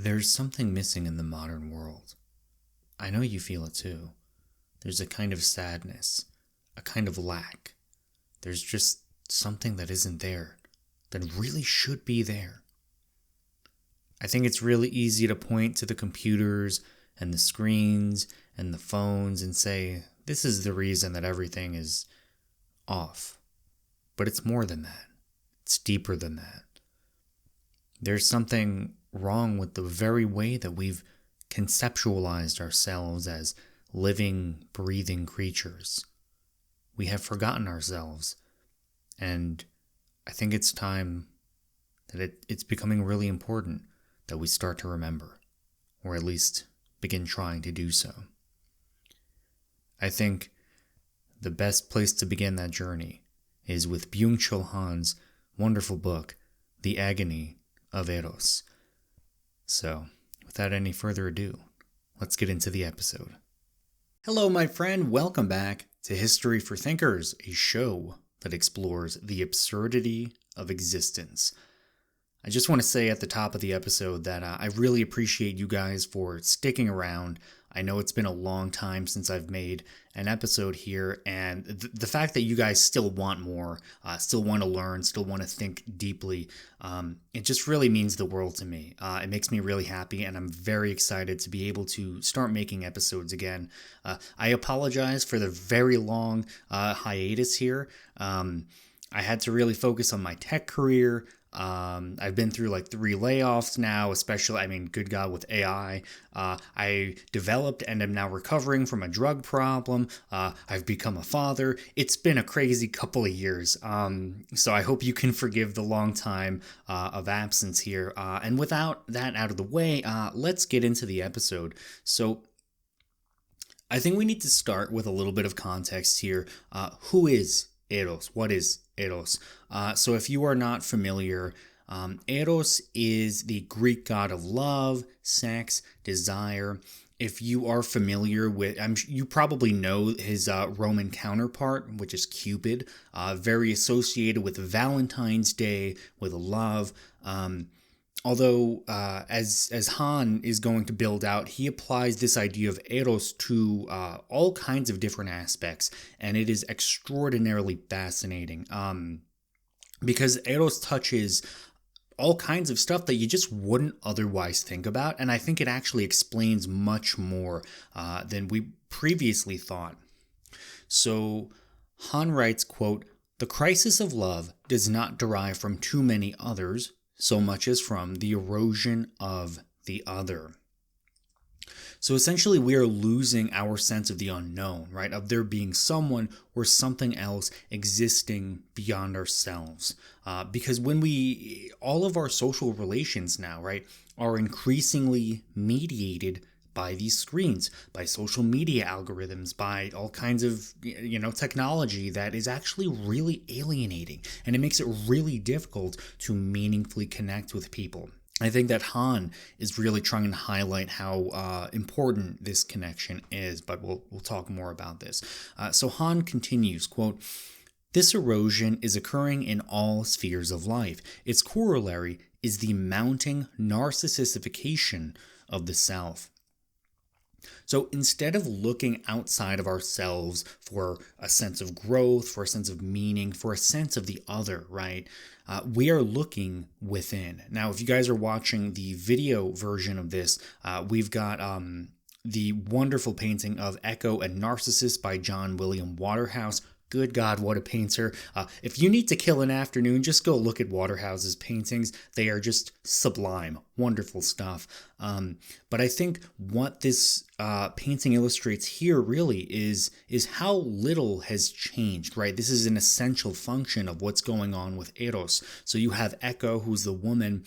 There's something missing in the modern world. I know you feel it too. There's a kind of sadness, a kind of lack. There's just something that isn't there, that really should be there. I think it's really easy to point to the computers and the screens and the phones and say, this is the reason that everything is off. But it's more than that. It's deeper than that. There's something wrong with the very way that we've conceptualized ourselves as living, breathing creatures. We have forgotten ourselves, and I think it's time that it's becoming really important that we start to remember, or at least begin trying to do so. I think the best place to begin that journey is with Byung-Chul Han's wonderful book, The Agony of Eros. So, without any further ado, let's get into the episode. Hello, my friend. Welcome back to History for Thinkers, a show that explores the absurdity of existence. I just want to say at the top of the episode that I really appreciate you guys for sticking around. I know it's been a long time since I've made an episode here, and the fact that you guys still want more, still want to learn, still want to think deeply, it just really means the world to me. It makes me really happy, and I'm very excited to be able to start making episodes again. I apologize for the very long hiatus here. I had to really focus on my tech career. I've been through like 3 layoffs now, especially, good God, with AI. I developed and am now recovering from a drug problem. I've become a father. It's been a crazy couple of years. So I hope you can forgive the long time of absence here. And without that out of the way, let's get into the episode. So I think we need to start with a little bit of context here. Who is Eros? What is Eros? So if you are not familiar, Eros is the Greek god of love, sex, desire. If you are familiar with, you probably know his Roman counterpart, which is Cupid, very associated with Valentine's Day, with love. Although, as Han is going to build out, he applies this idea of Eros to all kinds of different aspects, and it is extraordinarily fascinating because Eros touches all kinds of stuff that you just wouldn't otherwise think about, and I think it actually explains much more than we previously thought. So, Han writes, quote, "The crisis of love does not derive from too many others, so much as from the erosion of the other." So essentially, we are losing our sense of the unknown, right? Of there being someone or something else existing beyond ourselves. Because when all of our social relations now, right, are increasingly mediated by these screens, by social media algorithms, by all kinds of, technology that is actually really alienating, and it makes it really difficult to meaningfully connect with people. I think that Han is really trying to highlight how important this connection is, but we'll talk more about this. So Han continues, quote, "This erosion is occurring in all spheres of life. Its corollary is the mounting narcissification of the self." So instead of looking outside of ourselves for a sense of growth, for a sense of meaning, for a sense of the other, right? We are looking within. Now, if you guys are watching the video version of this, we've got the wonderful painting of Echo and Narcissus by John William Waterhouse. Good God, what a painter. If you need to kill an afternoon, just go look at Waterhouse's paintings. They are just sublime, wonderful stuff. But I think what this painting illustrates here really is how little has changed, right? This is an essential function of what's going on with Eros. So you have Echo, who's the woman,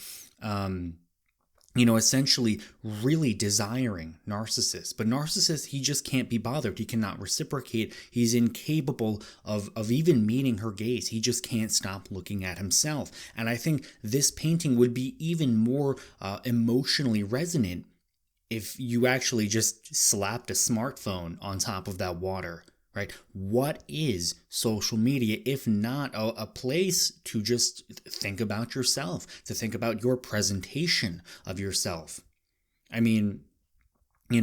essentially really desiring Narcissus. But Narcissus, he just can't be bothered. He cannot reciprocate. He's incapable of even meeting her gaze. He just can't stop looking at himself. And I think this painting would be even more emotionally resonant if you actually just slapped a smartphone on top of that water. Right? What is social media if not a place to just think about yourself, to think about your presentation of yourself? I mean,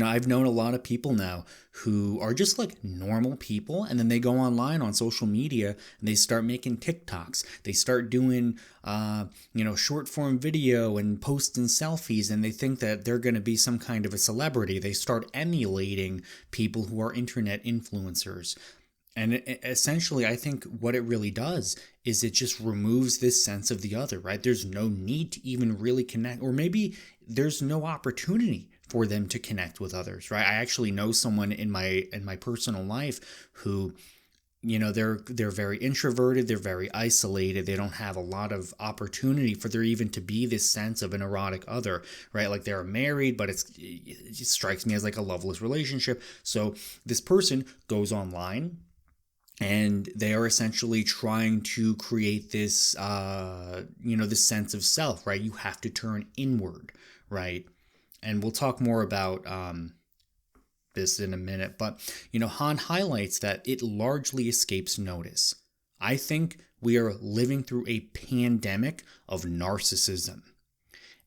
I've known a lot of people now who are just like normal people, and then they go online on social media and they start making TikToks. They start doing, short form video and posting selfies, and they think that they're going to be some kind of a celebrity. They start emulating people who are internet influencers. And essentially, I think what it really does is it just removes this sense of the other, right? There's no need to even really connect, or maybe there's no opportunity for them to connect with others, right? I actually know someone in my personal life who, they're very introverted, they're very isolated, they don't have a lot of opportunity for there even to be this sense of an erotic other, right? Like they're married, but it just strikes me as like a loveless relationship. So this person goes online, and they are essentially trying to create this, this sense of self, right? You have to turn inward, right? And we'll talk more about this in a minute. But, Han highlights that it largely escapes notice. I think we are living through a pandemic of narcissism.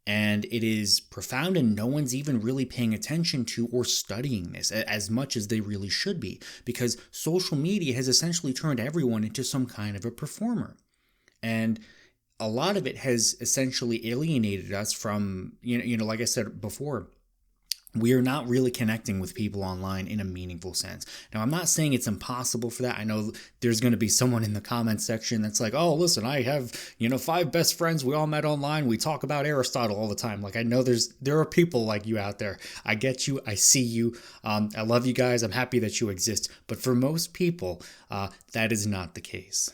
And it is profound, and no one's even really paying attention to or studying this as much as they really should be, because social media has essentially turned everyone into some kind of a performer. And a lot of it has essentially alienated us from, like I said before, we are not really connecting with people online in a meaningful sense. Now, I'm not saying it's impossible for that. I know there's going to be someone in the comments section that's like, oh, listen, I have, 5 best friends. We all met online. We talk about Aristotle all the time. Like, I know there are people like you out there. I get you. I see you. I love you guys. I'm happy that you exist. But for most people, that is not the case.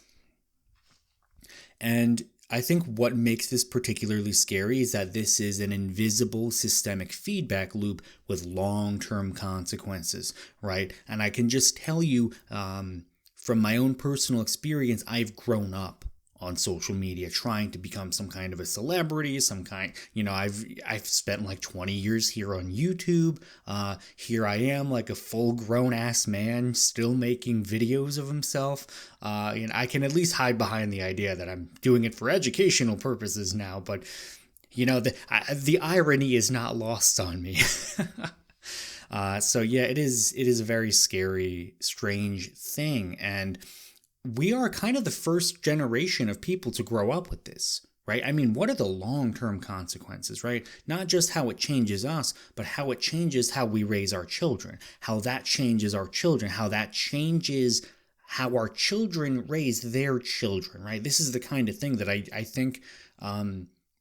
And I think what makes this particularly scary is that this is an invisible systemic feedback loop with long-term consequences, right? And I can just tell you from my own personal experience, I've grown up on social media trying to become some kind of a celebrity, I've spent like 20 years here on YouTube. Here I am, like a full-grown ass man still making videos of himself. I can at least hide behind the idea that I'm doing it for educational purposes now, but the irony is not lost on me. So yeah, it is a very scary, strange thing, and we are kind of the first generation of people to grow up with this, right? I mean, what are the long-term consequences, right? Not just how it changes us, but how it changes how we raise our children, how that changes our children, how that changes how our children raise their children, right? This is the kind of thing that I think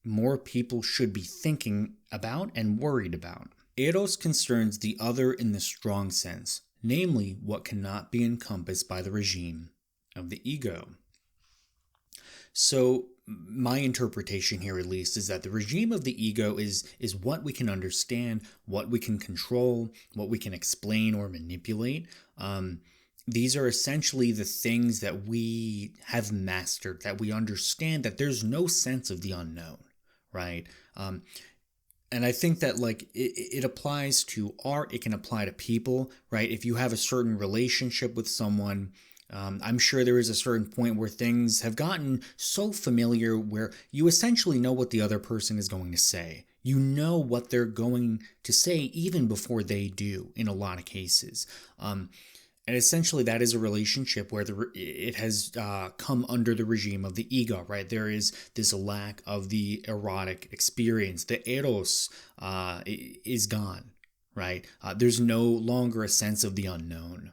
more people should be thinking about and worried about. Eros concerns the other in the strong sense, namely what cannot be encompassed by the regime of the ego. So my interpretation here, at least, is that the regime of the ego is what we can understand, what we can control, what we can explain or manipulate. These are essentially the things that we have mastered, that we understand, that there's no sense of the unknown, right? And I think that it applies to art, it can apply to people, right? If you have a certain relationship with someone, I'm sure there is a certain point where things have gotten so familiar where you essentially know what the other person is going to say. You know what they're going to say even before they do in a lot of cases. And essentially that is a relationship where it has come under the regime of the ego, right? There is this lack of the erotic experience. The eros is gone, right? There's no longer a sense of the unknown.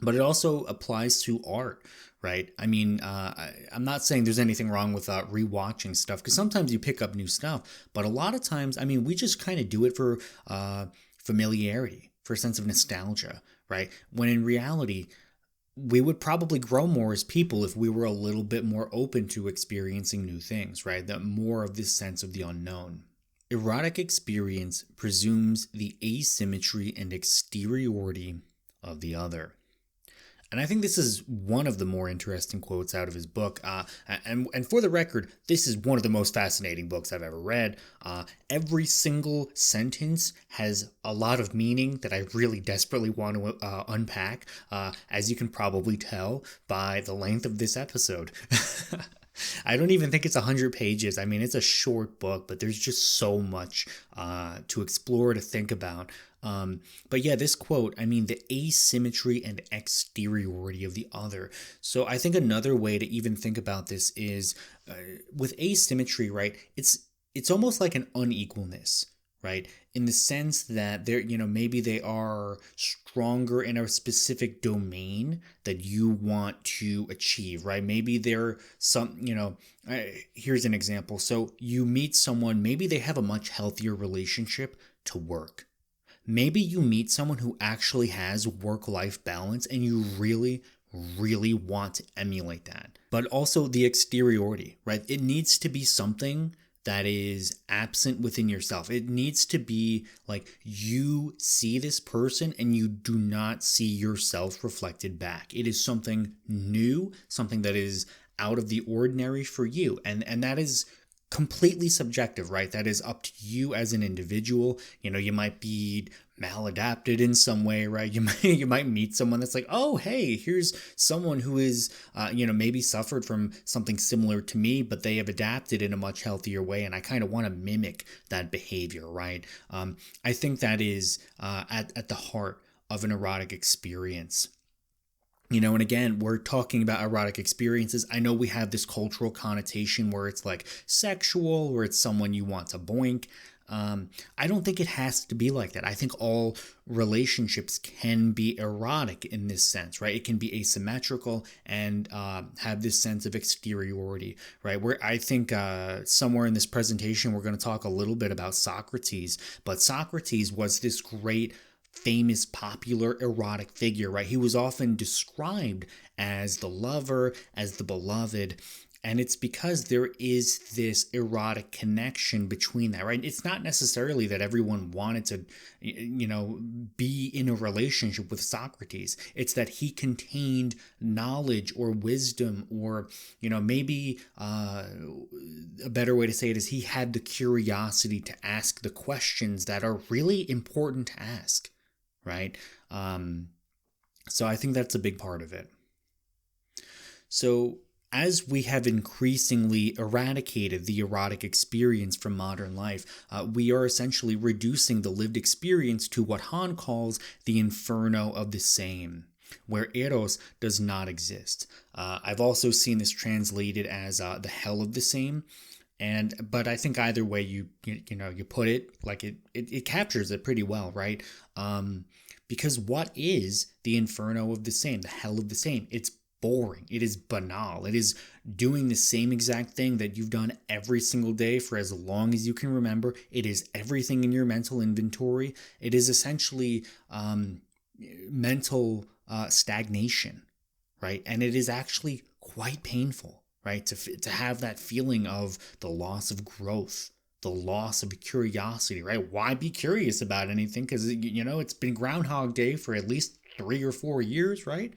But it also applies to art, right? I mean, I'm not saying there's anything wrong with rewatching stuff, because sometimes you pick up new stuff. But a lot of times, I mean, we just kind of do it for familiarity, for a sense of nostalgia, right? When in reality, we would probably grow more as people if we were a little bit more open to experiencing new things, right? That more of this sense of the unknown. Erotic experience presumes the asymmetry and exteriority of the other. And I think this is one of the more interesting quotes out of his book. And for the record, this is one of the most fascinating books I've ever read. Every single sentence has a lot of meaning that I really desperately want to unpack, as you can probably tell by the length of this episode. I don't even think it's 100 pages. I mean, it's a short book, but there's just so much to explore, to think about. But yeah, this quote, I mean, the asymmetry and exteriority of the other. So I think another way to even think about this is with asymmetry, right? It's almost like an unequalness, right? In the sense that they're, maybe they are stronger in a specific domain that you want to achieve, right? Maybe they're here's an example. So you meet someone, maybe they have a much healthier relationship to work. Maybe you meet someone who actually has work-life balance and you really, really want to emulate that. But also the exteriority, right? It needs to be something that is absent within yourself. It needs to be like you see this person and you do not see yourself reflected back. It is something new, something that is out of the ordinary for you. And that is completely subjective, right? That is up to you as an individual. You might be maladapted in some way, right? You might meet someone that's like, oh, hey, here's someone who is, maybe suffered from something similar to me, but they have adapted in a much healthier way, and I kind of want to mimic that behavior, right? I think that is at the heart of an erotic experience. And again, we're talking about erotic experiences. I know we have this cultural connotation where it's like sexual, where it's someone you want to boink. I don't think it has to be like that. I think all relationships can be erotic in this sense, right? It can be asymmetrical and have this sense of exteriority, right? Where I think somewhere in this presentation, we're going to talk a little bit about Socrates, but Socrates was this great, famous, popular erotic figure, right? He was often described as the lover, as the beloved. And it's because there is this erotic connection between that, right? It's not necessarily that everyone wanted to, be in a relationship with Socrates. It's that he contained knowledge or wisdom, or, maybe a better way to say it is he had the curiosity to ask the questions that are really important to ask, right? So I think that's a big part of it. So as we have increasingly eradicated the erotic experience from modern life, we are essentially reducing the lived experience to what Han calls the inferno of the same, where eros does not exist. I've also seen this translated as the hell of the same. But I think either way you put it, like it captures it pretty well, right? Because what is the inferno of the same, the hell of the same? It's boring. It is banal. It is doing the same exact thing that you've done every single day for as long as you can remember. It is everything in your mental inventory. It is essentially mental stagnation, right? And it is actually quite painful, right? To have that feeling of the loss of growth, the loss of curiosity, right? Why be curious about anything? Because, it's been Groundhog Day for at least 3 or 4 years, right?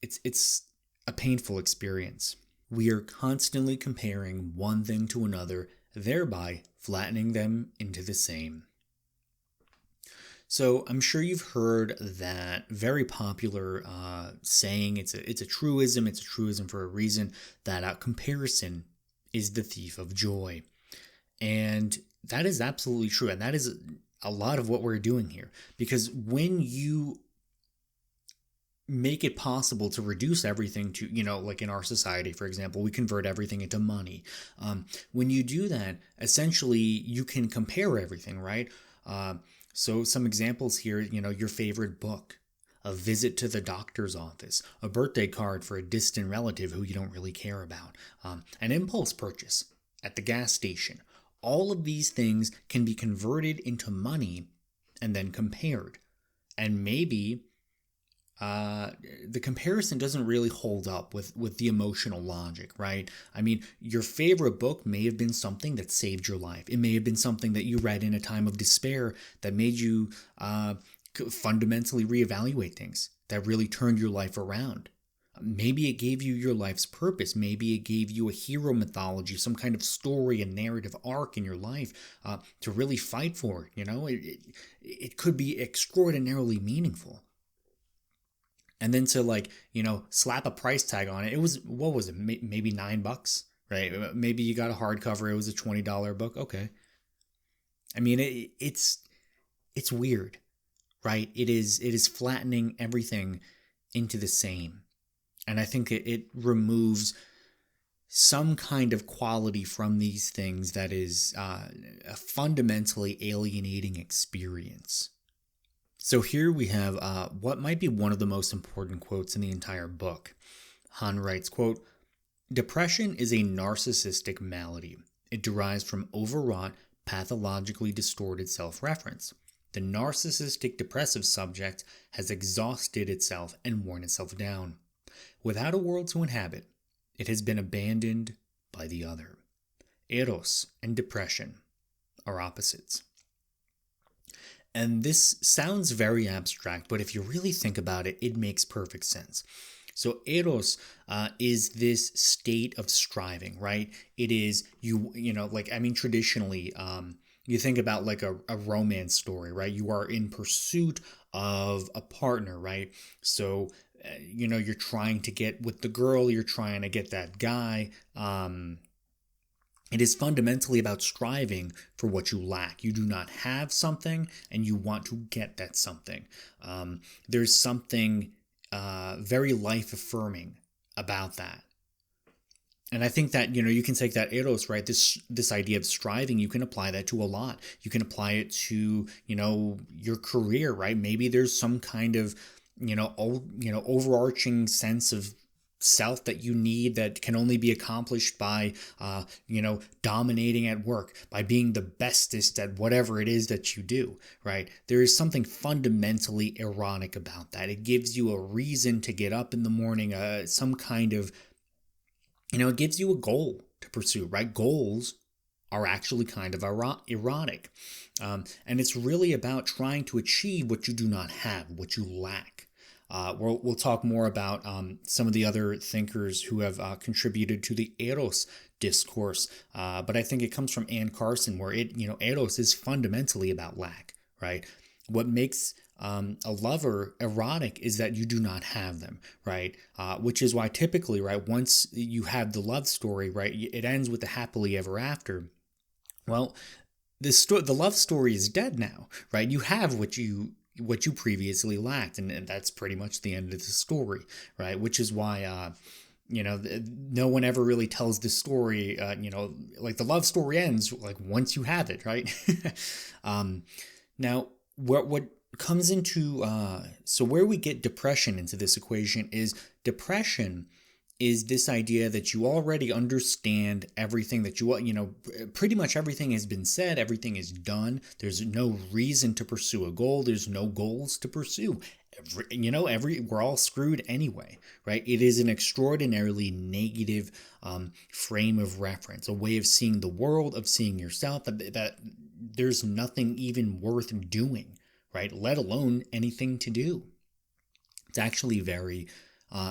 It's a painful experience. We are constantly comparing one thing to another, thereby flattening them into the same. So I'm sure you've heard that very popular saying, it's a truism, for a reason, that comparison is the thief of joy. And that is absolutely true. And that is a lot of what we're doing here. Because when you make it possible to reduce everything to, like in our society, for example, we convert everything into money. When you do that, essentially you can compare everything, right? So some examples here, your favorite book, a visit to the doctor's office, a birthday card for a distant relative who you don't really care about, an impulse purchase at the gas station. All of these things can be converted into money and then compared. And maybe the comparison doesn't really hold up with the emotional logic, right? I mean, your favorite book may have been something that saved your life. It may have been something that you read in a time of despair that made you fundamentally reevaluate things, that really turned your life around. Maybe it gave you your life's purpose. Maybe it gave you a hero mythology, some kind of story and narrative arc in your life to really fight for. It could be extraordinarily meaningful. And then to like, slap a price tag on it, it was, what was it, maybe $9, right? Maybe you got a hardcover, it was a $20 book. Okay. I mean, it's weird, right? It is flattening everything into the same. And I think it removes some kind of quality from these things that is a fundamentally alienating experience. So here we have what might be one of the most important quotes in the entire book. Han writes, quote, "Depression is a narcissistic malady. It derives from overwrought, pathologically distorted self-reference. The narcissistic depressive subject has exhausted itself and worn itself down. Without a world to inhabit, it has been abandoned by the other. Eros and depression are opposites." And this sounds very abstract, but if you really think about it, it makes perfect sense. So eros is this state of striving, right? It is traditionally, you think about like a romance story, right? You are in pursuit of a partner, right? So, you're trying to get with the girl, you're trying to get that guy. It is fundamentally about striving for what you lack. You do not have something and you want to get that something. There's something very life affirming about that. And I think that, you can take that eros, right? This idea of striving, you can apply that to a lot. You can apply it to, your career, right? Maybe there's some kind of, overarching sense of self that you need that can only be accomplished by dominating at work, by being the bestest at whatever it is that you do, right? There is something fundamentally erotic about that. It gives you a reason to get up in the morning, some kind of, it gives you a goal to pursue, right? Goals are actually kind of erotic, and it's really about trying to achieve what you do not have, what you lack. We'll talk more about some of the other thinkers who have contributed to the eros discourse, but I think it comes from Anne Carson, where eros is fundamentally about lack, right? What makes a lover erotic is that you do not have them, right? Which is why typically, right, once you have the love story, right, it ends with the happily ever after. Well, the love story is dead now, right? You have what you previously lacked, and that's pretty much the end of the story, right? Which is why no one ever really tells this story, like the love story ends like once you have it, right? Now what comes into so where we get depression into this equation is depression is this idea that you already understand everything, that pretty much everything has been said, everything is done. There's no reason to pursue a goal. There's no goals to pursue. We're all screwed anyway, right? It is an extraordinarily negative frame of reference, a way of seeing the world, of seeing yourself, that there's nothing even worth doing, right? Let alone anything to do. It's actually very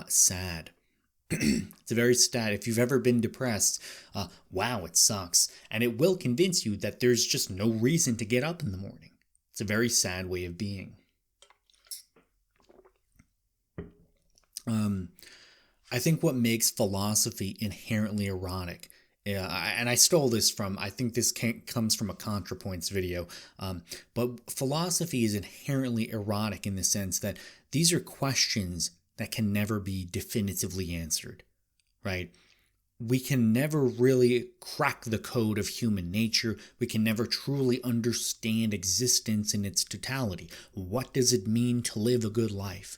sad. It's a very sad. If you've ever been depressed, wow, it sucks. And it will convince you that there's just no reason to get up in the morning. It's a very sad way of being. I think what makes philosophy inherently erotic, and I stole this from, I think this comes from a ContraPoints video, but philosophy is inherently erotic in the sense that these are questions that can never be definitively answered, right? We can never really crack the code of human nature. We can never truly understand existence in its totality. What does it mean to live a good life?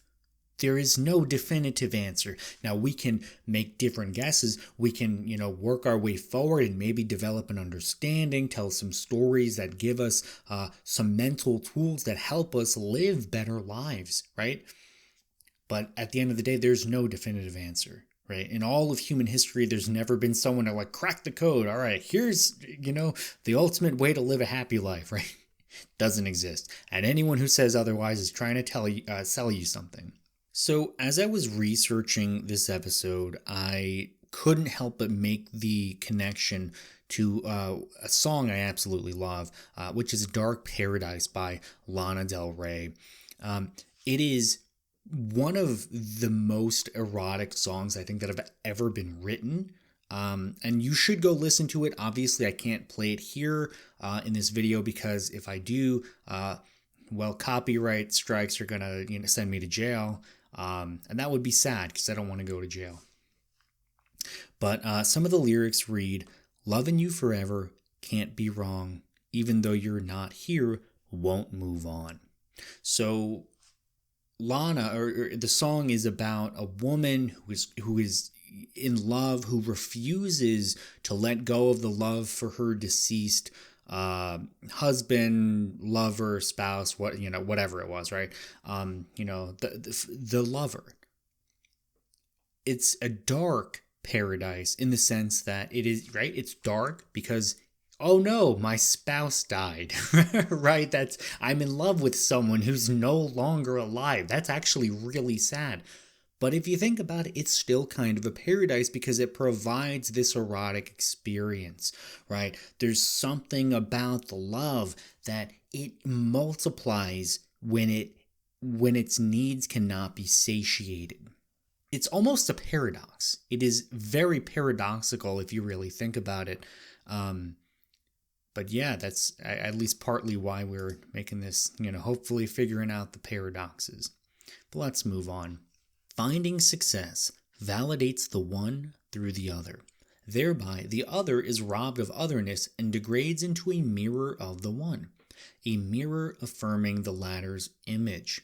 There is no definitive answer. Now, we can make different guesses. We can, work our way forward and maybe develop an understanding, tell some stories that give us some mental tools that help us live better lives, right? But at the end of the day, there's no definitive answer, right? In all of human history, there's never been someone to crack the code. All right, here's, the ultimate way to live a happy life, right? Doesn't exist. And anyone who says otherwise is trying to sell you something. So as I was researching this episode, I couldn't help but make the connection to a song I absolutely love, which is Dark Paradise by Lana Del Rey. It is one of the most erotic songs I think that have ever been written. And you should go listen to it. Obviously, I can't play it here in this video because if I do, well, copyright strikes are gonna send me to jail, and that would be sad because I don't want to go to jail. But some of the lyrics read, "Loving you forever, can't be wrong. Even though you're not here, won't move on." So Lana, or the song is about a woman who is in love, who refuses to let go of the love for her deceased husband, lover, spouse, whatever it was, right? The lover. It's a dark paradise in the sense that it is, right? It's dark because, oh no, my spouse died, right? I'm in love with someone who's no longer alive. That's actually really sad. But if you think about it, it's still kind of a paradise because it provides this erotic experience, right? There's something about the love that it multiplies when its needs cannot be satiated. It's almost a paradox. It is very paradoxical if you really think about it. But yeah, that's at least partly why we're making this, hopefully figuring out the paradoxes. But let's move on. Finding success validates the one through the other. Thereby, the other is robbed of otherness and degrades into a mirror of the one, a mirror affirming the latter's image.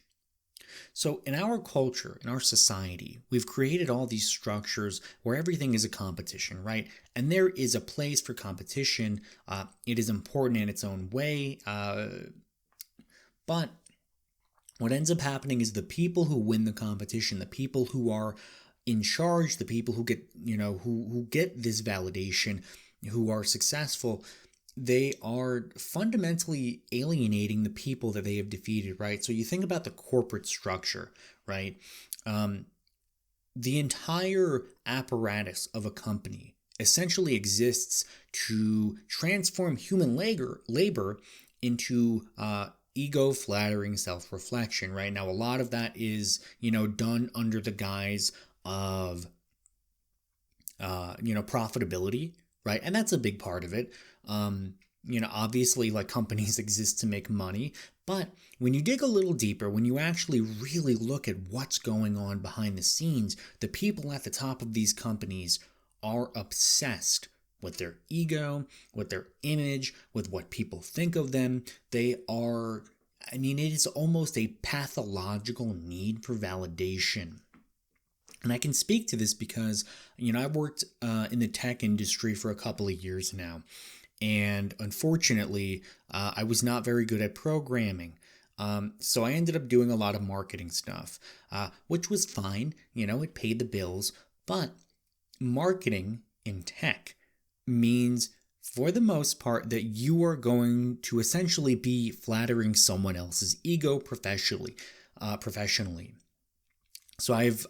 So in our culture, in our society, we've created all these structures where everything is a competition, right? And there is a place for competition. It is important in its own way. But what ends up happening is the people who win the competition, the people who are in charge, the people who get, who get this validation, who are successful, they are fundamentally alienating the people that they have defeated, right? So you think about the corporate structure, right? The entire apparatus of a company essentially exists to transform human labor into ego-flattering self-reflection, right? Now, a lot of that is, done under the guise of, profitability, right? And that's a big part of it. Obviously, like, companies exist to make money, but when you dig a little deeper, when you actually really look at what's going on behind the scenes, the people at the top of these companies are obsessed with their ego, with their image, with what people think of them. They are, it is almost a pathological need for validation. And I can speak to this because, I've worked in the tech industry for a couple of years now. And unfortunately, I was not very good at programming. So I ended up doing a lot of marketing stuff, which was fine. It paid the bills. But marketing in tech means, for the most part, that you are going to essentially be flattering someone else's ego professionally. So I've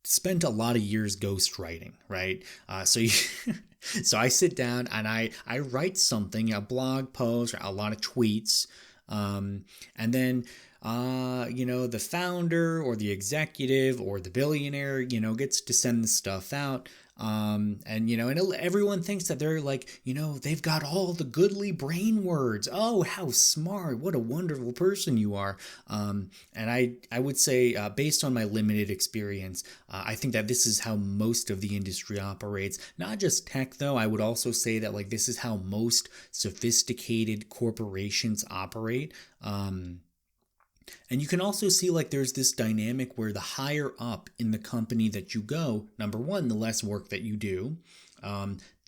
spent a lot of years ghostwriting, right? So I sit down and I write something, a blog post, a lot of tweets, and then the founder or the executive or the billionaire, gets to send the stuff out. And everyone thinks that they're like, they've got all the goodly brain words. Oh, how smart. What a wonderful person you are. And I would say, based on my limited experience, I think that this is how most of the industry operates. Not just tech, though. I would also say that, like, this is how most sophisticated corporations operate. And you can also see, like, there's this dynamic where the higher up in the company that you go, number one, the less work that you do.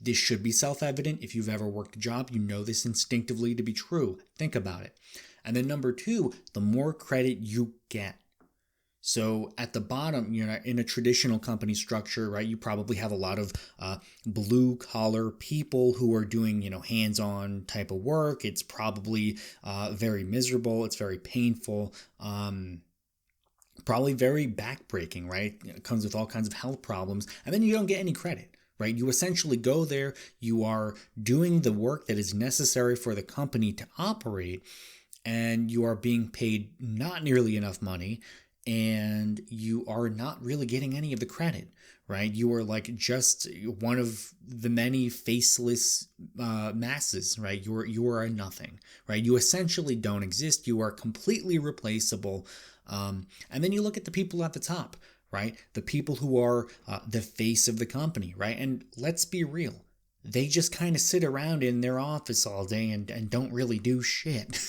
This should be self-evident. If you've ever worked a job, you know this instinctively to be true. Think about it. And then number two, the more credit you get. So at the bottom, in a traditional company structure, right, you probably have a lot of blue collar people who are doing, hands-on type of work. It's probably very miserable. It's very painful. Probably very backbreaking, right? It comes with all kinds of health problems. And then you don't get any credit, right? You essentially go there. You are doing the work that is necessary for the company to operate, and you are being paid not nearly enough money. and you are not really getting any of the credit, right? You are like just one of the many faceless masses, right? You are a nothing, right? You essentially don't exist. You are completely replaceable. And then you look at the people at the top, right? The people who are the face of the company, right? And let's be real. They just kind of sit around in their office all day and don't really do shit.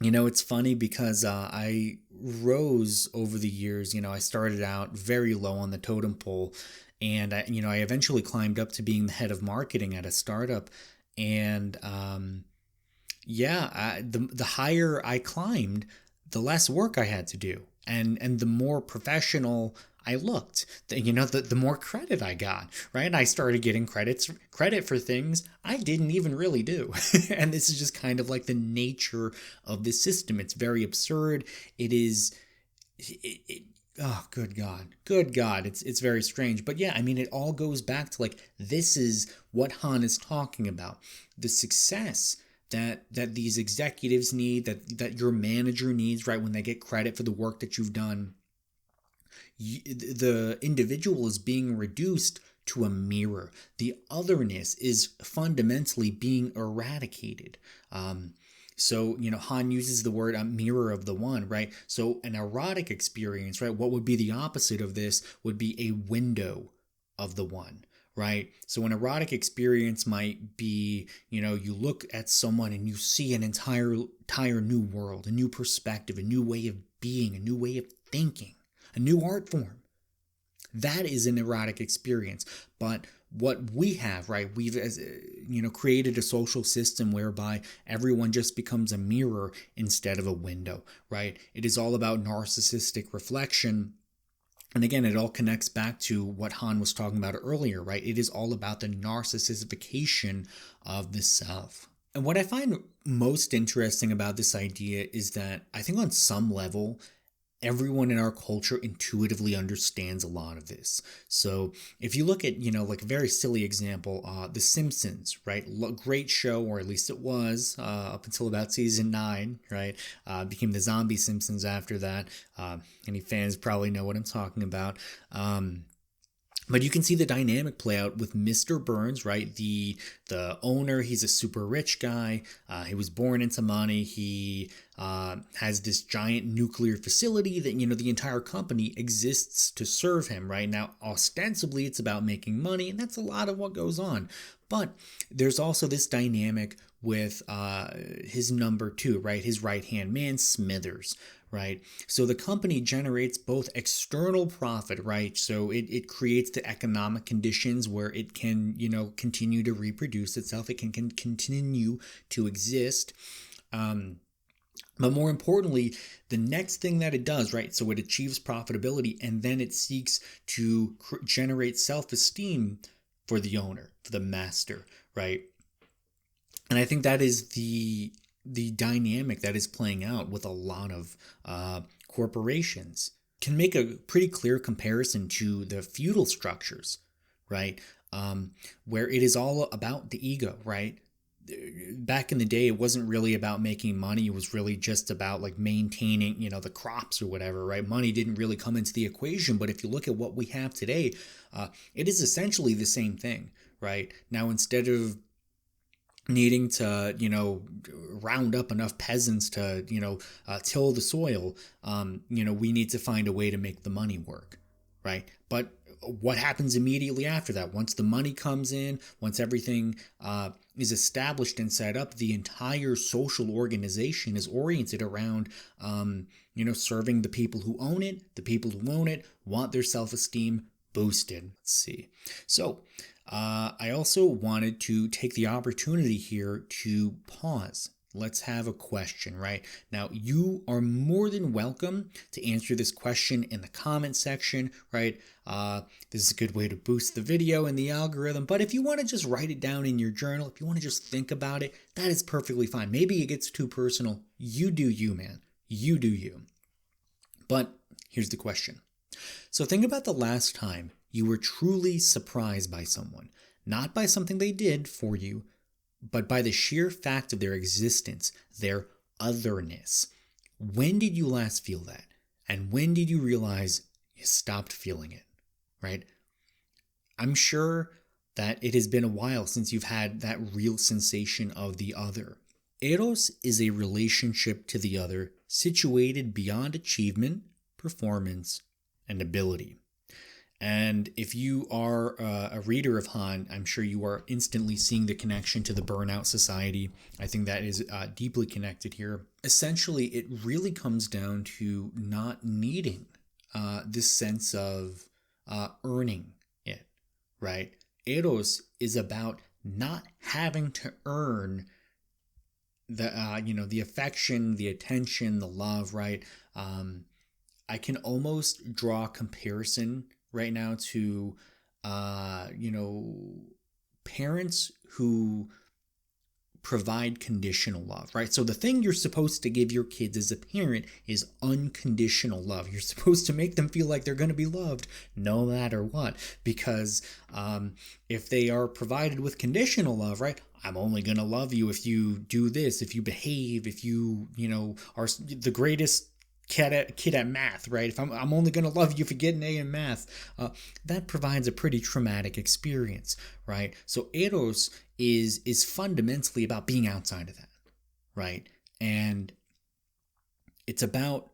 It's funny because I rose over the years. I started out very low on the totem pole, and I eventually climbed up to being the head of marketing at a startup. And the higher I climbed, the less work I had to do, and the more professional I looked. The more credit I got, right? I started getting credit for things I didn't even really do. And this is just kind of like the nature of the system. It's very absurd. It is oh, good God. It's very strange. But yeah, I mean, it all goes back to like, this is what Han is talking about. The success that these executives need, that your manager needs, right? When they get credit for the work that you've done, the individual is being reduced to a mirror. The otherness is fundamentally being eradicated. So, Han uses the word mirror of the one, right? So an erotic experience, right? What would be the opposite of this would be a window of the one, right? So an erotic experience might be, you look at someone and you see an entire new world, a new perspective, a new way of being, a new way of thinking, a new art form. That is an erotic experience. But what we have, right, we've created a social system whereby everyone just becomes a mirror instead of a window, right? It is all about narcissistic reflection. And again, it all connects back to what Han was talking about earlier, right? It is all about the narcissification of the self. And what I find most interesting about this idea is that I think on some level, everyone in our culture intuitively understands a lot of this. So if you look at, like a very silly example, The Simpsons, right? Great show, or at least it was, up until about season 9, right? Became the Zombie Simpsons after that. Any fans probably know what I'm talking about. But you can see the dynamic play out with Mr. Burns, right? The owner, he's a super rich guy. He was born into money. He has this giant nuclear facility that, the entire company exists to serve him, right? Now, ostensibly, it's about making money, and that's a lot of what goes on. But there's also this dynamic with his number 2, right? His right-hand man, Smithers, right? So the company generates both external profit, right? So it creates the economic conditions where it can, continue to reproduce itself. It can continue to exist. But more importantly, the next thing that it does, right? So it achieves profitability, and then it seeks to generate self-esteem for the owner, for the master, right? And I think that is the dynamic that is playing out with a lot of corporations. Can make a pretty clear comparison to the feudal structures, right? Where it is all about the ego, right? Back in the day, it wasn't really about making money. It was really just about like maintaining, the crops or whatever, right? Money didn't really come into the equation. But if you look at what we have today, it is essentially the same thing, right? Now, instead of needing to, round up enough peasants to, till the soil, we need to find a way to make the money work, right? But what happens immediately after that? Once the money comes in, once everything is established and set up, the entire social organization is oriented around, serving the people who own it. The people who own it want their self-esteem boosted. Let's see. So I also wanted to take the opportunity here to pause. Let's have a question, right? Now, you are more than welcome to answer this question in the comment section, right? This is a good way to boost the video and the algorithm. But if you want to just write it down in your journal, if you want to just think about it, that is perfectly fine. Maybe it gets too personal. You do you, man. You do you. But here's the question. So think about the last time you were truly surprised by someone, not by something they did for you, but by the sheer fact of their existence, their otherness. When did you last feel that? And when did you realize you stopped feeling it, right? I'm sure that it has been a while since you've had that real sensation of the other. Eros is a relationship to the other situated beyond achievement, performance, and ability. And if you are a reader of Han, I'm sure you are instantly seeing the connection to the Burnout Society. I think that is deeply connected here. Essentially, it really comes down to not needing this sense of earning it, right? Eros is about not having to earn the affection, the attention, the love, right? I can almost draw a comparison right now to parents who provide conditional love, right? So the thing you're supposed to give your kids as a parent is unconditional love. You're supposed to make them feel like they're going to be loved no matter what, because if they are provided with conditional love, right? I'm only going to love you if you do this, if you behave, if you are the greatest kid at math, right? If I'm only going to love you if you get an A in math, that provides a pretty traumatic experience, right? So Eros is fundamentally about being outside of that, right? And it's about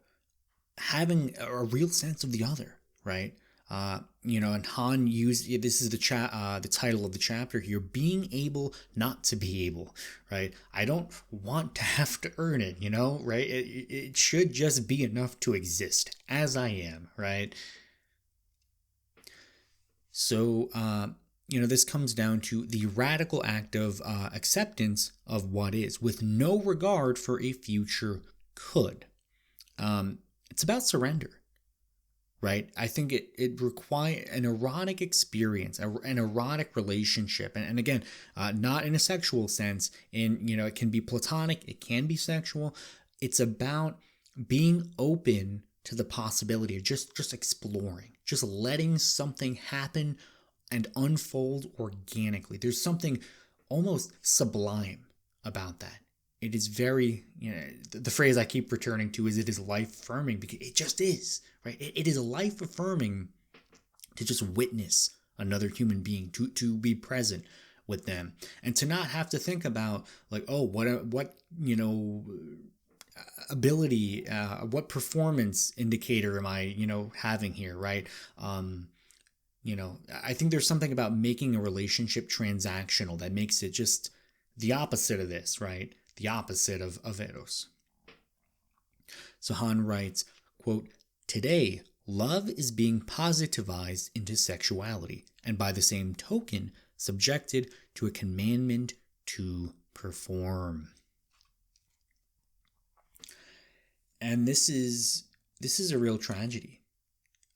having a real sense of the other, right? And Han used, this is the title of the chapter here, being able not to be able, right? I don't want to have to earn it, right? It should just be enough to exist as I am, right? So, this comes down to the radical act of acceptance of what is, with no regard for a future could. It's about surrender. Right? I think it requires an erotic experience, an erotic relationship. And again, not in a sexual sense. It can be platonic, it can be sexual. It's about being open to the possibility of just exploring, just letting something happen and unfold organically. There's something almost sublime about that. It is very, the phrase I keep returning to is it is life-affirming, because it just is, right? It is life-affirming to just witness another human being, to be present with them, and to not have to think about like, oh, what ability, what performance indicator am I, having here, right? I think there's something about making a relationship transactional that makes it just the opposite of this, right? The opposite of Eros. So Han writes, quote, "Today, love is being positivized into sexuality, and by the same token, subjected to a commandment to perform." And this is a real tragedy.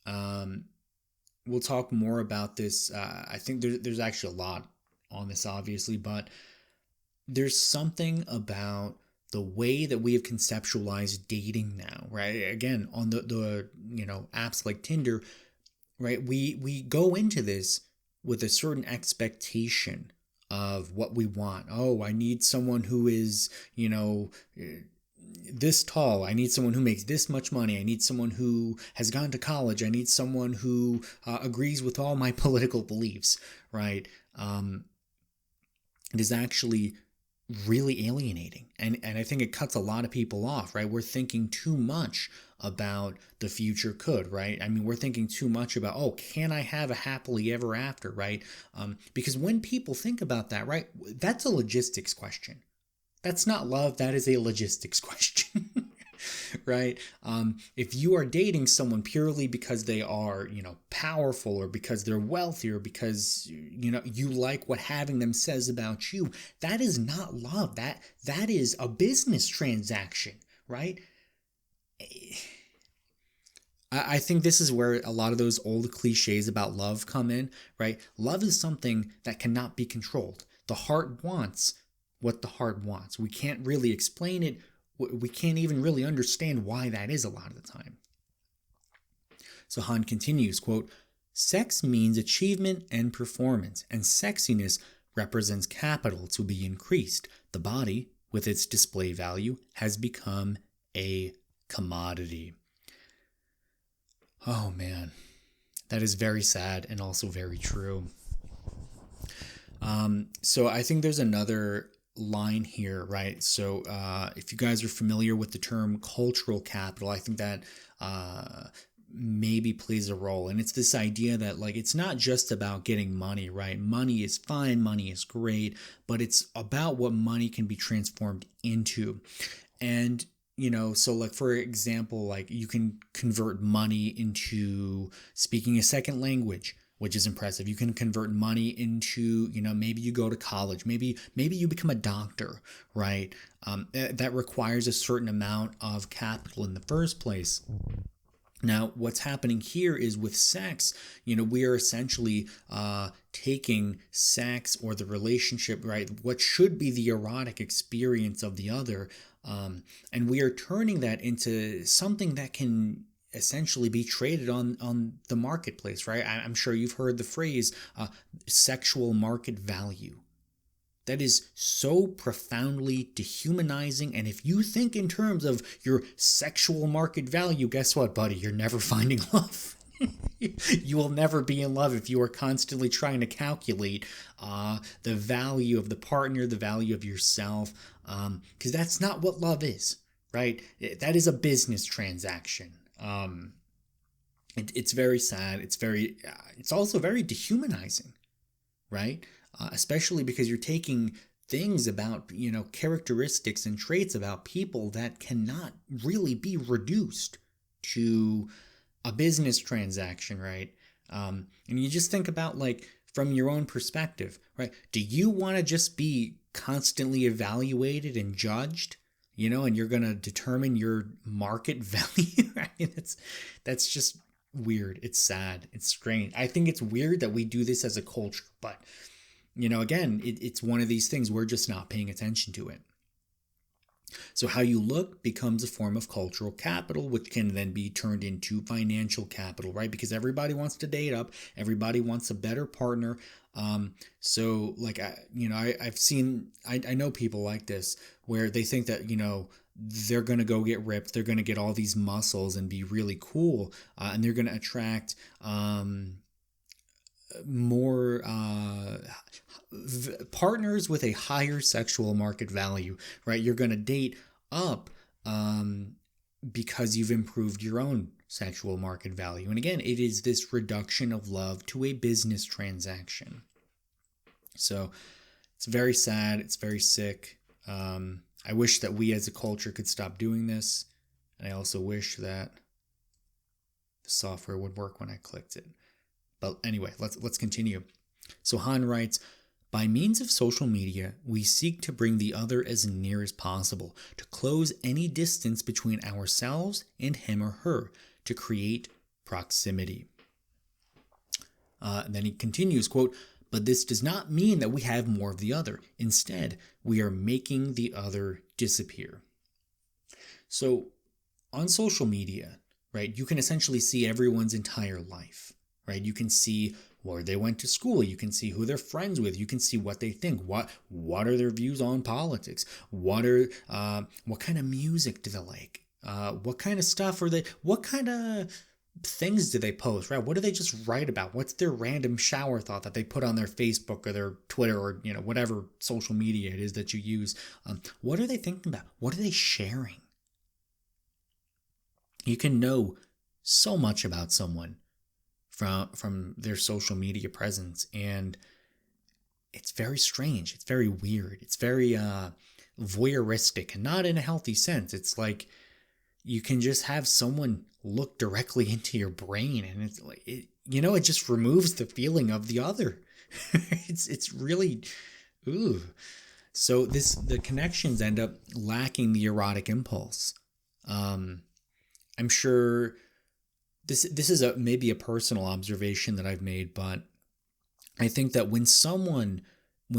We'll talk more about this. I think there's actually a lot on this, obviously, but there's something about the way that we have conceptualized dating now, right? Again, on the apps like Tinder, right? We go into this with a certain expectation of what we want. Oh, I need someone who is, this tall. I need someone who makes this much money. I need someone who has gone to college. I need someone who agrees with all my political beliefs, right? It is actually really alienating. And I think it cuts a lot of people off, right? We're thinking too much about the future could, right? I mean, we're thinking too much about, oh, can I have a happily ever after, right? Because when people think about that, right, that's a logistics question. That's not love. That is a logistics question, right? If you are dating someone purely because they are, powerful, or because they're wealthy, or because, you like what having them says about you, that is not love. That is a business transaction, right? I think this is where a lot of those old cliches about love come in, right? Love is something that cannot be controlled. The heart wants what the heart wants. We can't really explain it. We can't even really understand why that is a lot of the time. So Han continues, quote, "Sex means achievement and performance, and sexiness represents capital to be increased. The body, with its display value, has become a commodity. Oh man, that is very sad and also very true. So I think there's another line here, right? So if you guys are familiar with the term cultural capital, I think that maybe plays a role. And it's this idea that like it's not just about getting money, right? Money is fine, money is great, but it's about what money can be transformed into. And so like for example, like you can convert money into speaking a second language, which is impressive. You can convert money into, maybe you go to college, maybe you become a doctor, right? That requires a certain amount of capital in the first place. Now, what's happening here is with sex, we are essentially taking sex or the relationship, right? What should be the erotic experience of the other, and we are turning that into something that can essentially be traded on the marketplace, right? I'm sure you've heard the phrase sexual market value. That is so profoundly dehumanizing. And if you think in terms of your sexual market value, guess what, buddy? You're never finding love. You will never be in love if you are constantly trying to calculate the value of the partner, the value of yourself, because that's not what love is, right? That is a business transaction. It's very sad. It's also very dehumanizing, right? Especially because you're taking things about, characteristics and traits about people that cannot really be reduced to a business transaction, right? And you just think about like from your own perspective, right? Do you want to just be constantly evaluated and judged, and you're going to determine your market value? I mean, that's just weird. It's sad. It's strange. I think it's weird that we do this as a culture, but again, it's one of these things we're just not paying attention to it. So how you look becomes a form of cultural capital, which can then be turned into financial capital, right? Because everybody wants to date up, everybody wants a better partner. So like, I've seen, I know people like this where they think that, they're going to go get ripped, they're going to get all these muscles and be really cool, and they're going to attract more partners with a higher sexual market value, right? You're going to date up because you've improved your own sexual market value. And again, it is this reduction of love to a business transaction. So it's very sad. It's very sick. I wish that we as a culture could stop doing this. And I also wish that the software would work when I clicked it. But anyway, let's continue. So Han writes, by means of social media, we seek to bring the other as near as possible, to close any distance between ourselves and him or her, to create proximity. Then he continues, quote, but this does not mean that we have more of the other. Instead, we are making the other disappear. So on social media, right, you can essentially see everyone's entire life. Right? You can see where they went to school. You can see who they're friends with. You can see what they think. What are their views on politics? What kind of music do they like? What kind of stuff are they? What kind of things do they post? Right? What do they just write about? What's their random shower thought that they put on their Facebook or their Twitter or whatever social media it is that you use? What are they thinking about? What are they sharing? You can know so much about someone from their social media presence, and it's very strange. It's very weird. It's very voyeuristic, and not in a healthy sense. It's like you can just have someone look directly into your brain, and it's like it just removes the feeling of the other. It's really ooh. So the connections end up lacking the erotic impulse. I'm sure. This is maybe a personal observation that I've made, but I think that when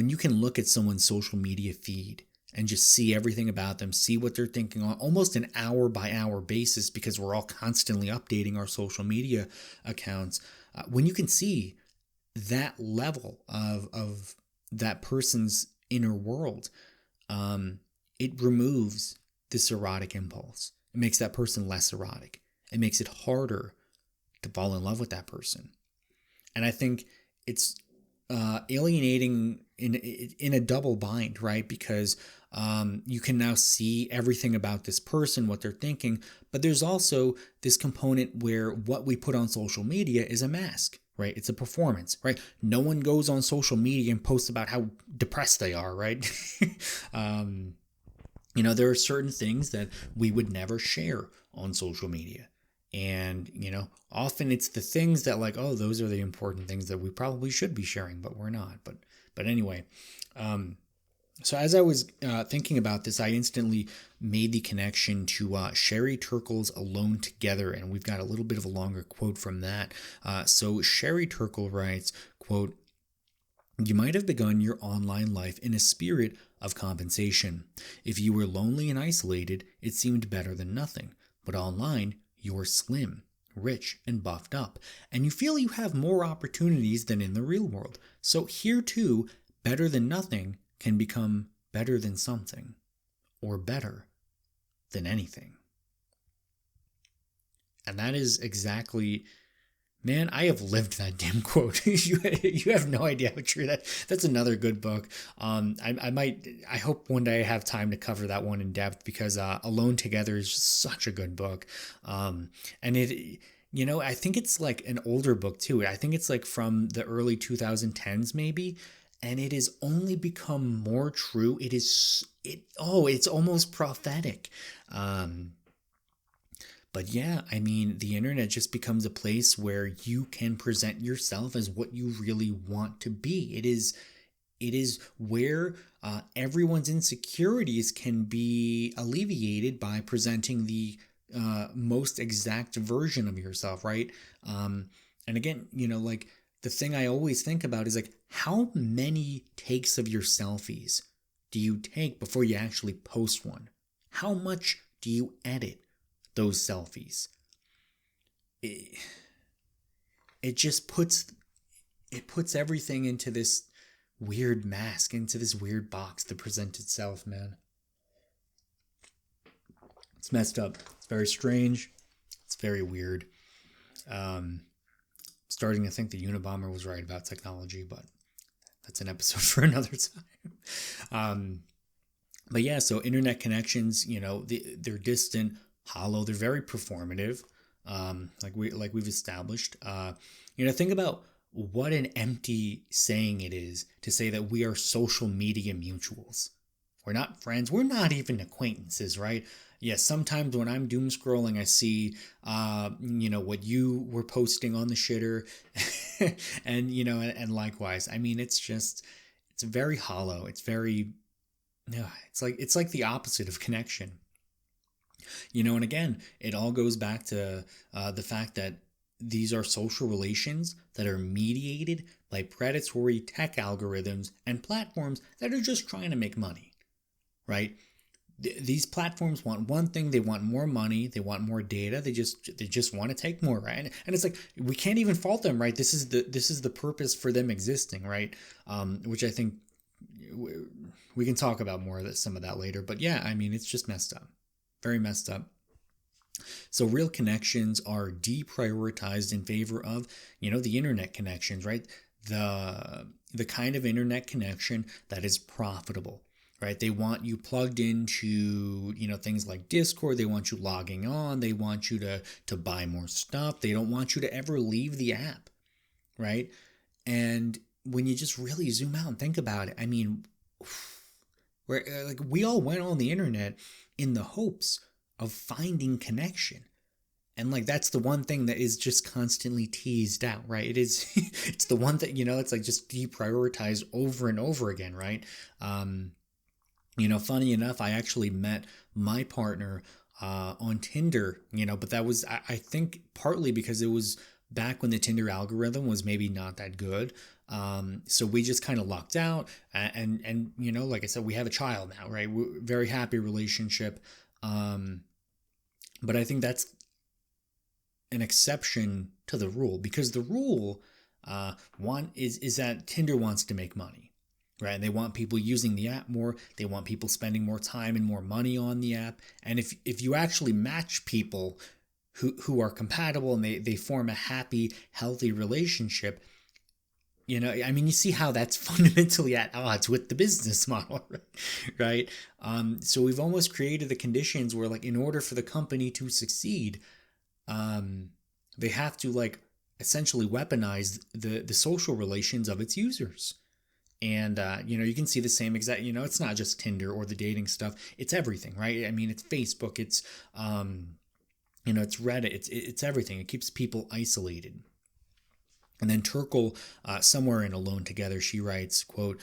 you can look at someone's social media feed and just see everything about them, see what they're thinking on almost an hour by hour basis, because we're all constantly updating our social media accounts, when you can see that level of that person's inner world, it removes this erotic impulse. It makes that person less erotic. It makes it harder to fall in love with that person. And I think it's alienating in a double bind, right? Because you can now see everything about this person, what they're thinking, but there's also this component where what we put on social media is a mask, right? It's a performance, right? No one goes on social media and posts about how depressed they are, right? There are certain things that we would never share on social media. And, often it's the things that like, oh, those are the important things that we probably should be sharing, but we're not. But anyway, so as I was thinking about this, I instantly made the connection to Sherry Turkle's Alone Together, and we've got a little bit of a longer quote from that. So Sherry Turkle writes, quote, "You might have begun your online life in a spirit of compensation. If you were lonely and isolated, it seemed better than nothing. But online, you're slim, rich, and buffed up, and you feel you have more opportunities than in the real world. So here too, better than nothing can become better than something, or better than anything." And that is exactly, man, I have lived that damn quote. You have no idea how true that's another good book. I hope one day I have time to cover that one in depth, because Alone Together is just such a good book. And it, I think it's like an older book too. I think it's like from the early 2010s maybe. And it has only become more true. It's almost prophetic. But yeah, I mean, the internet just becomes a place where you can present yourself as what you really want to be. It is where everyone's insecurities can be alleviated by presenting the most exact version of yourself, right? And again, like the thing I always think about is like, how many takes of your selfies do you take before you actually post one? How much do you edit those selfies? It just puts everything into this weird mask, into this weird box to present itself, man. It's messed up. It's very strange. It's very weird. Starting to think the Unabomber was right about technology, but that's an episode for another time. But yeah, so internet connections, they're distant, hollow. They're very performative, like we've established. Think about what an empty saying it is to say that we are social media mutuals. We're not friends. We're not even acquaintances, right? Yes, sometimes when I'm doom scrolling, I see, what you were posting on the shitter, and likewise. I mean, it's very hollow. It's very, it's like the opposite of connection. And again, it all goes back to the fact that these are social relations that are mediated by predatory tech algorithms and platforms that are just trying to make money, right? These platforms want one thing. They want more money. They want more data. They just want to take more, right? And it's like, we can't even fault them, right? This is the purpose for them existing, right? Which I think we can talk about more of some of that later. But yeah, I mean, it's just messed up. Very messed up. So real connections are deprioritized in favor of, the internet connections, right? The kind of internet connection that is profitable, right? They want you plugged into, things like Discord. They want you logging on. They want you to buy more stuff. They don't want you to ever leave the app, right? And when you just really zoom out and think about it, I mean, we all went on the internet in the hopes of finding connection. And like, that's the one thing that is just constantly teased out, right? It's the one that, it's like just deprioritized over and over again, right? Funny enough, I actually met my partner on Tinder, but that was, I think, partly because it was back when the Tinder algorithm was maybe not that good. So we just kind of lucked out, and like I said, we have a child now, right? We're very happy relationship. But I think that's an exception to the rule, because the rule is that Tinder wants to make money, right? And they want people using the app more. They want people spending more time and more money on the app. And if you actually match people who are compatible and they form a happy, healthy relationship, I mean, you see how that's fundamentally at odds with the business model, right? So we've almost created the conditions where, like, in order for the company to succeed, they have to, like, essentially weaponize the social relations of its users. And, you can see the same exact, it's not just Tinder or the dating stuff. It's everything, right? I mean, it's Facebook, it's, it's Reddit, it's everything. It keeps people isolated. And then Turkle, somewhere in Alone Together, she writes, quote,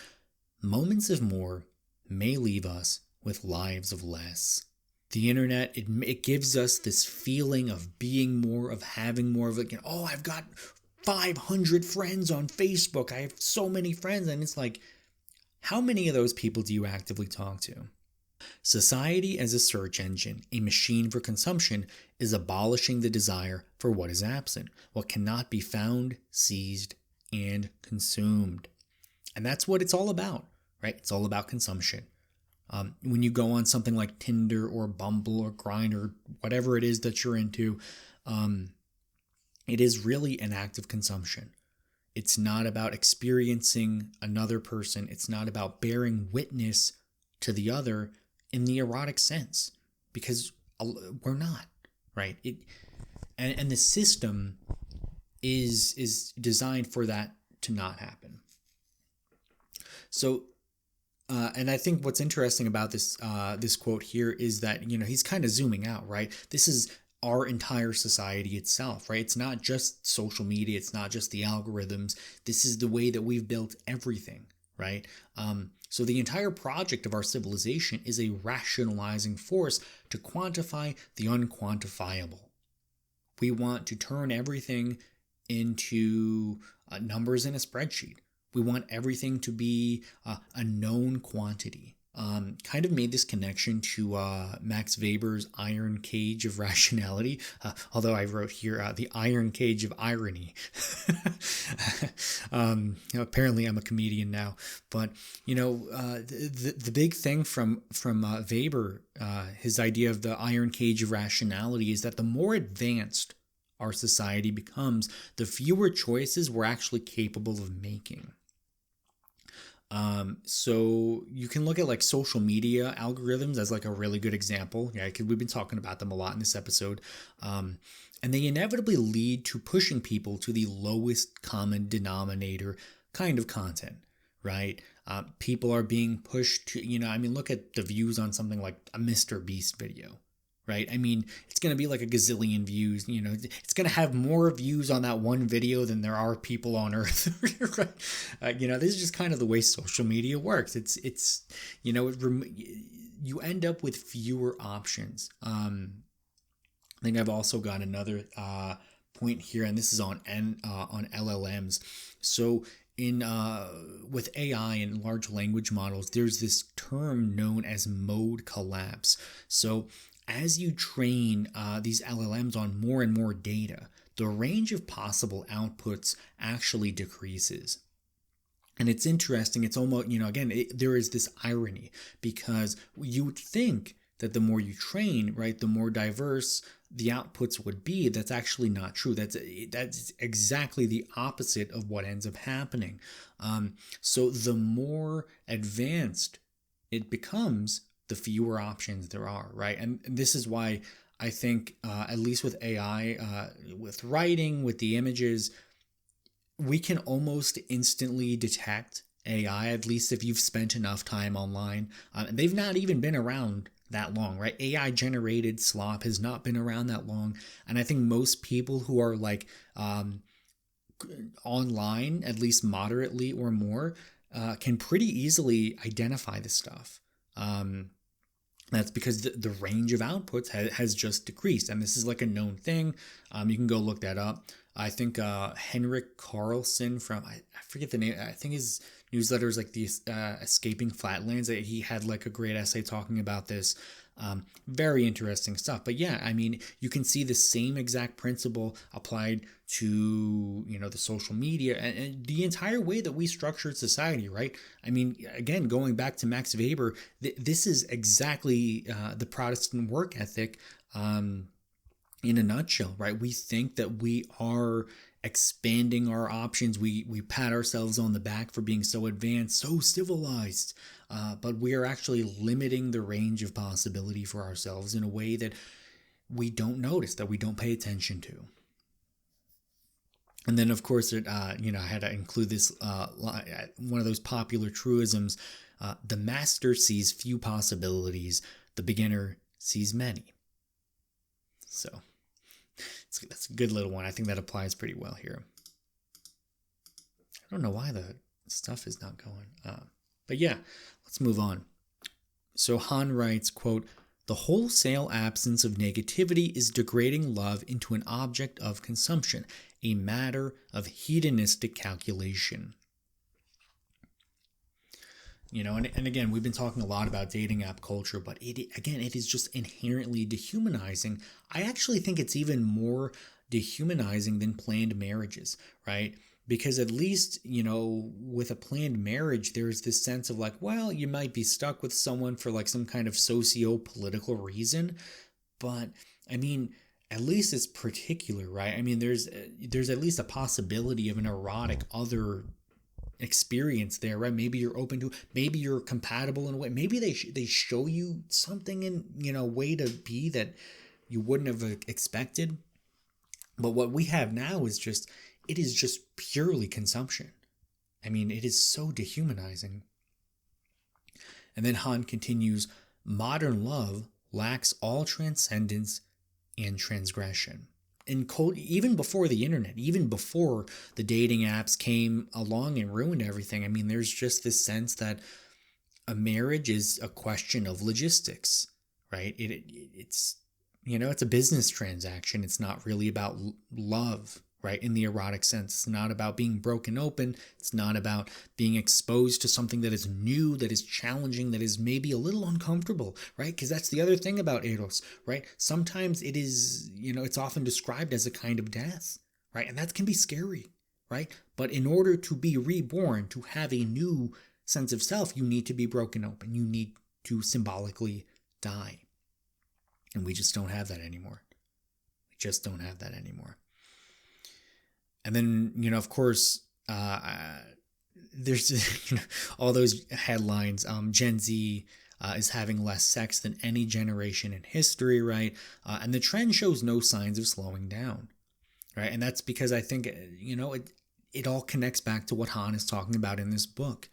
"Moments of more may leave us with lives of less." The internet, it gives us this feeling of being more, of having more, of like, oh, I've got 500 friends on Facebook. I have so many friends. And it's like, how many of those people do you actively talk to? Society as a search engine, a machine for consumption, is abolishing the desire for what is absent, what cannot be found, seized, and consumed. And that's what it's all about, right? It's all about consumption. When you go on something like Tinder or Bumble or Grindr, whatever it is that you're into, it is really an act of consumption. It's not about experiencing another person. It's not about bearing witness to the other in the erotic sense, because we're not, right? And the system is designed for that to not happen. So, and I think what's interesting about this quote here is that, he's kind of zooming out, right? This is our entire society itself, right? It's not just social media. It's not just the algorithms. This is the way that we've built everything, right? So the entire project of our civilization is a rationalizing force to quantify the unquantifiable. We want to turn everything into numbers in a spreadsheet. We want everything to be a known quantity. Kind of made this connection to Max Weber's Iron Cage of Rationality, although I wrote here the Iron Cage of Irony. Apparently I'm a comedian now, but the big thing from Weber, his idea of the Iron Cage of Rationality, is that the more advanced our society becomes, the fewer choices we're actually capable of making. So you can look at like social media algorithms as like a really good example. Yeah, because we've been talking about them a lot in this episode. And they inevitably lead to pushing people to the lowest common denominator kind of content, right? People are being pushed to, look at the views on something like a Mr. Beast video, right? I mean, it's going to be like a gazillion views, it's going to have more views on that one video than there are people on Earth. Right? This is just kind of the way social media works. You end up with fewer options. I think I've also got another point here, and this is on LLMs. So with AI and large language models, there's this term known as mode collapse. So as you train these LLMs on more and more data, the range of possible outputs actually decreases. And it's interesting. It's almost, there is this irony, because you would think that the more you train, right, the more diverse the outputs would be. That's actually not true. That's exactly the opposite of what ends up happening. So the more advanced it becomes, the fewer options there are, right? And this is why I think, at least with AI, with writing, with the images, we can almost instantly detect AI, at least if you've spent enough time online. They've not even been around that long, right? AI generated slop has not been around that long. And I think most people who are like online, at least moderately or more, can pretty easily identify this stuff. That's because the range of outputs has just decreased. And this is like a known thing. You can go look that up. I think Henrik Carlson from, I forget the name, I think his newsletters like the Escaping Flatlands. He had like a great essay talking about this. Very interesting stuff. But yeah, I mean, you can see the same exact principle applied to, the social media and the entire way that we structured society, right? I mean, again, going back to Max Weber, this is exactly the Protestant work ethic in a nutshell, right? We think that we are expanding our options. We pat ourselves on the back for being so advanced, so civilized, but we are actually limiting the range of possibility for ourselves in a way that we don't notice, that we don't pay attention to. And then, of course, I had to include this one of those popular truisms: the master sees few possibilities, the beginner sees many. So that's a good little one. I think that applies pretty well here. I don't know why the stuff is not going. But yeah, let's move on. So Han writes, quote, "The wholesale absence of negativity is degrading love into an object of consumption, a matter of hedonistic calculation." And again, we've been talking a lot about dating app culture, but it is just inherently dehumanizing. I actually think it's even more dehumanizing than planned marriages, right? Because at least, with a planned marriage, there's this sense of like, well, you might be stuck with someone for like some kind of socio-political reason. But I mean, at least it's particular, right? I mean, there's at least a possibility of an erotic other experience there, right? Maybe you're open to, maybe you're compatible in a way, maybe they show you something in a way to be that you wouldn't have expected. But what we have now is just purely consumption. I mean, it is so dehumanizing. And then Han continues, "Modern love lacks all transcendence and transgression." And even before the internet, even before the dating apps came along and ruined everything, I mean, there's just this sense that a marriage is a question of logistics, right? It's it's a business transaction. It's not really about love, right? In the erotic sense, it's not about being broken open. It's not about being exposed to something that is new, that is challenging, that is maybe a little uncomfortable, right? Because that's the other thing about eros, right? Sometimes it is, it's often described as a kind of death, right? And that can be scary, right? But in order to be reborn, to have a new sense of self, you need to be broken open. You need to symbolically die. And we just don't have that anymore. We just don't have that anymore. And then, of course, there's all those headlines. Gen Z is having less sex than any generation in history, right? And the trend shows no signs of slowing down, right? And that's because I think, it all connects back to what Han is talking about in this book.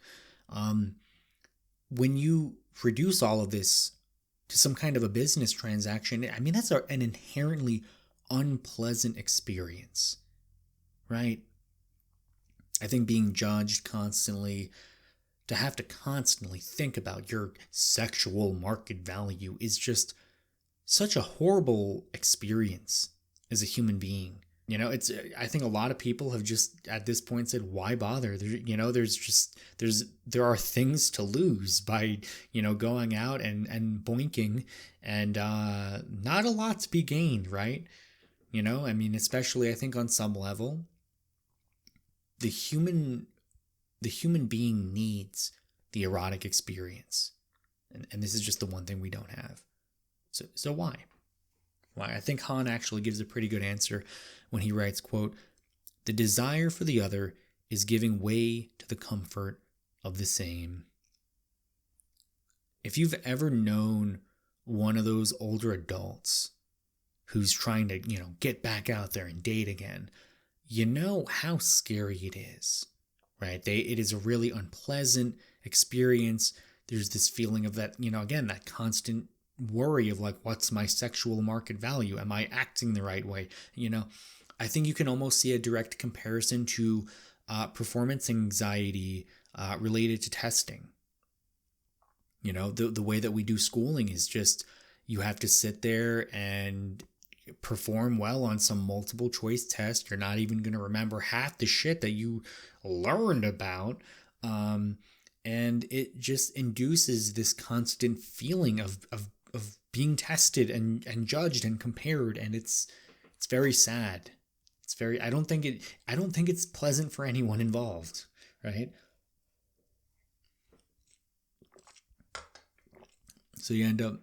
When you reduce all of this to some kind of a business transaction, I mean, that's an inherently unpleasant experience, right? I think being judged constantly, to have to constantly think about your sexual market value is just such a horrible experience as a human being. I think a lot of people have just at this point said, why bother? There are things to lose by, going out and boinking, and not a lot to be gained, right? I mean, especially I think on some level, the human being needs the erotic experience. And this is just the one thing we don't have. So why? Why? I think Han actually gives a pretty good answer when he writes, quote, "The desire for the other is giving way to the comfort of the same." If you've ever known one of those older adults who's trying to, get back out there and date again, you know how scary it is, right? It is a really unpleasant experience. There's this feeling of that, again, that constant worry of like, what's my sexual market value? Am I acting the right way? I think you can almost see a direct comparison to performance anxiety related to testing. The way that we do schooling is just, you have to sit there and perform well on some multiple choice test. You're not even going to remember half the shit that you learned about. And it just induces this constant feeling of being tested and judged and compared, and it's very sad. It's very I don't think it's pleasant for anyone involved, right? So you end up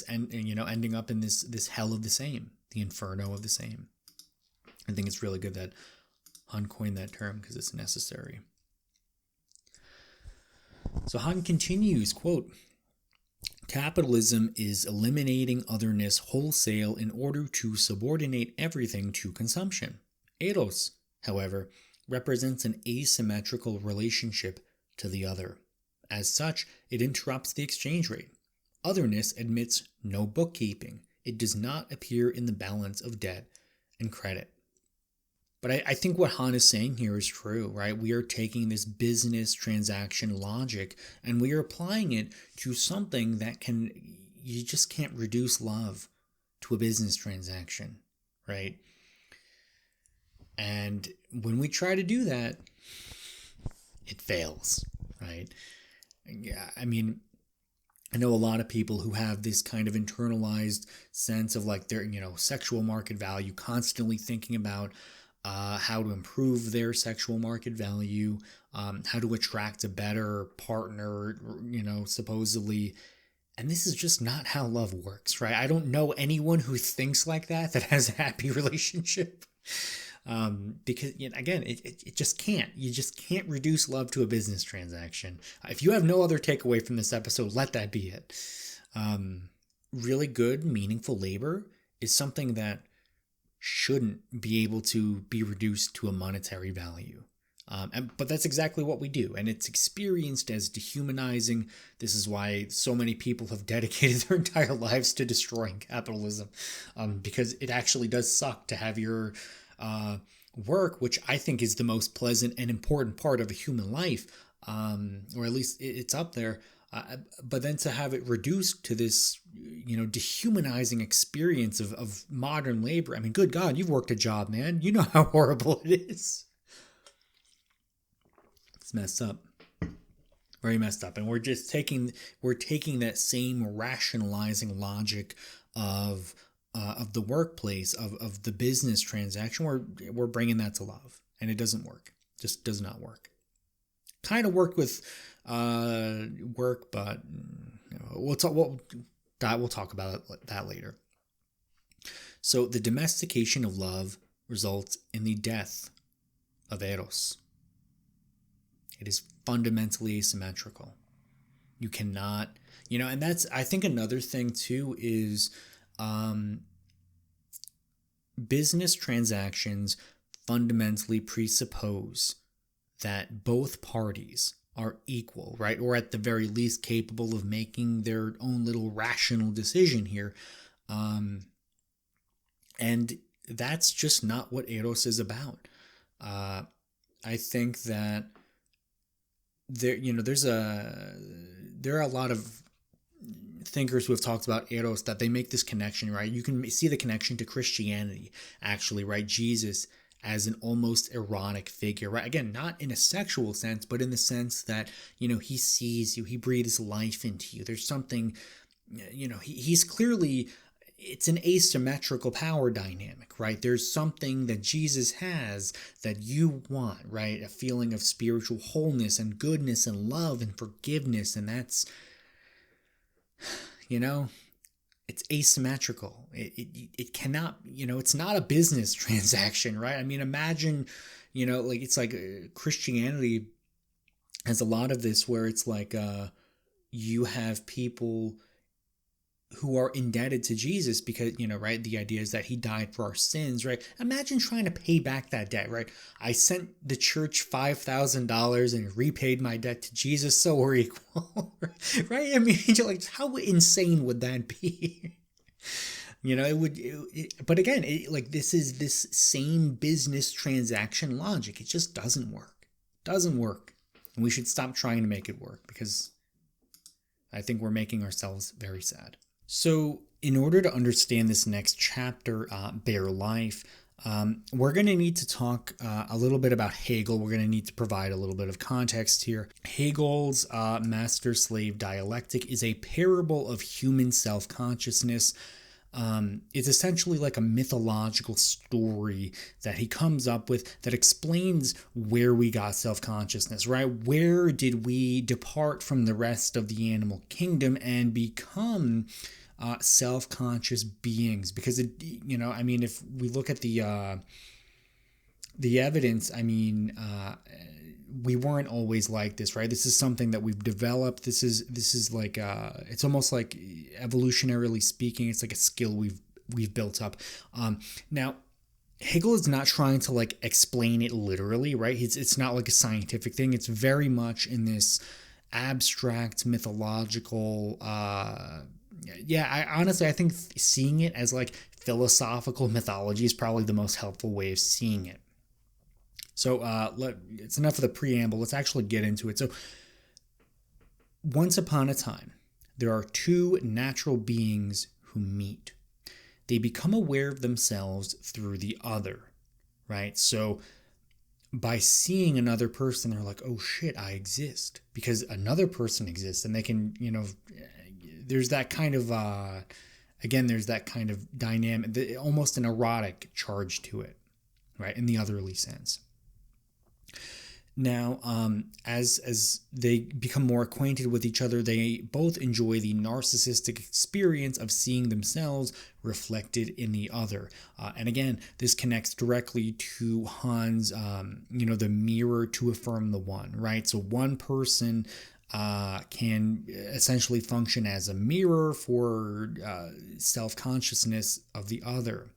ending up in this hell of the same, the inferno of the same. I think it's really good that Han coined that term because it's necessary. So Han continues, quote, capitalism is eliminating otherness wholesale in order to subordinate everything to consumption. Eros, however, represents an asymmetrical relationship to the other. As such, it interrupts the exchange rate. Otherness admits no bookkeeping. It does not appear in the balance of debt and credit. But I think what Han is saying here is true, right? We are taking this business transaction logic and we are applying it to something that you just can't reduce love to a business transaction, right? And when we try to do that, it fails, right? Yeah, I mean, I know a lot of people who have this kind of internalized sense of like their, sexual market value, constantly thinking about how to improve their sexual market value, how to attract a better partner, supposedly. And this is just not how love works, right? I don't know anyone who thinks like that has a happy relationship. Because again, it just can't. You just can't reduce love to a business transaction. If you have no other takeaway from this episode, let that be it. Really good, meaningful labor is something that shouldn't be able to be reduced to a monetary value. But that's exactly what we do, and it's experienced as dehumanizing. This is why so many people have dedicated their entire lives to destroying capitalism, because it actually does suck to have your work, which I think is the most pleasant and important part of a human life, or at least it's up there. But then to have it reduced to this, dehumanizing experience of modern labor. I mean, good God, you've worked a job, man. You know how horrible it is. It's messed up. Very messed up. And we're taking that same rationalizing logic of the workplace, of the business transaction. We're bringing that to love, and it doesn't work. Just does not work. Kind of worked with work, but we'll talk about that later. So the domestication of love results in the death of Eros. It is fundamentally asymmetrical. You cannot, and that's, I think another thing too is business transactions fundamentally presuppose that both parties are equal, right? Or at the very least capable of making their own little rational decision here. And that's just not what Eros is about. I think that there are a lot of thinkers who have talked about Eros that they make this connection, right? You can see the connection to Christianity, actually, right? Jesus as an almost erotic figure, right? Again, not in a sexual sense, but in the sense that, he sees you, he breathes life into you. There's something, he's clearly, it's an asymmetrical power dynamic, right? There's something that Jesus has that you want, right? A feeling of spiritual wholeness and goodness and love and forgiveness. And that's, it's asymmetrical. It cannot, it's not a business transaction, right? I mean, imagine, it's like Christianity has a lot of this where it's like you have people who are indebted to Jesus because, right, the idea is that he died for our sins, right? Imagine trying to pay back that debt, right? I sent the church $5,000 and repaid my debt to Jesus, so we're equal, right? I mean, like, how insane would that be? But again, this is this same business transaction logic. It just doesn't work. Doesn't work. And we should stop trying to make it work because I think we're making ourselves very sad. So in order to understand this next chapter, Bare Life, We're going to need to talk a little bit about Hegel. We're going to need to provide a little bit of context here. Hegel's master-slave dialectic is a parable of human self-consciousness. It's essentially like a mythological story that he comes up with that explains where we got self-consciousness, right? Where did we depart from the rest of the animal kingdom and become self-conscious beings? Because if we look at the evidence, we weren't always like this, right? This is something that we've developed. This is like it's almost like, evolutionarily speaking, it's like a skill we've built up. Now, Hegel is not trying to like explain it literally, right? It's not like a scientific thing. It's very much in this abstract mythological. I think seeing it as like philosophical mythology is probably the most helpful way of seeing it. So it's enough of the preamble. Let's actually get into it. So once upon a time, there are two natural beings who meet. They become aware of themselves through the other, right? So by seeing another person, they're like, oh shit, I exist, because another person exists, and they can, there's that kind of, there's that kind of dynamic, almost an erotic charge to it, right? In the otherly sense. Now, as they become more acquainted with each other, they both enjoy the narcissistic experience of seeing themselves reflected in the other. And again, this connects directly to Han's, the mirror to affirm the one, right? So one person can essentially function as a mirror for self-consciousness of the other.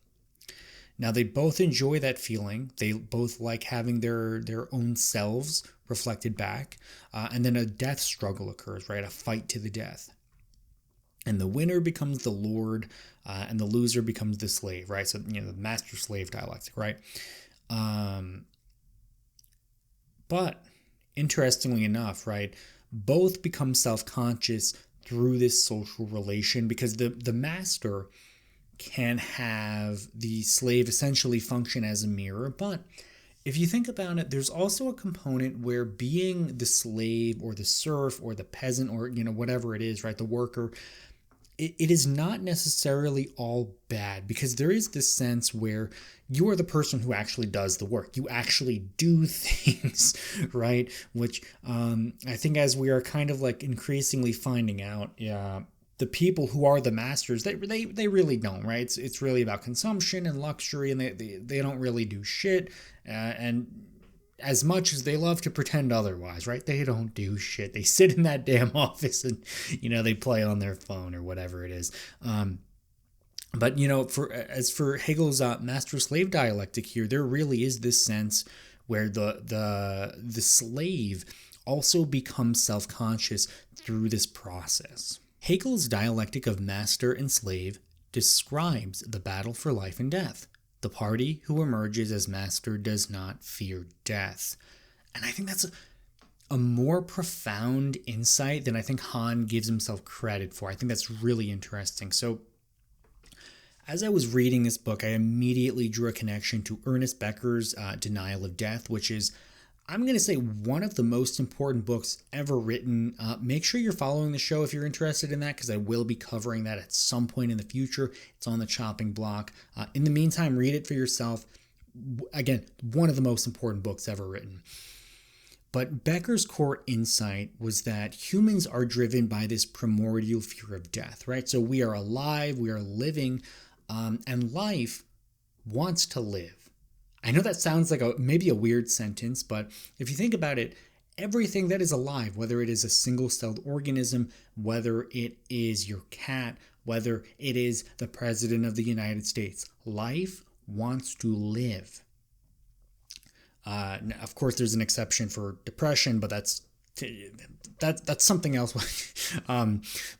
Now, they both enjoy that feeling. They both like having their own selves reflected back. And then a death struggle occurs, right? A fight to the death. And the winner becomes the lord, and the loser becomes the slave, right? So, the master-slave dialectic, right? But interestingly enough, right, both become self-conscious through this social relation, because the master can have the slave essentially function as a mirror. But if you think about it, there's also a component where being the slave or the serf or the peasant or, whatever it is, right, the worker, it is not necessarily all bad, because there is this sense where you are the person who actually does the work. You actually do things, right? Which I think, as we are kind of like increasingly finding out, the people who are the masters, they really don't, right? It's really about consumption and luxury, and they don't really do shit. And as much as they love to pretend otherwise, right? They don't do shit. They sit in that damn office and, they play on their phone or whatever it is. But for Hegel's master-slave dialectic here, there really is this sense where the slave also becomes self-conscious through this process. Hegel's dialectic of master and slave describes the battle for life and death. The party who emerges as master does not fear death. And I think that's a more profound insight than I think Han gives himself credit for. I think that's really interesting. So, as I was reading this book, I immediately drew a connection to Ernest Becker's Denial of Death, which is, I'm going to say, one of the most important books ever written. Make sure you're following the show if you're interested in that, because I will be covering that at some point in the future. It's on the chopping block. In the meantime, read it for yourself. Again, one of the most important books ever written. But Becker's core insight was that humans are driven by this primordial fear of death, right? So we are alive, we are living, and life wants to live. I know that sounds like maybe a weird sentence, but if you think about it, everything that is alive, whether it is a single-celled organism, whether it is your cat, whether it is the President of the United States, life wants to live. Of course, there's an exception for depression, but that's something else.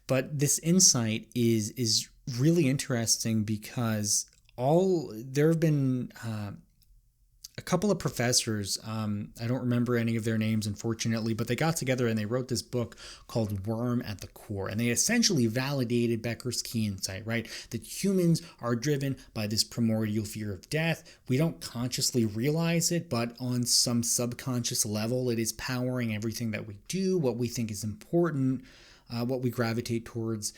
But this insight is really interesting, because there have been a couple of professors, I don't remember any of their names, unfortunately, but they got together and they wrote this book called Worm at the Core. And they essentially validated Becker's key insight, right? That humans are driven by this primordial fear of death. We don't consciously realize it, but on some subconscious level, it is powering everything that we do, what we think is important, what we gravitate towards.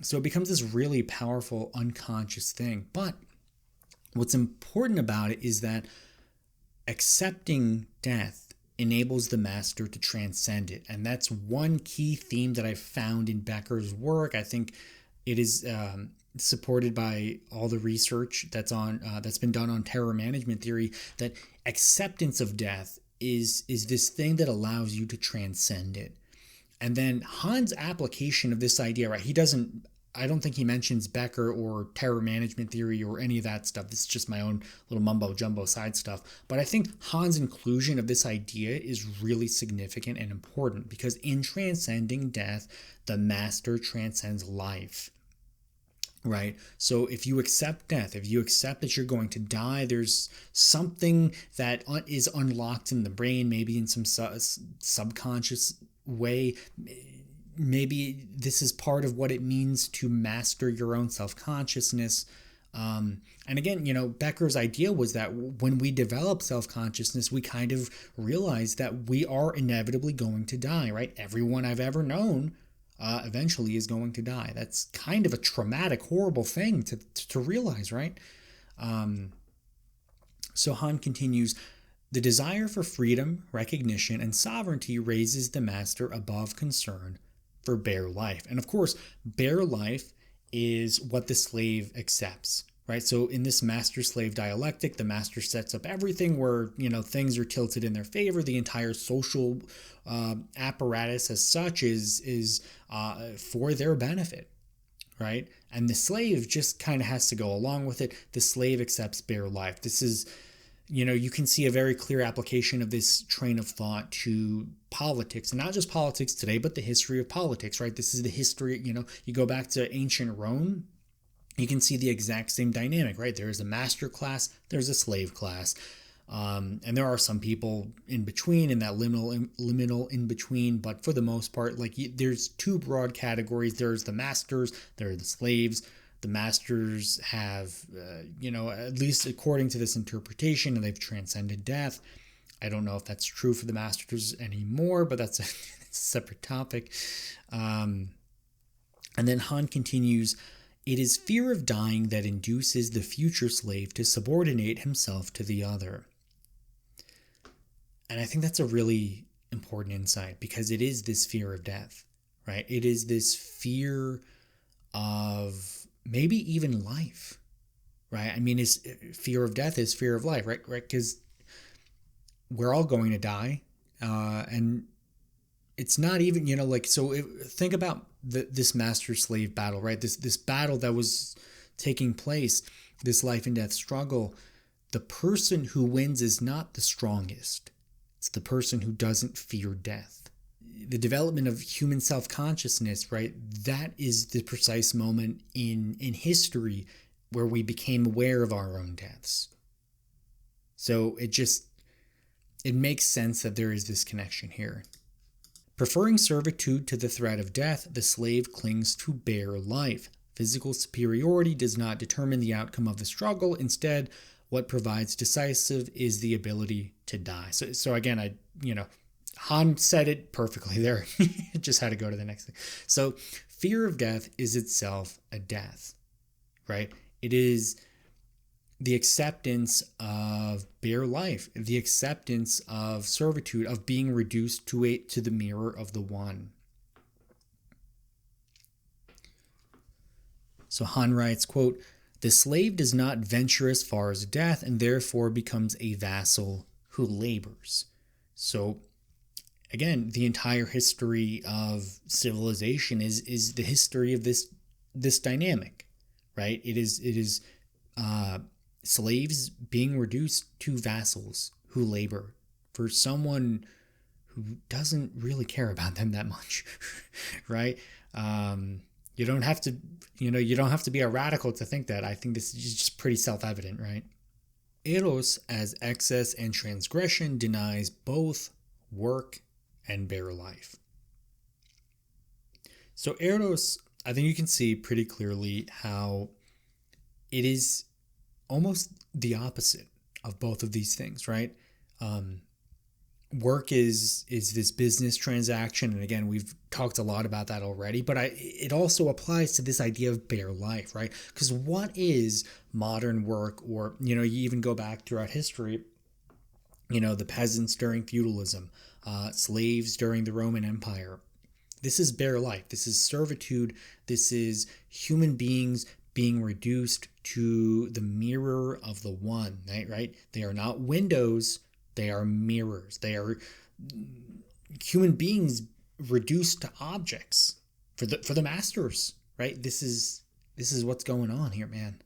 So it becomes this really powerful unconscious thing. But what's important about it is that accepting death enables the master to transcend it. And that's one key theme that I've found in Becker's work. I think it is supported by all the research that's been done on terror management theory, that acceptance of death is this thing that allows you to transcend it. And then Han's application of this idea, right? I don't think he mentions Becker or terror management theory or any of that stuff. This is just my own little mumbo jumbo side stuff. But I think Han's inclusion of this idea is really significant and important, because in transcending death, the master transcends life, right? So if you accept death, if you accept that you're going to die, there's something that is unlocked in the brain, maybe in some subconscious way. Maybe this is part of what it means to master your own self-consciousness. And again, Becker's idea was that when we develop self-consciousness, we kind of realize that we are inevitably going to die, right? Everyone I've ever known eventually is going to die. That's kind of a traumatic, horrible thing to realize, right? So Han continues, the desire for freedom, recognition, and sovereignty raises the master above concern for bare life. And of course, bare life is what the slave accepts, right? So in this master-slave dialectic, the master sets up everything where, things are tilted in their favor. The entire social apparatus as such is for their benefit, right? And the slave just kind of has to go along with it. The slave accepts bare life. This is, you can see a very clear application of this train of thought to politics, and not just politics today, but the history of politics, right? This is the history, you go back to ancient Rome, you can see the exact same dynamic, right? There is a master class, there's a slave class. And there are some people in between, in that liminal in between, but for the most part, there's two broad categories. There's the masters, there are the slaves. The masters have, at least according to this interpretation, they've transcended death. I don't know if that's true for the masters anymore, but that's a separate topic. And then Han continues, it is fear of dying that induces the future slave to subordinate himself to the other. And I think that's a really important insight, because it is this fear of death, right? It is this fear of maybe even life, right? I mean, fear of death is fear of life, right? Because we're all going to die, and it's not even, think about this master-slave battle, right? This battle that was taking place, this life and death struggle. The person who wins is not the strongest. It's the person who doesn't fear death. The development of human self-consciousness, right? That is the precise moment in history where we became aware of our own deaths. So it makes sense that there is this connection here. Preferring servitude to the threat of death, the slave clings to bare life. Physical superiority does not determine the outcome of the struggle. Instead, what provides decisive is the ability to die. So again, Han said it perfectly there. Just had to go to the next thing. So fear of death is itself a death, right? It is the acceptance of bare life, the acceptance of servitude, of being reduced to the mirror of the one. So Han writes, quote, the slave does not venture as far as death and therefore becomes a vassal who labors. So again, the entire history of civilization is the history of this dynamic, right? It is slaves being reduced to vassals who labor for someone who doesn't really care about them that much, right? You don't have to be a radical to think that. I think this is just pretty self-evident, right? Eros as excess and transgression denies both work and bare life. So Eros, I think you can see pretty clearly how it is almost the opposite of both of these things, right? Work is this business transaction, and again, we've talked a lot about that already, but it also applies to this idea of bare life, right? Because what is modern work? Or you even go back throughout history, the peasants during feudalism, slaves during the Roman Empire. This is bare life. This is servitude. This is human beings being reduced to the mirror of the one, right? They are not windows. They are mirrors. They are human beings reduced to objects for the masters, right? This is what's going on here, man.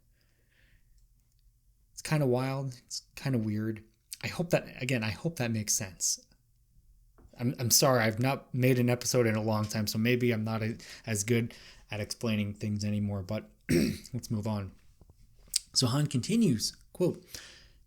It's kind of wild. It's kind of weird. I hope that makes sense. I'm sorry, I've not made an episode in a long time, so maybe I'm not as good at explaining things anymore, but let's move on. So Han continues, quote,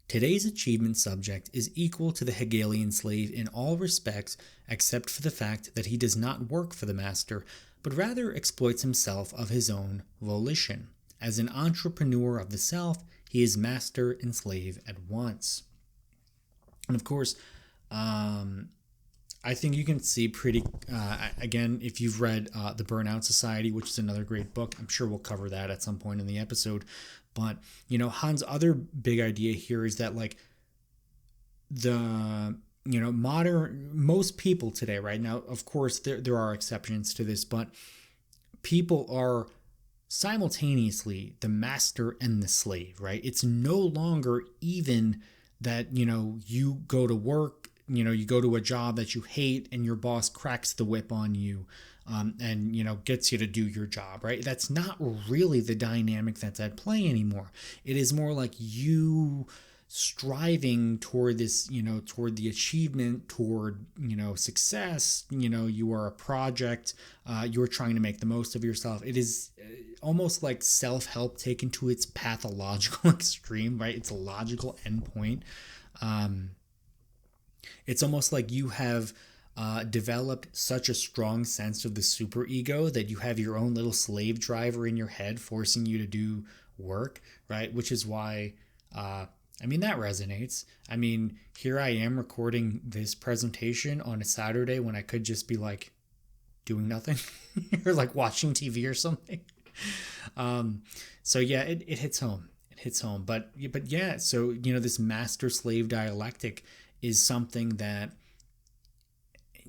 "Today's achievement subject is equal to the Hegelian slave in all respects except for the fact that he does not work for the master, but rather exploits himself of his own volition. As an entrepreneur of the self, he is master and slave at once." And of course, I think you can see pretty, again, if you've read The Burnout Society, which is another great book, I'm sure we'll cover that at some point in the episode. But, Han's other big idea here is that, like, most people today, right now, of course, there are exceptions to this, but people are simultaneously the master and the slave, right? It's no longer even that, you go to work, you go to a job that you hate and your boss cracks the whip on you and, gets you to do your job, right? That's not really the dynamic that's at play anymore. It is more like you striving toward this, toward the achievement, toward, success. You are a project. You're trying to make the most of yourself. It is almost like self-help taken to its pathological extreme, right? It's a logical endpoint. It's almost like you have developed such a strong sense of the superego that you have your own little slave driver in your head forcing you to do work, right? Which is why, that resonates. Here I am recording this presentation on a Saturday when I could just be like doing nothing or like watching TV or something. So yeah, it hits home. It hits home. But yeah, so, this master-slave dialectic is something that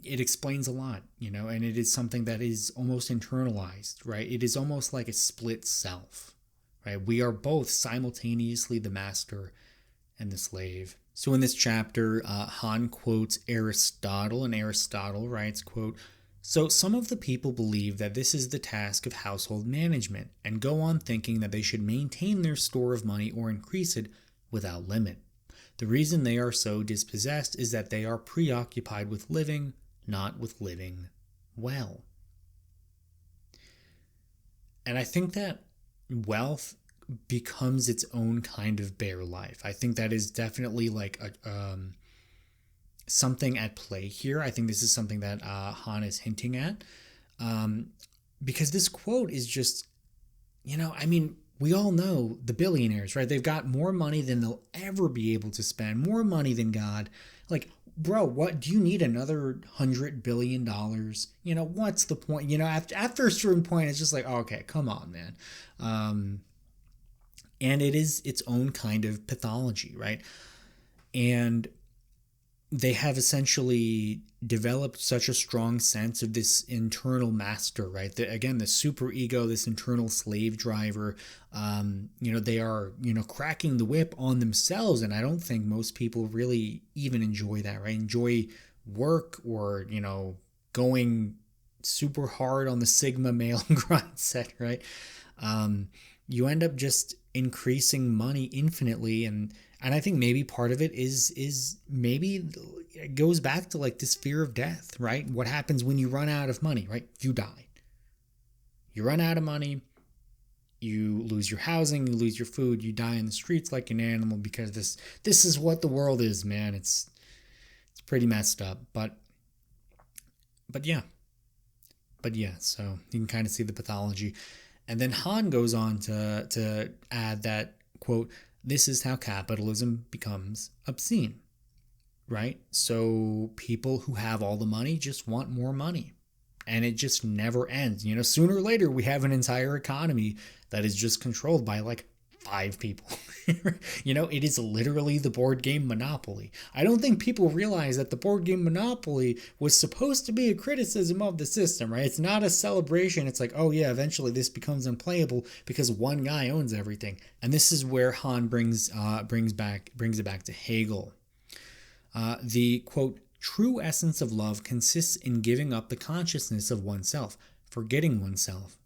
it explains a lot, and it is something that is almost internalized, right? It is almost like a split self, right? We are both simultaneously the master and the slave. So in this chapter, Han quotes Aristotle, and Aristotle writes, quote, "So some of the people believe that this is the task of household management and go on thinking that they should maintain their store of money or increase it without limit. The reason they are so dispossessed is that they are preoccupied with living, not with living well." And I think that wealth becomes its own kind of bare life. I think that is definitely like something at play here. I think this is something that Han is hinting at, because this quote is just, we all know the billionaires, right? They've got more money than they'll ever be able to spend, more money than God. Like, bro, what do you need another $100 billion? What's the point? After a certain point, it's just like, oh, okay, come on, man. And it is its own kind of pathology, right? And they have essentially developed such a strong sense of this internal master, right? Again, the superego, this internal slave driver, they are, cracking the whip on themselves. And I don't think most people really even enjoy that, right? Enjoy work or, going super hard on the Sigma male grind set, right? You end up just increasing money infinitely. And I think maybe part of it is maybe it goes back to like this fear of death, right? What happens when you run out of money, right? You die. You run out of money. you lose your housing, you lose your food, you die in the streets like an animal, because this is what the world is, man. It's pretty messed up, but yeah. But yeah, so you can kind of see the pathology. And then Han goes on to add that, quote, "This is how capitalism becomes obscene," right? So people who have all the money just want more money. And it just never ends. Sooner or later, we have an entire economy that is just controlled by like 5 people. It is literally the board game Monopoly. I don't think people realize that the board game Monopoly was supposed to be a criticism of the system, right? It's not a celebration. It's like, oh yeah, eventually this becomes unplayable because one guy owns everything. And this is where Han brings it back to Hegel. The, quote, "True essence of love consists in giving up the consciousness of oneself, forgetting oneself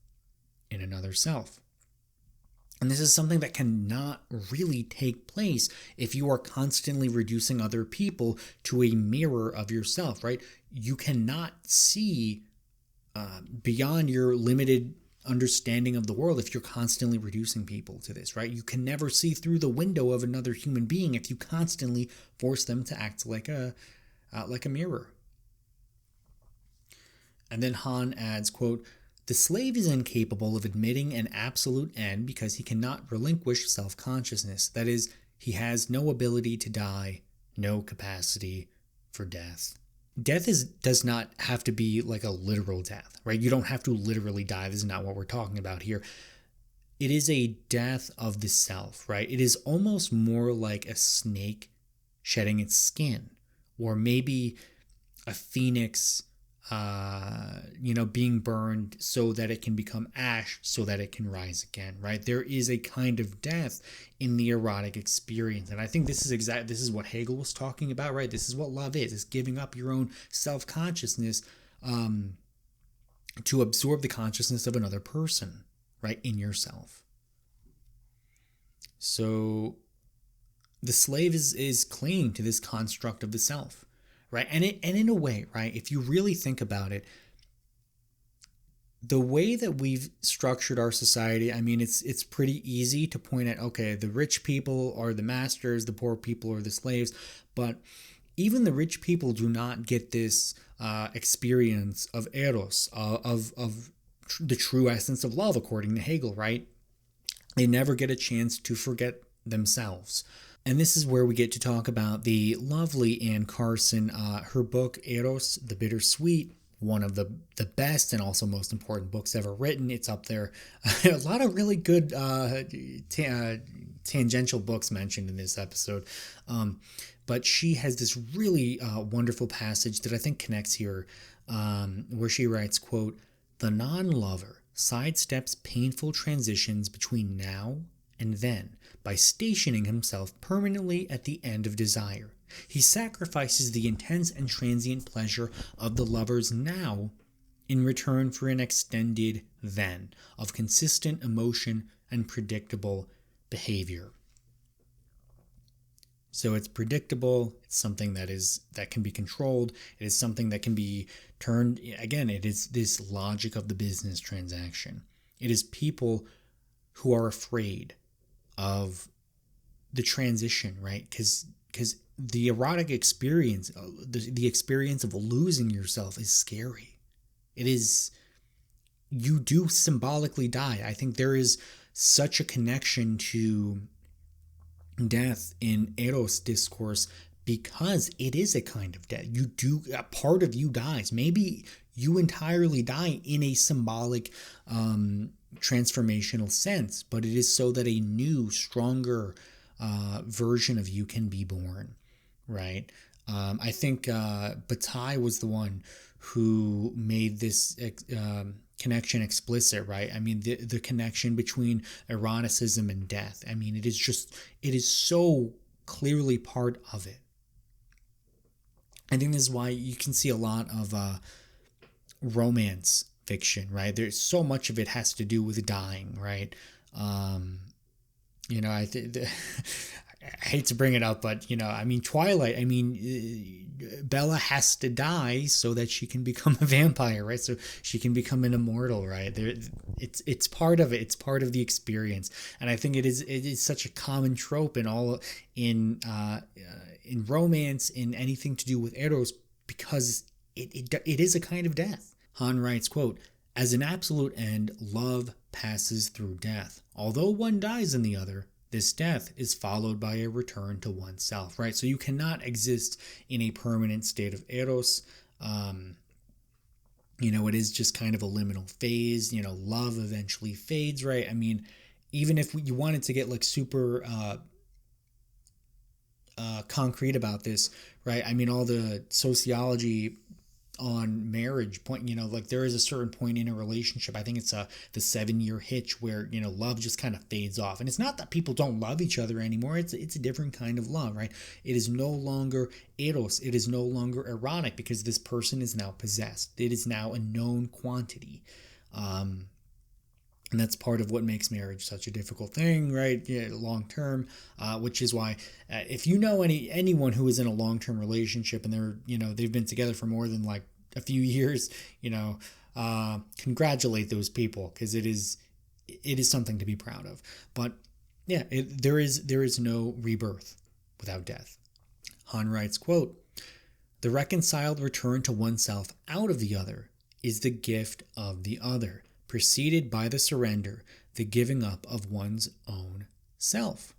in another self." And this is something that cannot really take place if you are constantly reducing other people to a mirror of yourself, right? You cannot see beyond your limited understanding of the world if you're constantly reducing people to this, right? You can never see through the window of another human being if you constantly force them to act like a mirror. And then Han adds, quote, "The slave is incapable of admitting an absolute end because he cannot relinquish self-consciousness. That is, he has no ability to die, no capacity for death." Death does not have to be like a literal death, right? You don't have to literally die. This is not what we're talking about here. It is a death of the self, right? It is almost more like a snake shedding its skin, or maybe a phoenix being burned so that it can become ash, so that it can rise again, right? There is a kind of death in the erotic experience. And I think this is what Hegel was talking about, right? This is what love is. It's giving up your own self-consciousness to absorb the consciousness of another person, right, in yourself. So the slave is clinging to this construct of the self. Right. And in a way, right, if you really think about it, the way that we've structured our society, I mean, it's pretty easy to point at, okay, the rich people are the masters, the poor people are the slaves. But even the rich people do not get this experience of eros, of the true essence of love, according to Hegel, right? They never get a chance to forget themselves. And this is where we get to talk about the lovely Anne Carson, her book, Eros, The Bittersweet, one of the best and also most important books ever written. It's up there. A lot of really good tangential books mentioned in this episode. But she has this really wonderful passage that I think connects here, where she writes, quote, "The non-lover sidesteps painful transitions between now and then by stationing himself permanently at the end of desire. He sacrifices the intense and transient pleasure of the lover's now in return for an extended then of consistent emotion and predictable behavior." So it's predictable, it's something that can be controlled, it is something that can be turned, again, it is this logic of the business transaction. It is people who are afraid of the transition, right? Because the erotic experience, the experience of losing yourself is scary. It is, you do symbolically die. I think there is such a connection to death in Eros discourse because it is a kind of death. A part of you dies. Maybe you entirely die in a symbolic transformational sense, but it is so that a new, stronger version of you can be born, right? I think Bataille was the one who made this connection explicit, right? I mean, the connection between eroticism and death. I mean, it is so clearly part of it. I think this is why you can see a lot of romance fiction, right? There's so much of it has to do with dying, right? I think I hate to bring it up, but I mean, Twilight. I mean, Bella has to die so that she can become a vampire, right? So she can become an immortal, right? It's part of it. It's part of the experience, and I think it is such a common trope in romance, in anything to do with eros, because it is a kind of death. Han writes, quote, "As an absolute end, love passes through death. Although one dies in the other, this death is followed by a return to oneself," right? So you cannot exist in a permanent state of eros. It is just kind of a liminal phase. Love eventually fades, right? I mean, even if you wanted to get like super concrete about this, right? I mean, all the sociology on marriage point, like there is a certain point in a relationship, I think it's the 7-year hitch, where love just kind of fades off. And it's not that people don't love each other anymore. It's a different kind of love, right? It is no longer eros, it is no longer erotic, because this person is now possessed. It is now a known quantity. And that's part of what makes marriage such a difficult thing, right? Yeah, long term, which is why if you know anyone who is in a long term relationship and they've been together for more than like a few years, congratulate those people, because it is something to be proud of. But yeah, there is no rebirth without death. Han writes, quote, "The reconciled return to oneself out of the other is the gift of the other, preceded by the surrender, the giving up of one's own self."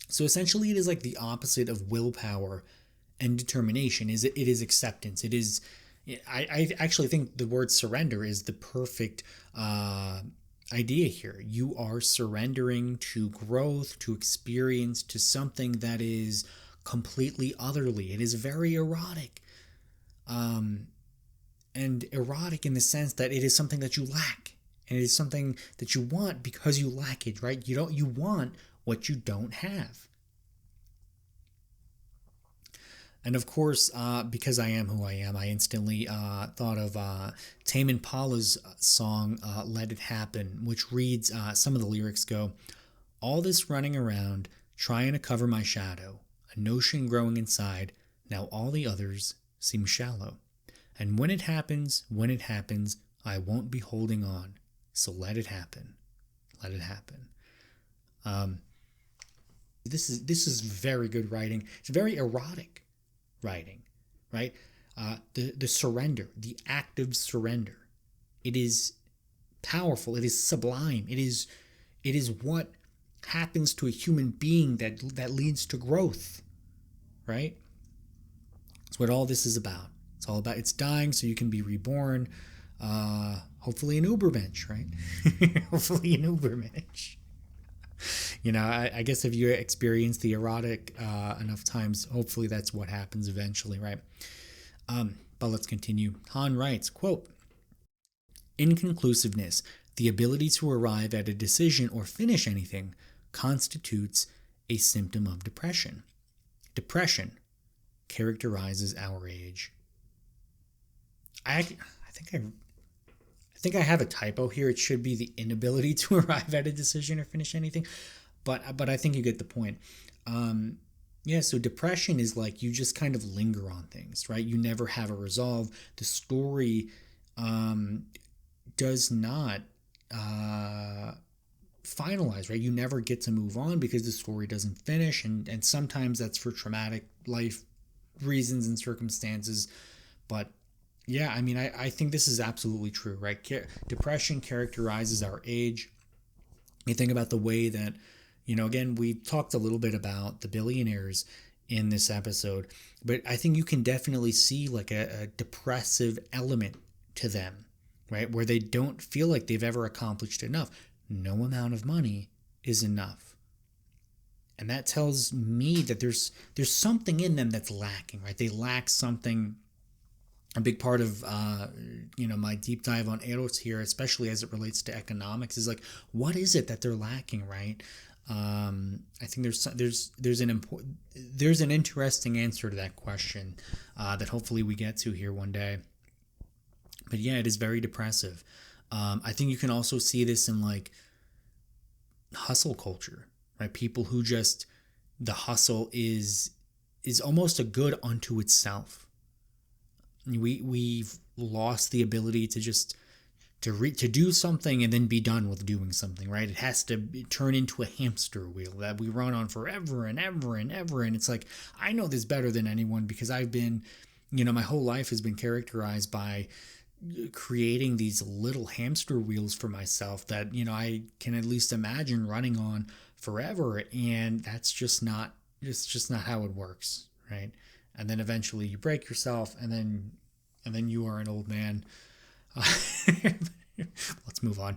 So essentially, it is like the opposite of willpower and determination. It is acceptance. It is. I actually think the word surrender is the perfect idea here. You are surrendering to growth, to experience, to something that is completely otherly. It is very erotic. And erotic in the sense that it is something that you lack, and it is something that you want because you lack it, right? You want what you don't have. And of course, because I am who I am, I instantly thought of Tame Impala's song "Let It Happen," which reads, some of the lyrics go, "All this running around, trying to cover my shadow, a notion growing inside, now all the others seem shallow. And when it happens, I won't be holding on. So let it happen. Let it happen." This is very good writing. It's very erotic writing, right? The surrender, the active surrender. It is powerful. It is sublime. It is what happens to a human being that leads to growth, right? That's what all this is about. It's all about, it's dying so you can be reborn. Hopefully an Ubermensch, right? Hopefully an Ubermensch. I guess if you experience the erotic enough times, hopefully that's what happens eventually, right? But let's continue. Han writes, quote, "Inconclusiveness, the ability to arrive at a decision or finish anything, constitutes a symptom of depression. Depression characterizes our age." I think I have a typo here. It should be the inability to arrive at a decision or finish anything, but I think you get the point. So depression is like you just kind of linger on things, right? You never have a resolve. The story does not finalize, right? You never get to move on because the story doesn't finish, and sometimes that's for traumatic life reasons and circumstances, but yeah, I mean, I think this is absolutely true, right? Depression characterizes our age. You think about the way that, again, we talked a little bit about the billionaires in this episode, but I think you can definitely see like a depressive element to them, right? Where they don't feel like they've ever accomplished enough. No amount of money is enough. And that tells me that there's something in them that's lacking, right? They lack something. A big part of my deep dive on eros here, especially as it relates to economics, is like, what is it that they're lacking, right? I think there's an interesting answer to that question that hopefully we get to here one day. But yeah, it is very depressive. I think you can also see this in like hustle culture, right? People who just, the hustle is almost a good unto itself. We've lost the ability to just to do something and then be done with doing something, right? It has to turn into a hamster wheel that we run on forever and ever and ever. And it's like, I know this better than anyone because I've been, my whole life has been characterized by creating these little hamster wheels for myself that, I can at least imagine running on forever. And that's just not, it's just not how it works, right? And then eventually you break yourself and then you are an old man. Let's move on.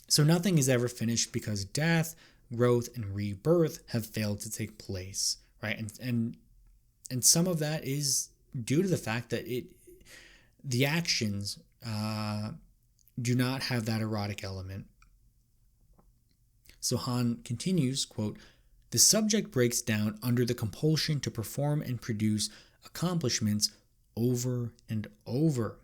So nothing is ever finished because death, growth, and rebirth have failed to take place, right? And some of that is due to the fact that the actions do not have that erotic element. So Han continues, quote, "The subject breaks down under the compulsion to perform and produce accomplishments over and over."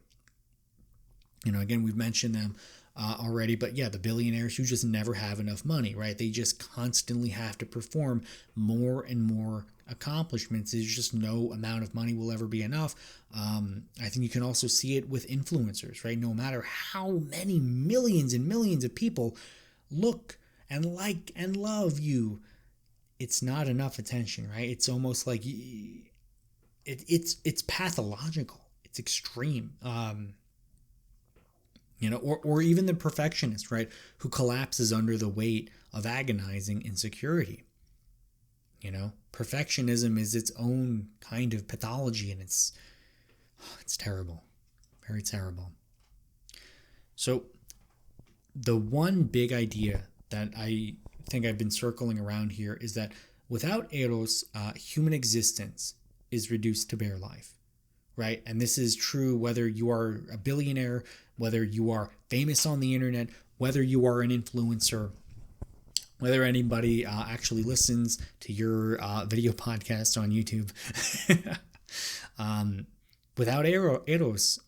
Again, we've mentioned them already, but yeah, the billionaires who just never have enough money, right? They just constantly have to perform more and more accomplishments. There's just no amount of money will ever be enough. I think you can also see it with influencers, right? No matter how many millions and millions of people look and like and love you, it's not enough attention, right? It's almost like it's pathological. It's extreme. Or even the perfectionist, right, who collapses under the weight of agonizing insecurity. Perfectionism is its own kind of pathology, and it's terrible, very terrible. So the one big idea that I think I've been circling around here is that without Eros, human existence is reduced to bare life. Right? And this is true whether you are a billionaire, whether you are famous on the internet, whether you are an influencer, whether anybody actually listens to your video podcast on YouTube. Without Eros,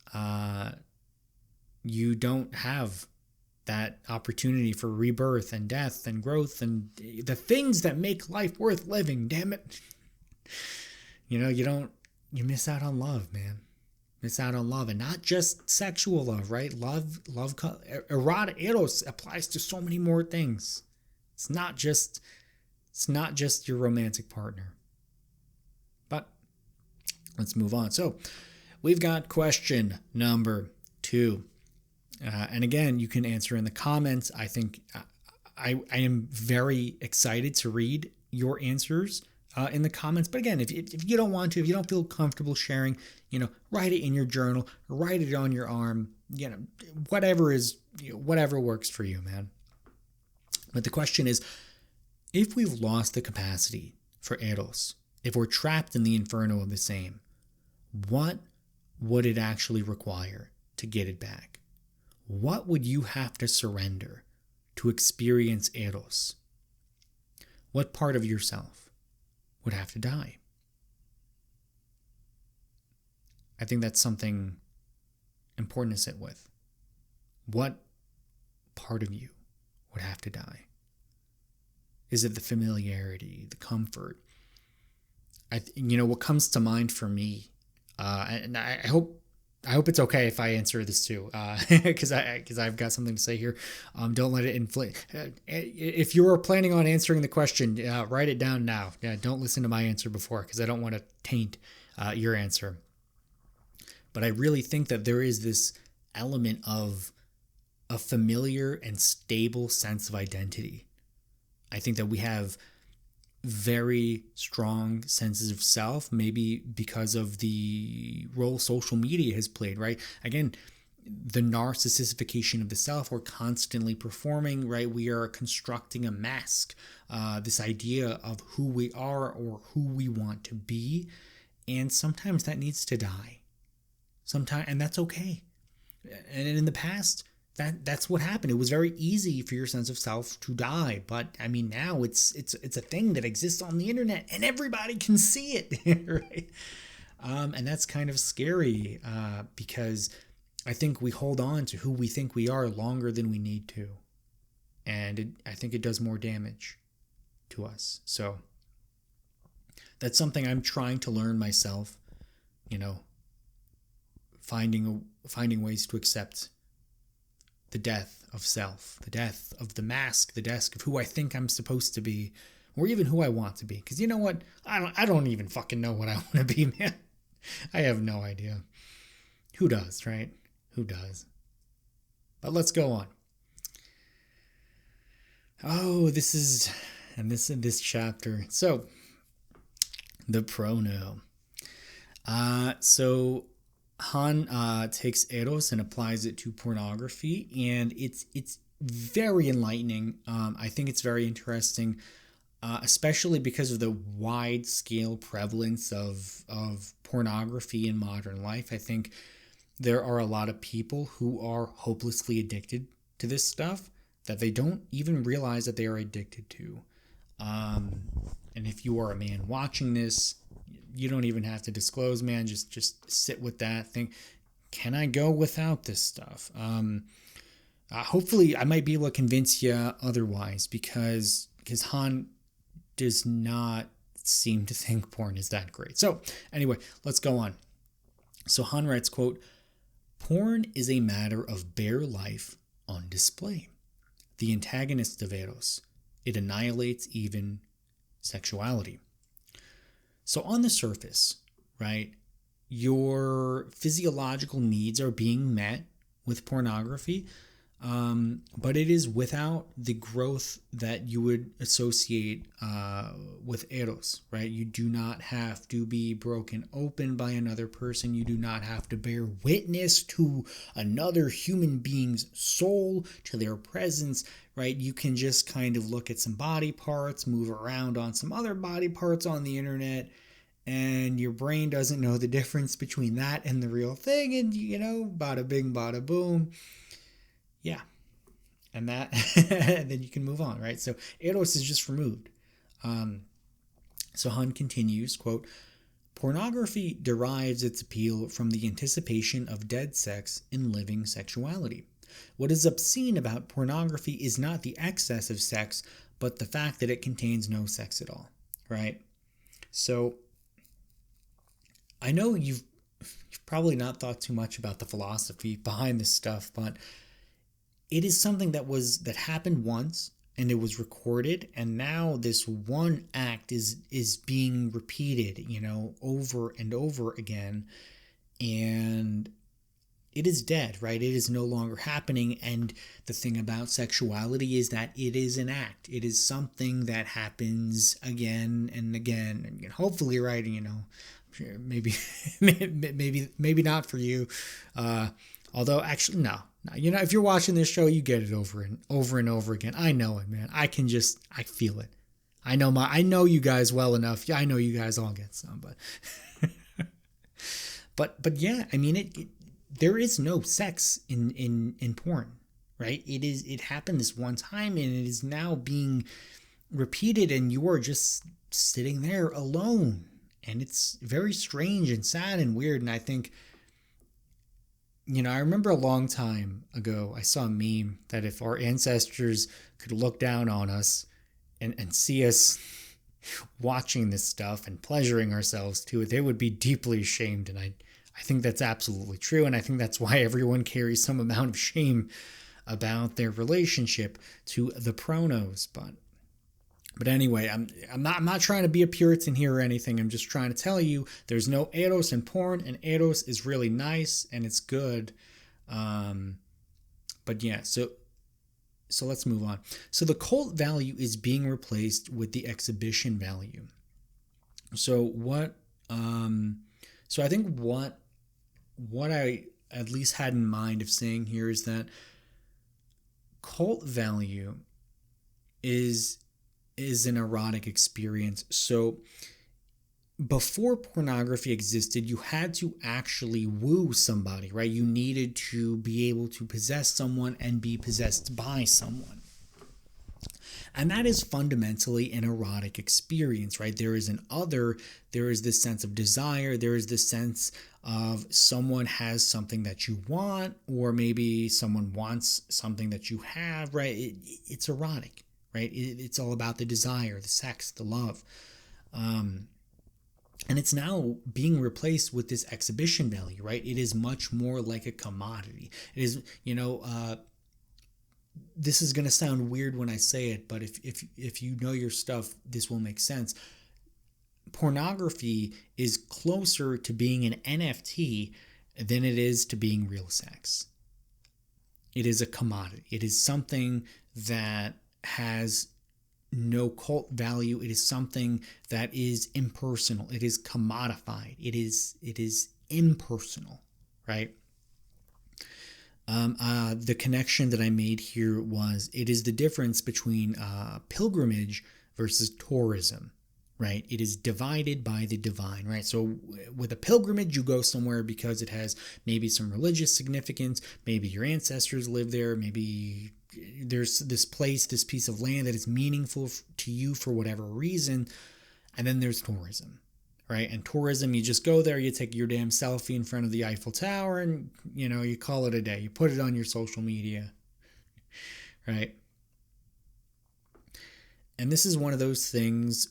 you don't have that opportunity for rebirth and death and growth and the things that make life worth living. Damn it. You miss out on love, man. Miss out on love, and not just sexual love, right? Love, erotic eros applies to so many more things. It's not just your romantic partner. But let's move on. So we've got question number 2, and again, you can answer in the comments. I think I am very excited to read your answers in the comments. But again, if you don't want to, if you don't feel comfortable sharing, write it in your journal, write it on your arm, whatever works for you, man. But the question is, if we've lost the capacity for Eros, if we're trapped in the inferno of the same, what would it actually require to get it back? What would you have to surrender to experience Eros? What part of yourself would have to die? I think that's something important to sit with. What part of you would have to die? Is it the familiarity, the comfort? What comes to mind for me, and I hope it's okay if I answer this too, because I've got something to say here. Don't let it inflate. If you are planning on answering the question, write it down now. Don't listen to my answer before, because I don't want to taint your answer. But I really think that there is this element of a familiar and stable sense of identity. I think that we have very strong senses of self, maybe because of the role social media has played, right? Again, the narcissification of the self, we're constantly performing, right? We are constructing a mask, this idea of who we are or who we want to be. And sometimes that needs to die. And that's okay. And in the past, that's what happened. It was very easy for your sense of self to die, but I mean now it's a thing that exists on the internet and everybody can see it, right? And that's kind of scary because I think we hold on to who we think we are longer than we need to. and I think it does more damage to us. So that's something I'm trying to learn myself, finding ways to accept the death of self, the death of the mask, the death of who I think I'm supposed to be, or even who I want to be. Because you know what? I don't even fucking know what I want to be, man. I have no idea. Who does, right? Who does? But let's go on. Oh, this chapter. So, the Prono. So Han takes Eros and applies it to pornography, and it's very enlightening. I think it's very interesting, especially because of the wide scale prevalence of pornography in modern life. I think there are a lot of people who are hopelessly addicted to this stuff that they don't even realize that they are addicted to. And if you are a man watching this, you don't even have to disclose, man. Just sit with that. Think, can I go without this stuff? Hopefully, I might be able to convince you otherwise, because Han does not seem to think porn is that great. So anyway, let's go on. So Han writes, quote, "Porn is a matter of bare life on display. The antagonist of Eros. It annihilates even sexuality." So on the surface, right, your physiological needs are being met with pornography, but it is without the growth that you would associate with Eros, right? You do not have to be broken open by another person. You do not have to bear witness to another human being's soul, to their presence, right? You can just kind of look at some body parts, move around on some other body parts on the internet, and your brain doesn't know the difference between that and the real thing, and bada bing, bada boom. Yeah. And that, and then you can move on, right? So Eros is just removed. So Han continues, quote, "Pornography derives its appeal from the anticipation of dead sex in living sexuality. What is obscene about pornography is not the excess of sex, but the fact that it contains no sex at all," right? So I know you've probably not thought too much about the philosophy behind this stuff, but it is something that happened once, and it was recorded, and now this one act is being repeated, over and over again, and it is dead, right? It is no longer happening. And the thing about sexuality is that it is an act. It is something that happens again and again, and hopefully, right? Maybe maybe not for you. Although actually, no. If you're watching this show, you get it over and over again. I know it, man. I feel it. I know you guys well enough. Yeah, I know you guys all get some, but yeah, I mean, there is no sex in porn, right? It happened this one time, and it is now being repeated, and you are just sitting there alone, and it's very strange and sad and weird. And I think, I remember a long time ago, I saw a meme that if our ancestors could look down on us and see us watching this stuff and pleasuring ourselves to it, they would be deeply ashamed. And I think that's absolutely true. And I think that's why everyone carries some amount of shame about their relationship to the Pronos. But anyway, I'm not trying to be a Puritan here or anything. I'm just trying to tell you there's no Eros in porn, and Eros is really nice and it's good. But yeah, so let's move on. So the cult value is being replaced with the exhibition value. So what? So I think what I at least had in mind of saying here is that cult value is an erotic experience. So before pornography existed, you had to actually woo somebody, right? You needed to be able to possess someone and be possessed by someone. And that is fundamentally an erotic experience, right? There is an other, there is this sense of desire, there is this sense of someone has something that you want, or maybe someone wants something that you have, right? It's erotic, right? It's all about the desire, the sex, the love. And it's now being replaced with this exhibition value, right? It is much more like a commodity. It is, this is going to sound weird when I say it, but if you know your stuff, this will make sense. Pornography is closer to being an NFT than it is to being real sex. It is a commodity. It is something that has no cult value. It is something that is impersonal. It is commodified. It is impersonal, right? The connection that I made here was it is the difference between pilgrimage versus tourism, right? It is divided by the divine, right? So with a pilgrimage, you go somewhere because it has maybe some religious significance. Maybe your ancestors live there. Maybe there's this place, this piece of land that is meaningful to you for whatever reason. And then there's tourism, right? And tourism, you just go there, you take your damn selfie in front of the Eiffel Tower, and, you call it a day. You put it on your social media, right? And this is one of those things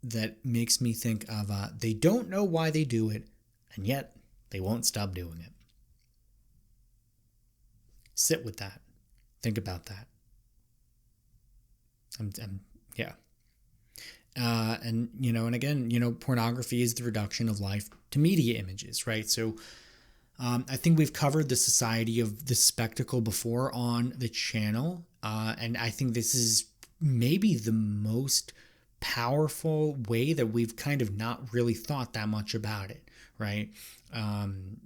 that makes me think of, they don't know why they do it, and yet they won't stop doing it. Sit with that. Think about that. Yeah. And again, pornography is the reduction of life to media images, right? So I think we've covered the society of the spectacle before on the channel. And I think this is maybe the most powerful way that we've kind of not really thought that much about it, right?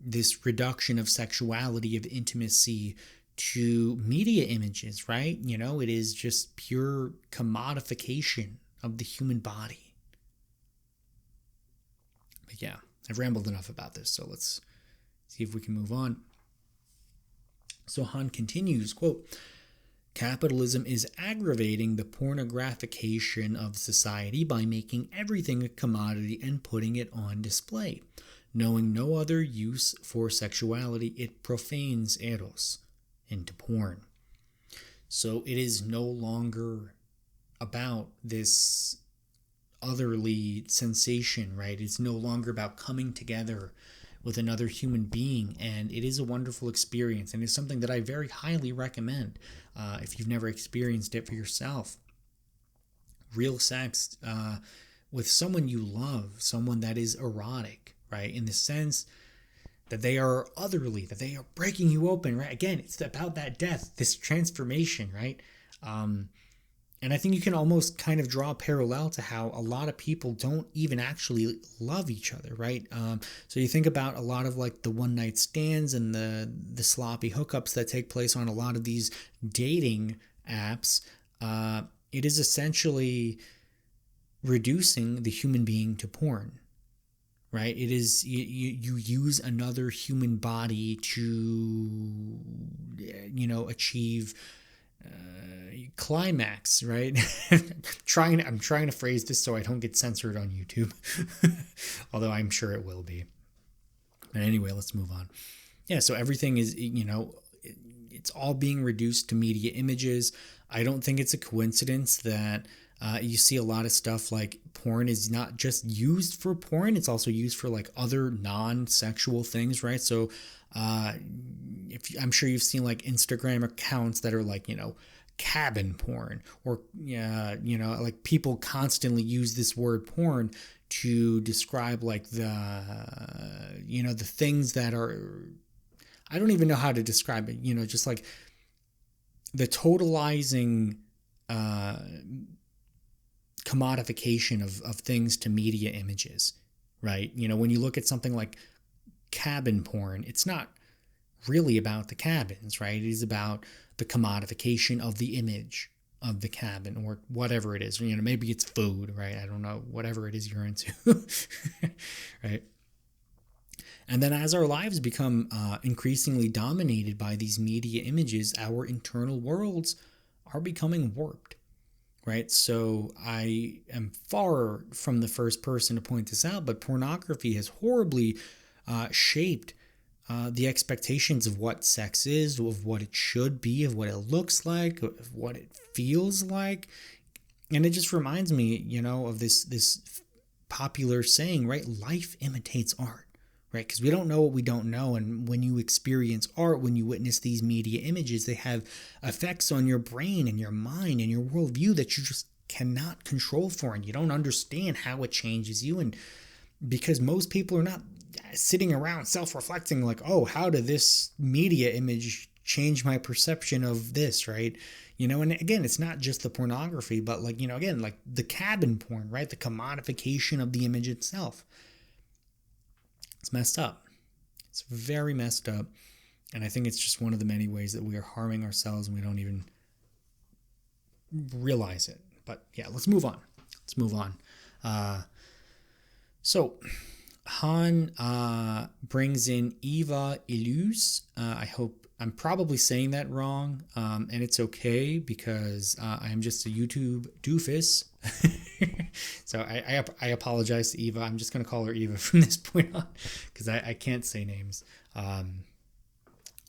This reduction of sexuality, of intimacy, to media images, right? It is just pure commodification of the human body. But yeah, I've rambled enough about this, so let's see if we can move on. So Han continues, quote, "Capitalism is aggravating the pornographication of society by making everything a commodity and putting it on display. Knowing no other use for sexuality, it profanes eros into porn." So it is no longer about this otherly sensation, right? It's no longer about coming together with another human being, and it is a wonderful experience, and it's something that I very highly recommend if you've never experienced it for yourself. Real sex with someone you love, someone that is erotic, right? In the sense that they are otherly, that they are breaking you open, right? Again, it's about that death, this transformation, right? And I think you can almost kind of draw a parallel to how a lot of people don't even actually love each other, right? So you think about a lot of like the one night stands and the sloppy hookups that take place on a lot of these dating apps. It is essentially reducing the human being to porn, right? It is, you use another human body to, achieve climax, right? I'm trying to phrase this so I don't get censored on YouTube, although I'm sure it will be. But anyway, let's move on. Yeah, so everything is, it's all being reduced to media images. I don't think it's a coincidence that you see a lot of stuff like porn is not just used for porn, it's also used for like other non-sexual things, right? So I'm sure you've seen like Instagram accounts that are like, cabin porn, or like people constantly use this word porn to describe like the things that are, I don't even know how to describe it, just like the totalizing commodification of things to media images, right? When you look at something like cabin porn, it's not really about the cabins, right? It is about the commodification of the image of the cabin, or whatever it is. Maybe it's food, right? I don't know, whatever it is you're into, right? And then as our lives become increasingly dominated by these media images, our internal worlds are becoming warped. right? So I am far from the first person to point this out, but pornography has horribly shaped the expectations of what sex is, of what it should be, of what it looks like, of what it feels like. And it just reminds me, of this popular saying, right? Life imitates art, right? Because we don't know what we don't know. And when you experience art, when you witness these media images, they have effects on your brain and your mind and your worldview that you just cannot control for. And you don't understand how it changes you. And because most people are not sitting around self-reflecting like, oh, how did this media image change my perception of this, right? And again, it's not just the pornography, but again, like the cabin porn, right? The commodification of the image itself. It's messed up. It's very messed up. And I think it's just one of the many ways that we are harming ourselves and we don't even realize it. But yeah, let's move on. So Han brings in Eva Ilus. I hope I'm probably saying that wrong, and it's okay because I am just a YouTube doofus. So I apologize to Eva. I'm just going to call her Eva from this point on because I can't say names.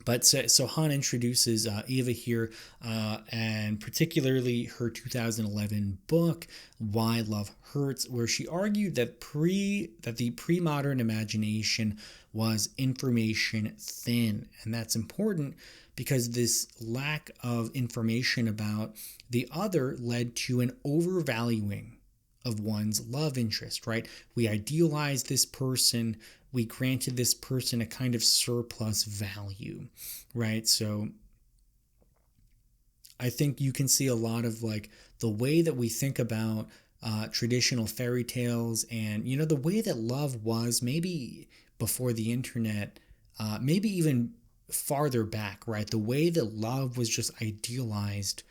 But so Han introduces Eva here, and particularly her 2011 book, Why Love Hurts, where she argued that the pre-modern imagination was information thin. And that's important because this lack of information about the other led to an overvaluing of one's love interest, right? We idealized this person. We granted this person a kind of surplus value, right? So I think you can see a lot of like the way that we think about traditional fairy tales and, the way that love was maybe before the internet, maybe even farther back, right? The way that love was just idealized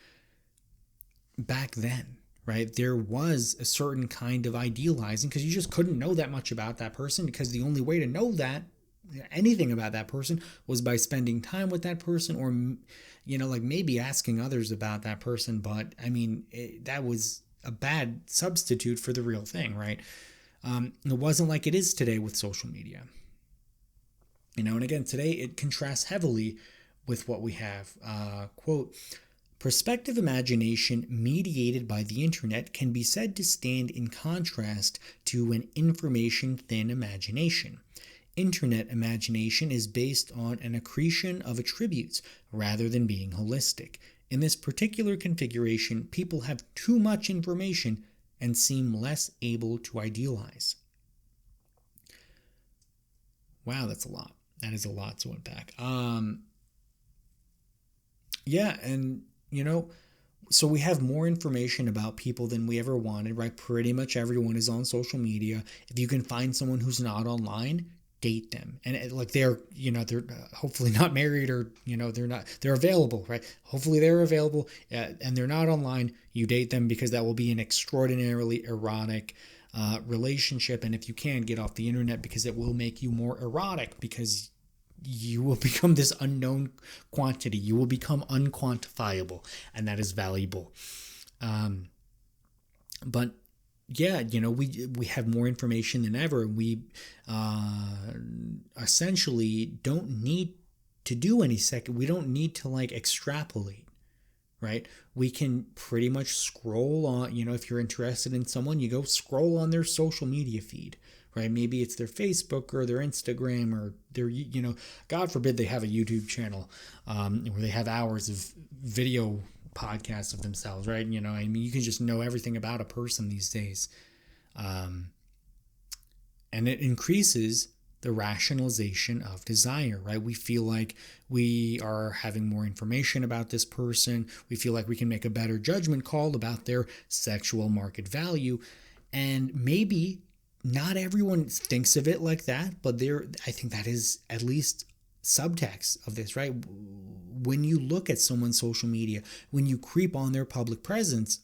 back then. Right? There was a certain kind of idealizing because you just couldn't know that much about that person because the only way to know that anything about that person was by spending time with that person or, like maybe asking others about that person. But I mean, that was a bad substitute for the real thing, right? It wasn't like it is today with social media. And again, today it contrasts heavily with what we have. Quote, prospective imagination mediated by the internet can be said to stand in contrast to an information-thin imagination. Internet imagination is based on an accretion of attributes rather than being holistic. In this particular configuration, people have too much information and seem less able to idealize. Wow, that's a lot. That is a lot to unpack. Yeah, and so we have more information about people than we ever wanted, right? Pretty much everyone is on social media. If you can find someone who's not online, date them. And like they're hopefully not married or, they're available, right? Hopefully they're available and they're not online. You date them because that will be an extraordinarily erotic relationship. And if you can, get off the internet because it will make you more erotic because you will become this unknown quantity. You will become unquantifiable, and that is valuable. But yeah, we have more information than ever. We essentially don't need to do any second. We don't need to extrapolate, right? We can pretty much scroll on, if you're interested in someone, you go scroll on their social media feed. Right? Maybe it's their Facebook or their Instagram or their, God forbid they have a YouTube channel where they have hours of video podcasts of themselves, right? You can just know everything about a person these days. And it increases the rationalization of desire, right? We feel like we are having more information about this person. We feel like we can make a better judgment call about their sexual market value. And maybe not everyone thinks of it like that, but I think that is at least subtext of this, right? When you look at someone's social media, when you creep on their public presence,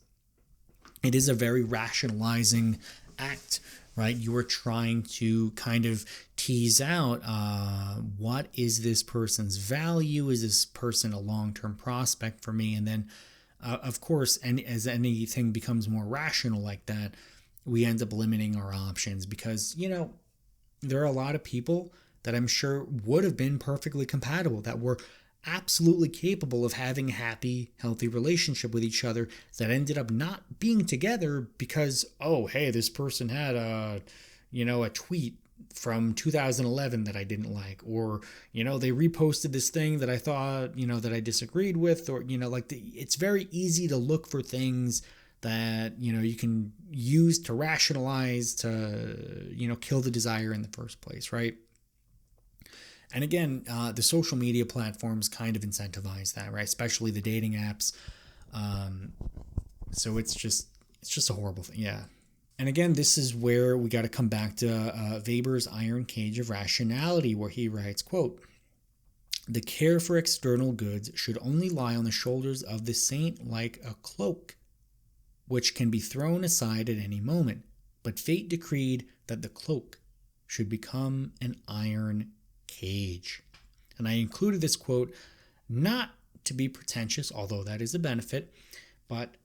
it is a very rationalizing act, right? You are trying to kind of tease out what is this person's value? Is this person a long-term prospect for me? And then Of course, and as anything becomes more rational like that, we end up limiting our options because, there are a lot of people that I'm sure would have been perfectly compatible, that were absolutely capable of having a happy, healthy relationship with each other, that ended up not being together because, oh, hey, this person had a tweet from 2011 that I didn't like, or, they reposted this thing that I thought, that I disagreed with, or, it's very easy to look for things that, you can use to rationalize, to, kill the desire in the first place, right? And again, the social media platforms kind of incentivize that, right? Especially the dating apps. So it's just a horrible thing. Yeah. And again, this is where we got to come back to Weber's Iron Cage of Rationality, where he writes, quote, "The care for external goods should only lie on the shoulders of the saint like a cloak, which can be thrown aside at any moment. But fate decreed that the cloak should become an iron cage." And I included this quote not to be pretentious, although that is a benefit, but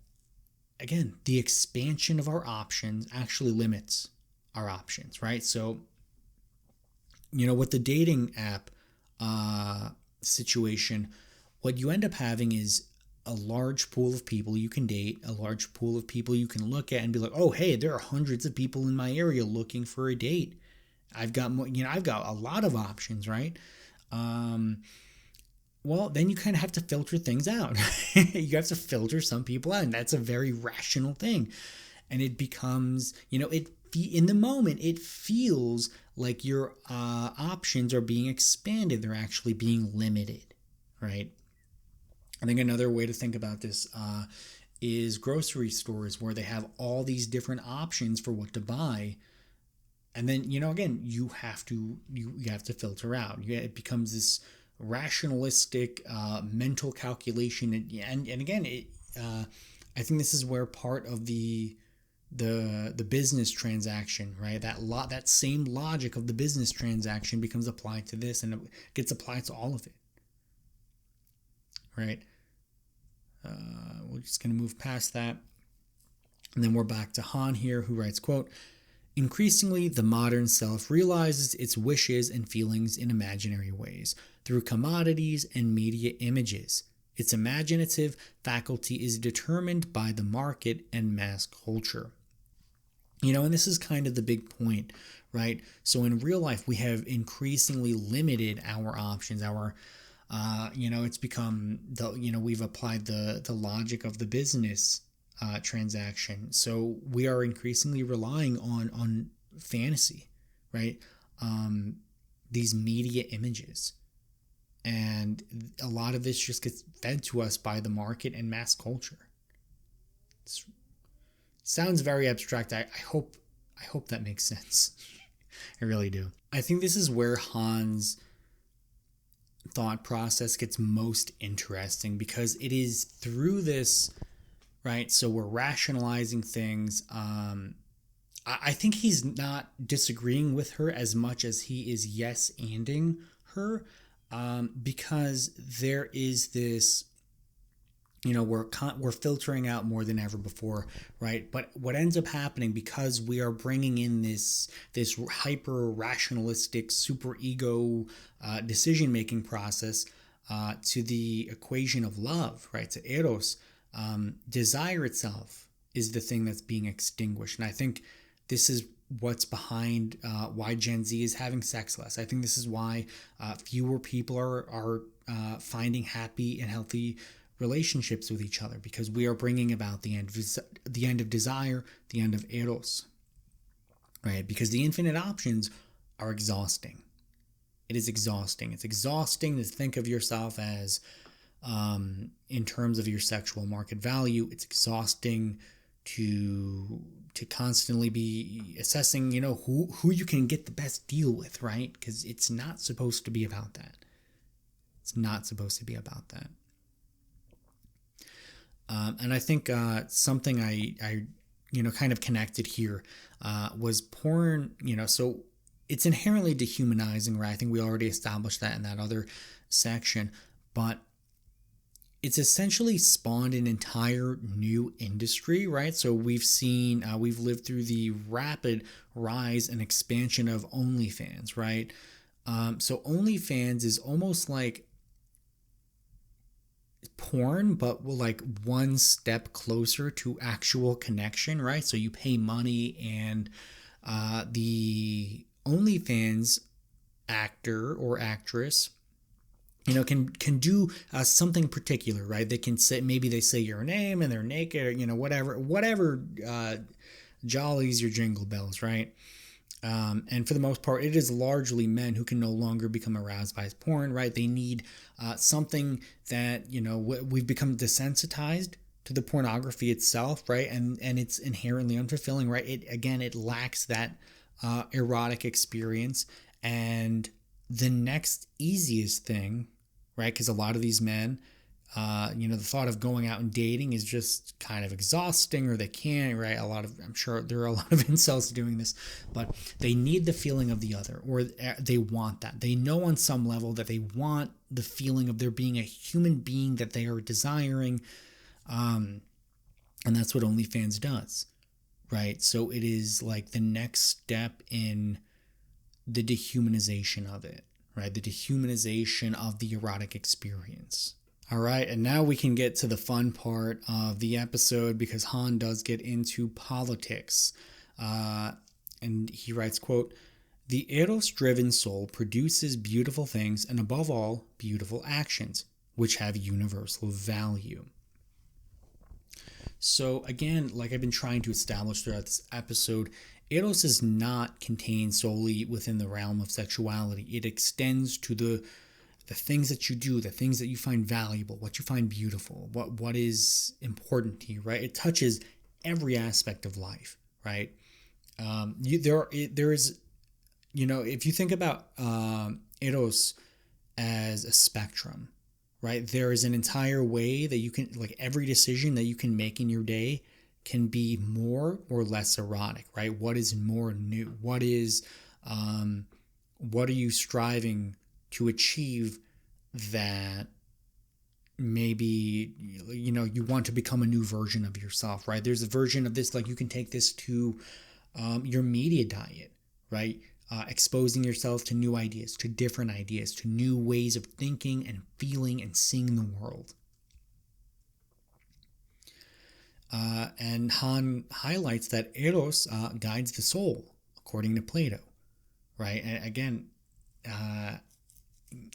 again, the expansion of our options actually limits our options, right? So, with the dating app situation, what you end up having is a large pool of people you can date, a large pool of people you can look at and be like, oh, hey, there are hundreds of people in my area looking for a date. I've got a lot of options, right? Well, then you kind of have to filter things out. You have to filter some people out, and that's a very rational thing. And it becomes, in the moment, it feels like your options are being expanded. They're actually being limited, right? I think another way to think about this is grocery stores, where they have all these different options for what to buy. And then, again, you have to filter out. It becomes this rationalistic mental calculation, and again, I think this is where part of the business transaction, right? That same logic of the business transaction becomes applied to this, and it gets applied to all of it, right? We're just going to move past that, and then we're back to Han here, who writes, quote, "Increasingly, the modern self realizes its wishes and feelings in imaginary ways, through commodities and media images. Its imaginative faculty is determined by the market and mass culture." And this is kind of the big point, right? So in real life, we have increasingly limited our options. It's become we've applied the logic of the business transaction. So we are increasingly relying on fantasy, right? These media images. And a lot of this just gets fed to us by the market and mass culture. It sounds very abstract. I hope that makes sense. I really do. I think this is where Han's thought process gets most interesting, because it is through this, right? So we're rationalizing things. I think he's not disagreeing with her as much as he is yes-anding her, because there is this, we're filtering out more than ever before, right? But what ends up happening, because we are bringing in this hyper rationalistic super ego decision making process to the equation of love, right? To eros, desire itself is the thing that's being extinguished, and I think this is what's behind why Gen Z is having sex less. I think this is why fewer people are finding happy and healthy relationships with each other, because we are bringing about the end of desire, the end of eros, right? Because the infinite options are exhausting. It is exhausting. It's exhausting to think of yourself as in terms of your sexual market value. It's exhausting to constantly be assessing, who you can get the best deal with, right? Because it's not supposed to be about that. It's not supposed to be about that. And I think something I kind of connected here was porn. So it's inherently dehumanizing, right? I think we already established that in that other section. But it's essentially spawned an entire new industry, right? So we've lived through the rapid rise and expansion of OnlyFans, right? So OnlyFans is almost like porn, but like one step closer to actual connection, right? So you pay money, and the OnlyFans actor or actress, can do something particular, right? They can say, maybe they say your name and they're naked, or whatever jollies your jingle bells, right? And for the most part, it is largely men who can no longer become aroused by porn, right? They need something that, we've become desensitized to the pornography itself, right? And it's inherently unfulfilling, right? It lacks that erotic experience. And the next easiest thing, right? Because a lot of these men, the thought of going out and dating is just kind of exhausting, or they can't, right? I'm sure there are a lot of incels doing this, but they need the feeling of the other, or they want that. They know on some level that they want the feeling of there being a human being that they are desiring. And that's what OnlyFans does, right? So it is like the next step in the dehumanization of it, right? The dehumanization of the erotic experience. All right, and now we can get to the fun part of the episode, because Han does get into politics. And he writes, quote, "The Eros-driven soul produces beautiful things and, above all, beautiful actions, which have universal value." So again, like I've been trying to establish throughout this episode, Eros is not contained solely within the realm of sexuality. It extends to the things that you do, the things that you find valuable, what you find beautiful, what is important to you, right? It touches every aspect of life, right? There is, if you think about Eros as a spectrum, right? There is an entire way that you can, like every decision that you can make in your day can be more or less erotic, right? What is more new? What are you striving to achieve that maybe, you want to become a new version of yourself, right? There's a version of this, like you can take this to your media diet, right? Exposing yourself to new ideas, to different ideas, to new ways of thinking and feeling and seeing the world. And Han highlights that Eros guides the soul, according to Plato, right? And again,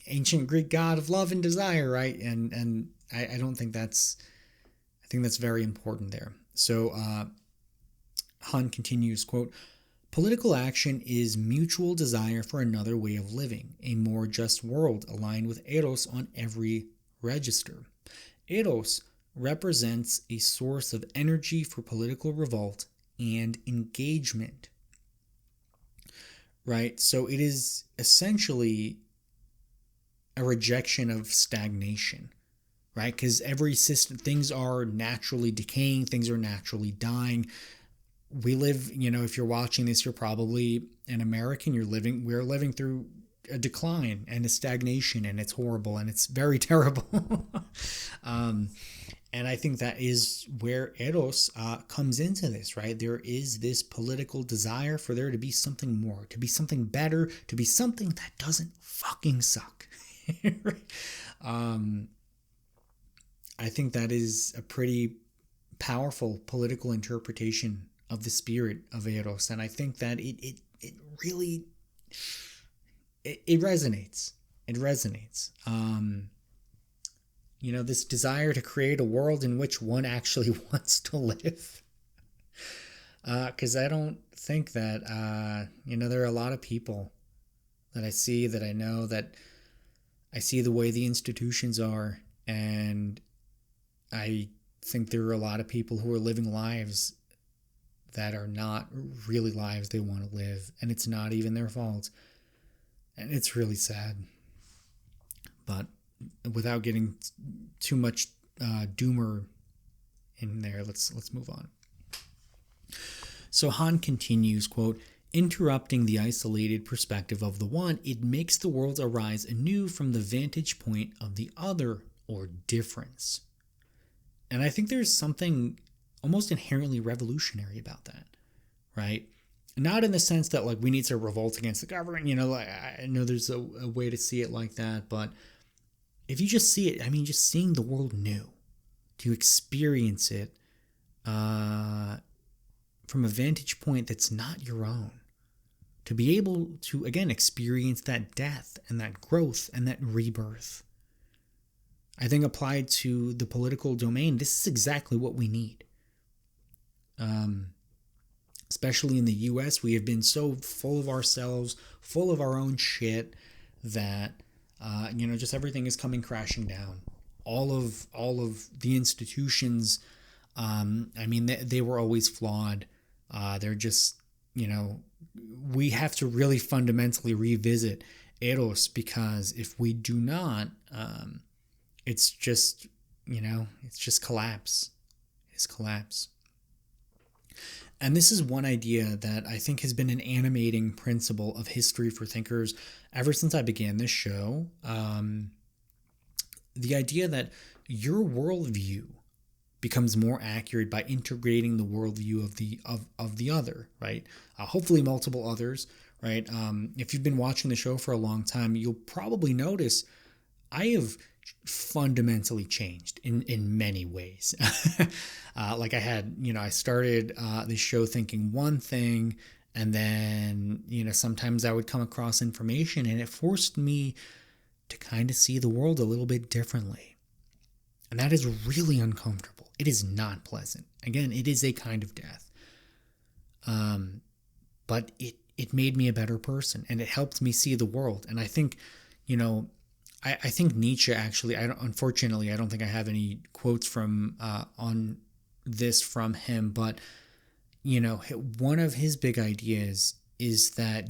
ancient Greek god of love and desire, right? And I don't think I think that's very important there. So Han continues, quote, "Political action is mutual desire for another way of living, a more just world aligned with Eros on every register. Eros represents a source of energy for political revolt and engagement." Right? So it is essentially a rejection of stagnation, right? Because every system, things are naturally decaying, things are naturally dying. We live, if you're watching this, you're probably an American, we're living through a decline and a stagnation, and it's horrible and it's very terrible. And I think that is where Eros comes into this, right? There is this political desire for there to be something more, to be something better, to be something that doesn't fucking suck. I think that is a pretty powerful political interpretation of the spirit of Eros, and I think that it really resonates. It resonates. This desire to create a world in which one actually wants to live. Because I don't think that, there are a lot of people that I see, that I know, that I see the way the institutions are, and I think there are a lot of people who are living lives that are not really lives they want to live, and it's not even their fault. And it's really sad. But without getting too much doomer in there, let's move on. So Han continues, quote, "Interrupting the isolated perspective of the one, it makes the world arise anew from the vantage point of the other or difference. And I think there's something almost inherently revolutionary about that, right? Not in the sense that like we need to revolt against the government, like I know there's a way to see it like that, but if you just see it, I mean, just seeing the world new, to experience it from a vantage point that's not your own, to be able to, again, experience that death and that growth and that rebirth. I think applied to the political domain, this is exactly what we need. Especially in the US, we have been so full of ourselves, full of our own shit that, just everything is coming crashing down. All of the institutions, they were always flawed. They're just, we have to really fundamentally revisit Eros, because if we do not, it's just collapse. It's collapse. And this is one idea that I think has been an animating principle of history for thinkers ever since I began this show. The idea that your worldview becomes more accurate by integrating the worldview of the other, right? Hopefully multiple others, right? If you've been watching the show for a long time, you'll probably notice I have fundamentally changed in many ways. I started this show thinking one thing, and then, sometimes I would come across information and it forced me to kind of see the world a little bit differently. And that is really uncomfortable. It is not pleasant. Again, it is a kind of death. But it made me a better person, and it helped me see the world. And I think, I think Nietzsche actually, unfortunately, I don't think I have any quotes from on this from him, but, one of his big ideas is that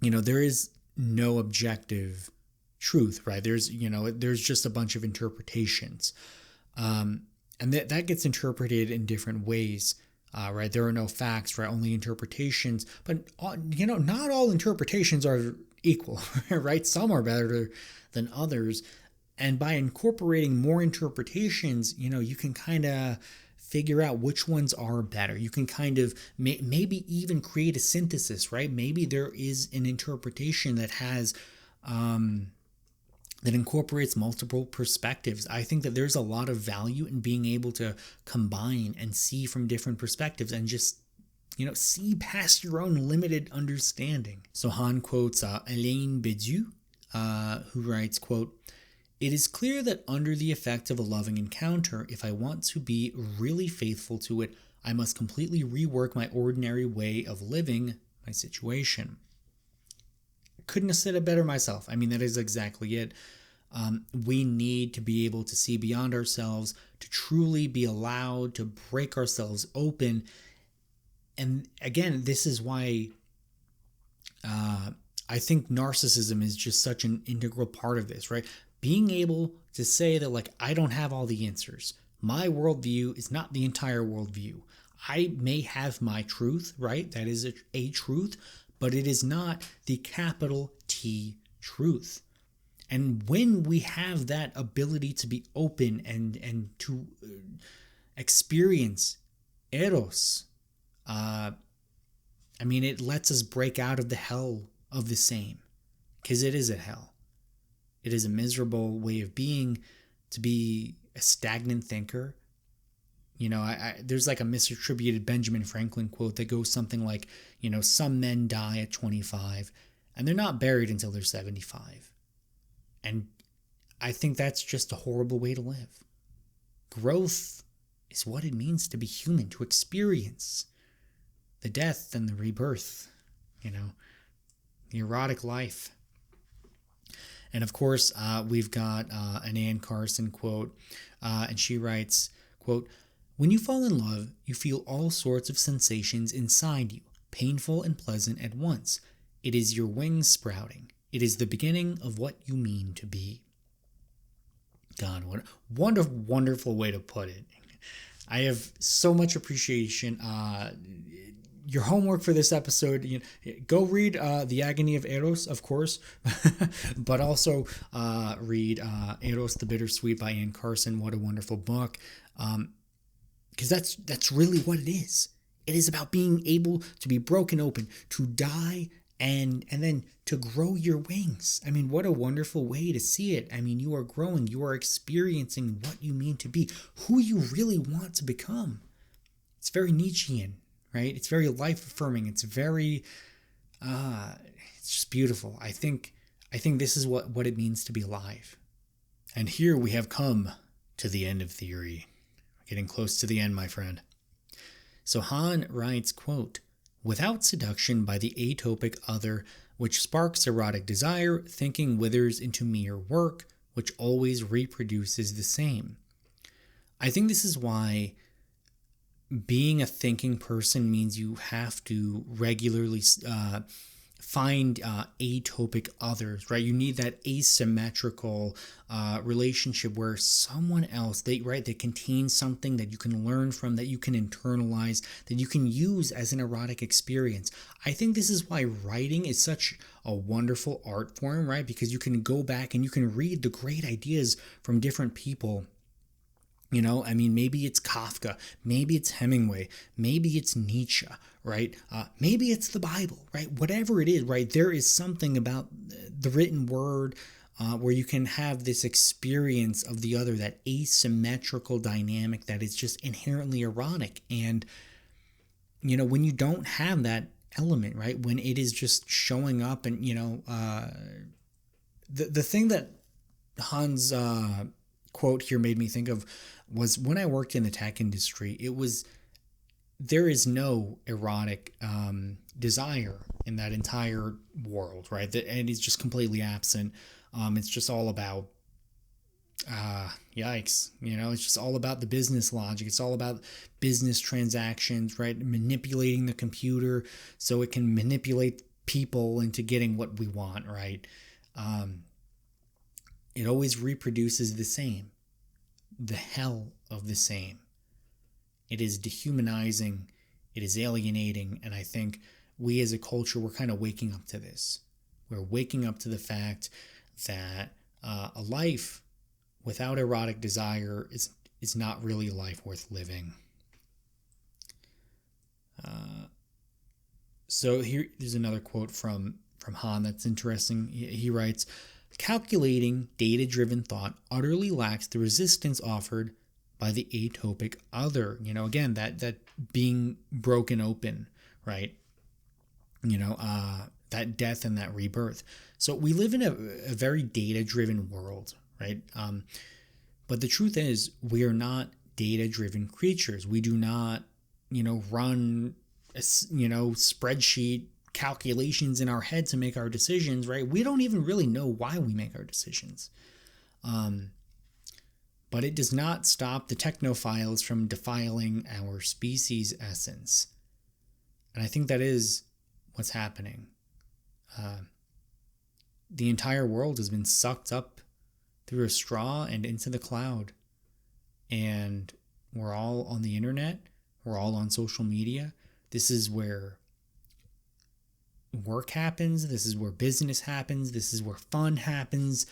there is no objective truth, right? There's just a bunch of interpretations. And that gets interpreted in different ways, right? There are no facts, right? Only interpretations, but, not all interpretations are equal, right? Some are better than others. And by incorporating more interpretations, you can kind of figure out which ones are better. You can kind of maybe even create a synthesis, right? Maybe there is an interpretation that has, that incorporates multiple perspectives. I think that there's a lot of value in being able to combine and see from different perspectives and just see past your own limited understanding. So Han quotes Alain Bediou, who writes, quote, "It is clear that under the effect of a loving encounter, if I want to be really faithful to it, I must completely rework my ordinary way of living my situation." Couldn't have said it better myself. I mean, that is exactly it. We need to be able to see beyond ourselves, to truly be allowed to break ourselves open. And again, this is why I think narcissism is just such an integral part of this, right? Being able to say that, like, I don't have all the answers. My worldview is not the entire worldview. I may have my truth, right? That is a truth, but it is not the capital T truth. And when we have that ability to be open and to experience eros, it lets us break out of the hell of the same, because it is a hell. It is a miserable way of being, to be a stagnant thinker. There's like a misattributed Benjamin Franklin quote that goes something like, some men die at 25 and they're not buried until they're 75. And I think that's just a horrible way to live. Growth is what it means to be human, to experience the death and the rebirth, the erotic life. And of course, we've got an Anne Carson quote, and she writes, quote, "When you fall in love, you feel all sorts of sensations inside you, painful and pleasant at once. It is your wings sprouting. It is the beginning of what you mean to be." God, what a wonderful, wonderful way to put it. I have so much appreciation. your homework for this episode, go read The Agony of Eros, of course, but also read Eros the Bittersweet by Anne Carson. What a wonderful book. Because that's really what it is. It is about being able to be broken open, to die, and then to grow your wings. I mean, what a wonderful way to see it. I mean, you are growing, you are experiencing what you mean to be, who you really want to become. It's very Nietzschean, right? It's very life-affirming. It's very, it's just beautiful. I think this is what it means to be alive. And here we have come to the end of theory. We're getting close to the end, my friend. So Han writes, quote, "Without seduction by the atopic other, which sparks erotic desire, thinking withers into mere work, which always reproduces the same." I think this is why being a thinking person means you have to regularly find atopic others, right? You need that asymmetrical relationship where someone else, they contain something that you can learn from, that you can internalize, that you can use as an erotic experience. I think this is why writing is such a wonderful art form, right? Because you can go back and you can read the great ideas from different people. I mean, maybe it's Kafka, maybe it's Hemingway, maybe it's Nietzsche, right? Maybe it's the Bible, right? Whatever it is, right? There is something about the written word where you can have this experience of the other, that asymmetrical dynamic that is just inherently erotic. And, when you don't have that element, right? When it is just showing up and, the thing that Hans quote here made me think of was when I worked in the tech industry, there is no erotic desire in that entire world, right? And it's just completely absent. It's just all about, yikes, it's just all about the business logic. It's all about business transactions, right? Manipulating the computer so it can manipulate people into getting what we want, right? It always reproduces the same. The hell of the same. It is dehumanizing, it is alienating, and I think we as a culture, we're kind of waking up to this. We're waking up to the fact that a life without erotic desire is not really a life worth living. So here's another quote from Han that's interesting. He writes, "Calculating, data-driven thought utterly lacks the resistance offered by the atopic other." Again, that being broken open, right? That death and that rebirth. So we live in a very data-driven world, right? But the truth is, we are not data-driven creatures. We do not, run, spreadsheet calculations in our head to make our decisions, right? We don't even really know why we make our decisions. But it does not stop the technophiles from defiling our species' essence. And I think that is what's happening. The entire world has been sucked up through a straw and into the cloud. And we're all on the internet. We're all on social media. This is where work happens. This is where business happens. This is where fun happens.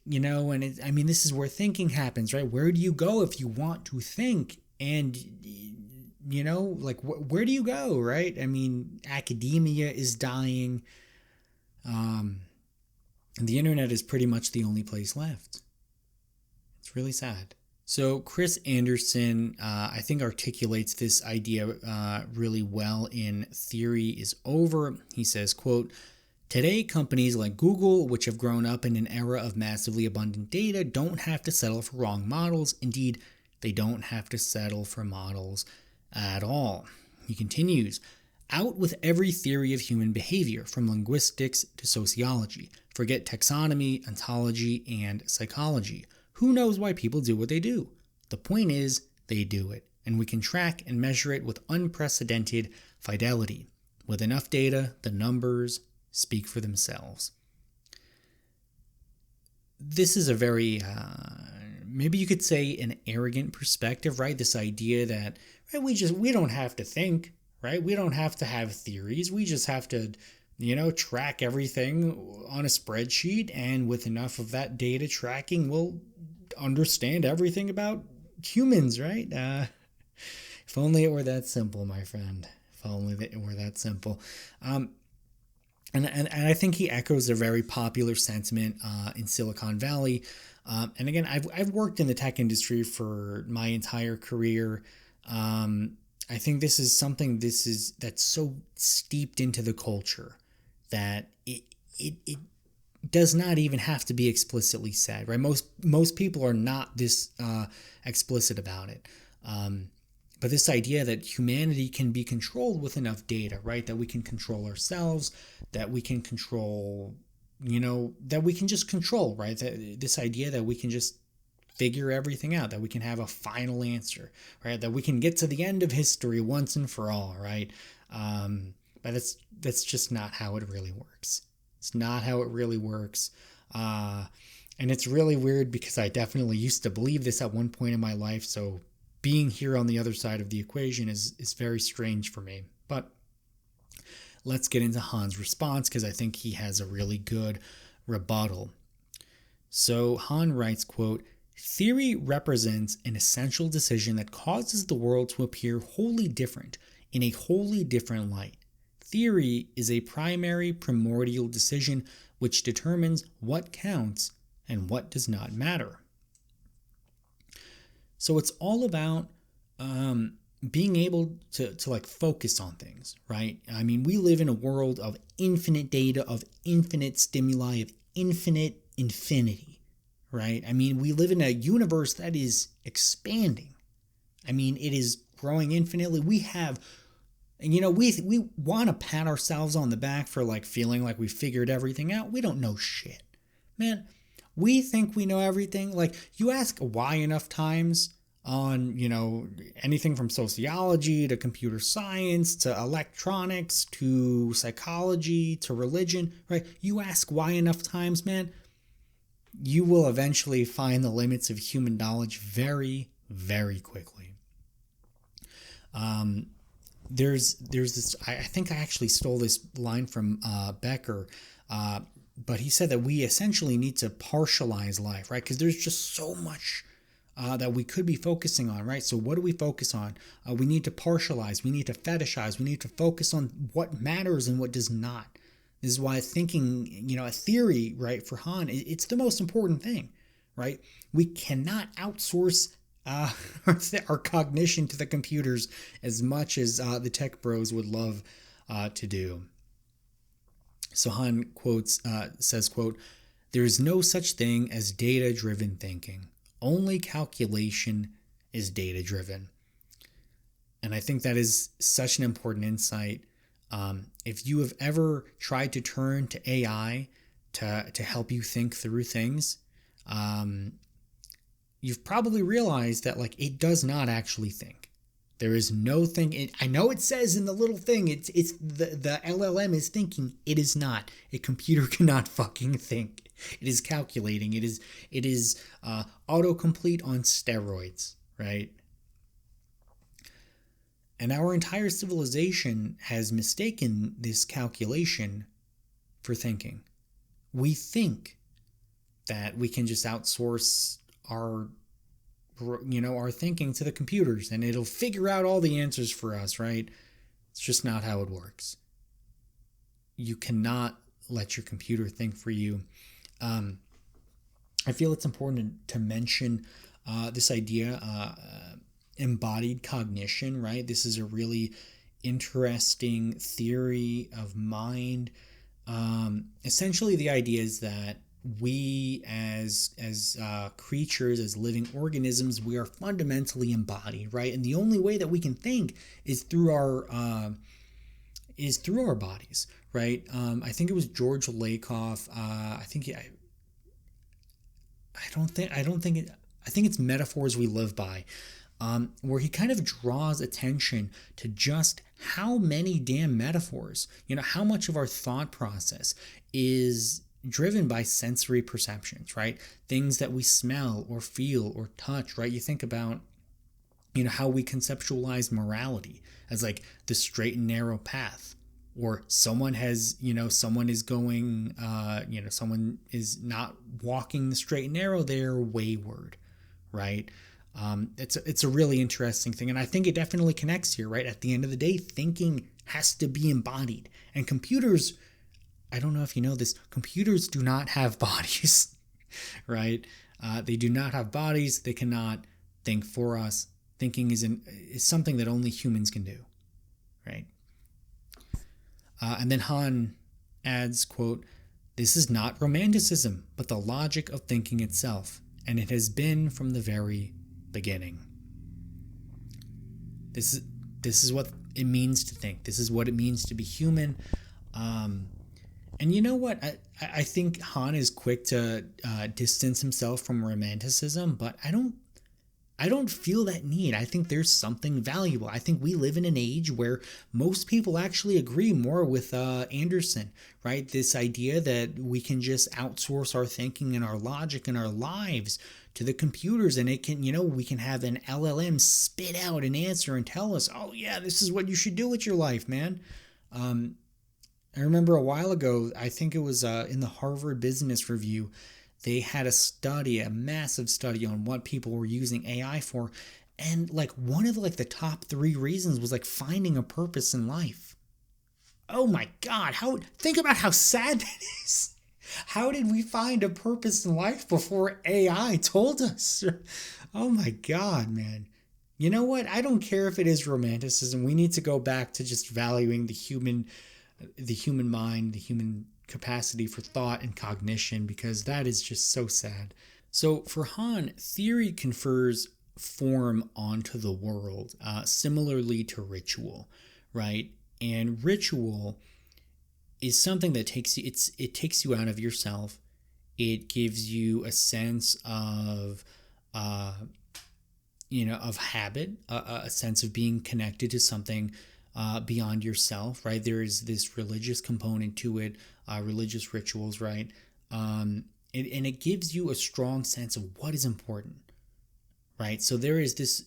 And this is where thinking happens, right? Where do you go if you want to think? And, where do you go, right? I mean, academia is dying. And the internet is pretty much the only place left. It's really sad. So Chris Anderson, I think, articulates this idea really well in Theory is Over. He says, quote, "Today, companies like Google, which have grown up in an era of massively abundant data, don't have to settle for wrong models. Indeed, they don't have to settle for models at all." He continues, "Out with every theory of human behavior, from linguistics to sociology. Forget taxonomy, ontology, and psychology. Who knows why people do what they do? The point is, they do it, and we can track and measure it with unprecedented fidelity. With enough data, the numbers speak for themselves." This is a very, maybe you could say, an arrogant perspective, right? This idea that, right, we don't have to think, right? We don't have to have theories. We just have to, track everything on a spreadsheet. And with enough of that data tracking, we'll understand everything about humans, right? If only it were that simple, my friend. If only it were that simple. And I think he echoes a very popular sentiment in Silicon Valley. And again, I've worked in the tech industry for my entire career. I think this is something that's so steeped into the culture that it does not even have to be explicitly said, right? Most people are not this explicit about it. But this idea that humanity can be controlled with enough data, right? That we can control ourselves, that we can control, that we can just control, right? This idea that we can just figure everything out, that we can have a final answer, right? That we can get to the end of history once and for all, right? But that's just not how it really works. It's not how it really works. And it's really weird because I definitely used to believe this at one point in my life. So being here on the other side of the equation is very strange for me. But let's get into Han's response because I think he has a really good rebuttal. So Han writes, quote, "Theory represents an essential decision that causes the world to appear wholly different in a wholly different light. Theory is a primary primordial decision which determines what counts and what does not matter." So it's all about being able to like focus on things, right? I mean, we live in a world of infinite data, of infinite stimuli, of infinite infinity, right? I mean, we live in a universe that is expanding. I mean, it is growing infinitely. We have, we want to pat ourselves on the back for like feeling like we figured everything out. We don't know shit, man. We think we know everything. Like, you ask why enough times on, anything from sociology to computer science to electronics to psychology to religion, right? You ask why enough times, man, you will eventually find the limits of human knowledge very, very quickly. There's this, I think I actually stole this line from Becker, but he said that we essentially need to partialize life, right? Because there's just so much that we could be focusing on, right? So what do we focus on? We need to partialize. We need to fetishize. We need to focus on what matters and what does not. This is why thinking, a theory, right, for Han, it's the most important thing, right? We cannot outsource our cognition to the computers as much as the tech bros would love to do. So Han says, quote, "There is no such thing as data-driven thinking. Only calculation is data-driven." And I think that is such an important insight. If you have ever tried to turn to AI to help you think through things, you've probably realized that like it does not actually think. There is no thing. I know it says in the little thing, it's the LLM is thinking. It is not. A computer cannot fucking think. It is calculating. It is autocomplete on steroids, right? And our entire civilization has mistaken this calculation for thinking. We think that we can just outsource our thinking to the computers and it'll figure out all the answers for us, right? It's just not how it works. You cannot let your computer think for you. I feel it's important to mention this idea, embodied cognition, right? This is a really interesting theory of mind. Essentially, the idea is that we as creatures, as living organisms, we are fundamentally embodied, right? And the only way that we can think is through our bodies, right? I think it was George Lakoff. I think it's Metaphors We Live By, where he kind of draws attention to just how many damn metaphors, how much of our thought process is driven by sensory perceptions, right? Things that we smell or feel or touch, right? You think about how we conceptualize morality as like the straight and narrow path, or someone is going, someone is not walking the straight and narrow, they're wayward, right? It's a really interesting thing, and I think it definitely connects here, right? At the end of the day, thinking has to be embodied, and computers, I don't know if you know this, computers do not have bodies, right? They do not have bodies. They cannot think for us. Thinking is something that only humans can do, right? And then Han adds, quote, "This is not romanticism, but the logic of thinking itself, and it has been from the very beginning." This is what it means to think. This is what it means to be human. And you know what? I think Han is quick to distance himself from romanticism, but I don't feel that need. I think there's something valuable. I think we live in an age where most people actually agree more with Anderson, right? This idea that we can just outsource our thinking and our logic and our lives to the computers, and it can, we can have an LLM spit out an answer and tell us, oh yeah, this is what you should do with your life, man. I remember a while ago, I think it was in the Harvard Business Review, they had a massive study on what people were using AI for. And like one of the top 3 reasons was like finding a purpose in life. Oh my God. Think about how sad that is. How did we find a purpose in life before AI told us? Oh my God, man. You know what? I don't care if it is romanticism. We need to go back to just valuing the human mind, the human capacity for thought and cognition, because that is just so sad. So for Han, theory confers form onto the world, similarly to ritual, right? And ritual is something that takes you out of yourself. It gives you a sense of of habit, a sense of being connected to something beyond yourself, right? There is this religious component to it, religious rituals, right? And it gives you a strong sense of what is important, right? So there is this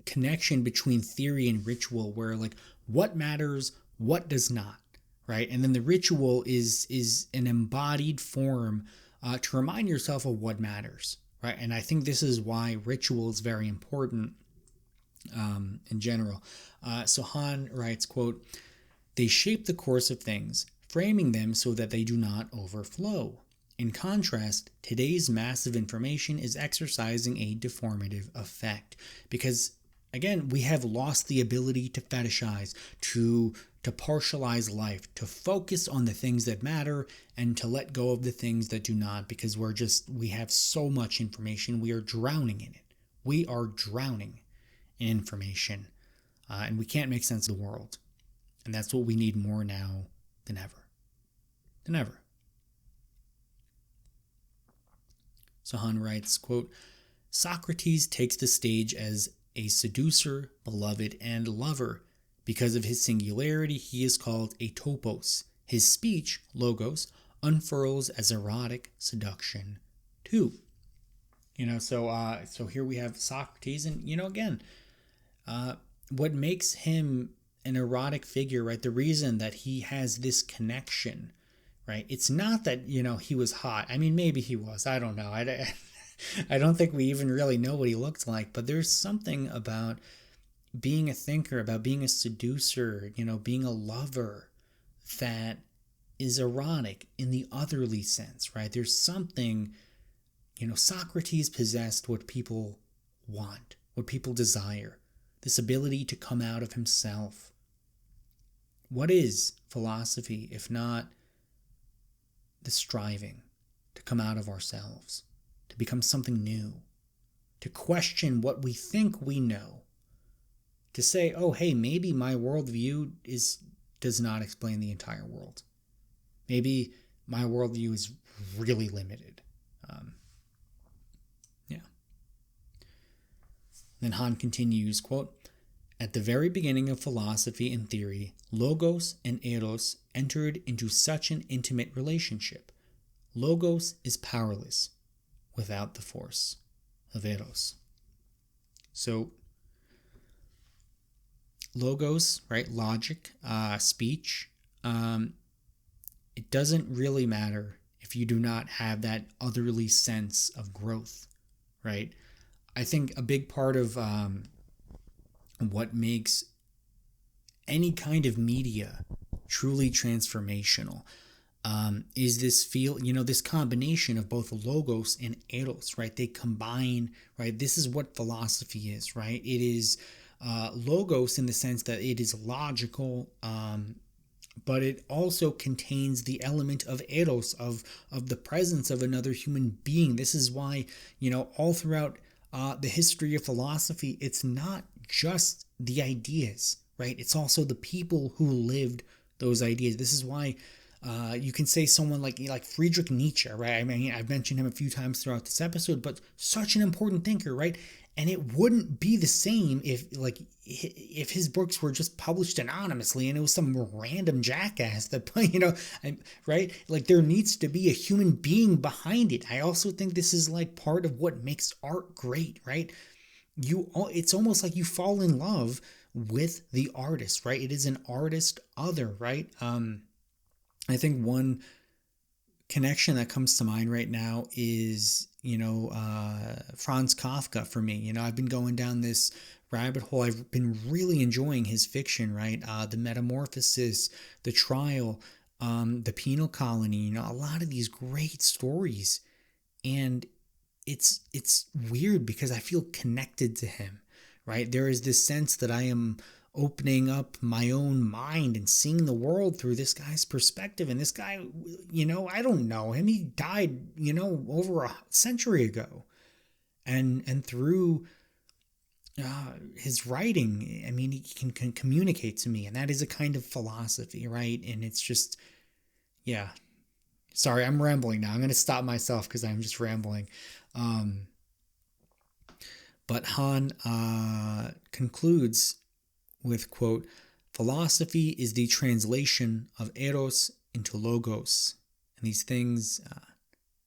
connection between theory and ritual, where like what matters, what does not, right? And then the ritual is an embodied form to remind yourself of what matters, right? And I think this is why ritual is very important in general. So Han writes, quote, "They shape the course of things, framing them so that they do not overflow. In contrast, today's massive information is exercising a deformative effect because, again, we have lost the ability to fetishize, to partialize life, to focus on the things that matter and to let go of the things that do not, because we have so much information. We are drowning in it. We are drowning in information, and we can't make sense of the world. And that's what we need more now than ever. Than ever." So Han writes, quote, "Socrates takes the stage as a seducer, beloved, and lover. Because of his singularity, he is called a topos. His speech, logos, unfurls as erotic seduction too." So here we have Socrates, and again, what makes him an erotic figure, right? The reason that he has this connection, right? It's not that, he was hot. I mean, maybe he was. I don't know. I don't think we even really know what he looked like, but there's something about being a thinker, about being a seducer, being a lover, that is erotic in the otherly sense, right? There's something, Socrates possessed what people want, what people desire, this ability to come out of himself. What is philosophy if not the striving to come out of ourselves, to become something new, to question what we think we know, to say, oh, hey, maybe my worldview does not explain the entire world. Maybe my worldview is really limited. Then Han continues, quote, "At the very beginning of philosophy and theory, logos and eros entered into such an intimate relationship. Logos is powerless without the force of eros." So logos, right? Logic, speech. It doesn't really matter if you do not have that otherly sense of growth, right? I think a big part of what makes any kind of media truly transformational is this this combination of both logos and eros, right? They combine, right? This is what philosophy is, right? It is logos in the sense that it is logical, but it also contains the element of eros, of the presence of another human being. This is why, all throughout the history of philosophy, it's not just the ideas, right? It's also the people who lived those ideas. This is why you can say someone like Friedrich Nietzsche, right? I mean, I've mentioned him a few times throughout this episode, but such an important thinker, right? And it wouldn't be the same if his books were just published anonymously and it was some random jackass that right? Like, there needs to be a human being behind it. I also think this is like part of what makes art great, right? It's almost like you fall in love with the artist, right? It is an artist other, right? I think one connection that comes to mind right now is, Franz Kafka for me. I've been going down this rabbit hole. I've been really enjoying his fiction, right? The Metamorphosis, The Trial, The Penal Colony, a lot of these great stories. And it's weird because I feel connected to him, right? There is this sense that I am opening up my own mind and seeing the world through this guy's perspective. And this guy, I don't know him. He died, over a century ago. And through his writing, I mean, he can communicate to me. And that is a kind of philosophy, right? And it's just, yeah. Sorry, I'm rambling now. I'm going to stop myself because I'm just rambling. But Han concludes with, quote, "Philosophy is the translation of eros into logos." And these things,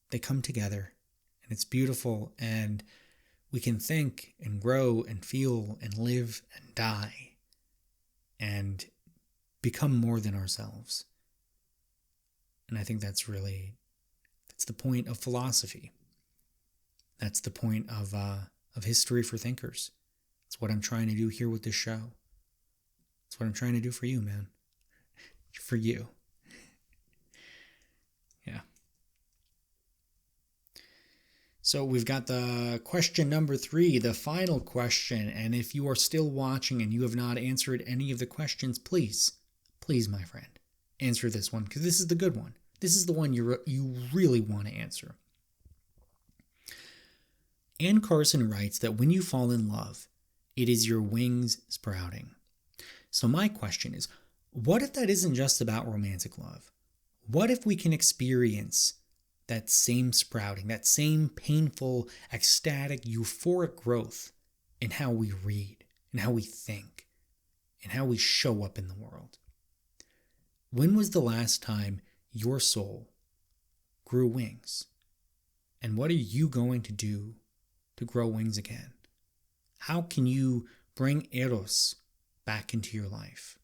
they come together. And it's beautiful. And we can think and grow and feel and live and die and become more than ourselves. And I think that's the point of philosophy. That's the point of history for thinkers. It's what I'm trying to do here with this show. It's what I'm trying to do for you, man. For you. Yeah. So we've got the question number 3, the final question. And if you are still watching and you have not answered any of the questions, please, my friend, answer this one, because this is the good one. This is the one you really want to answer. Anne Carson writes that when you fall in love, it is your wings sprouting. So my question is, what if that isn't just about romantic love? What if we can experience that same sprouting, that same painful, ecstatic, euphoric growth in how we read, in how we think, in how we show up in the world? When was the last time your soul grew wings? And what are you going to do to grow wings again? How can you bring eros back into your life?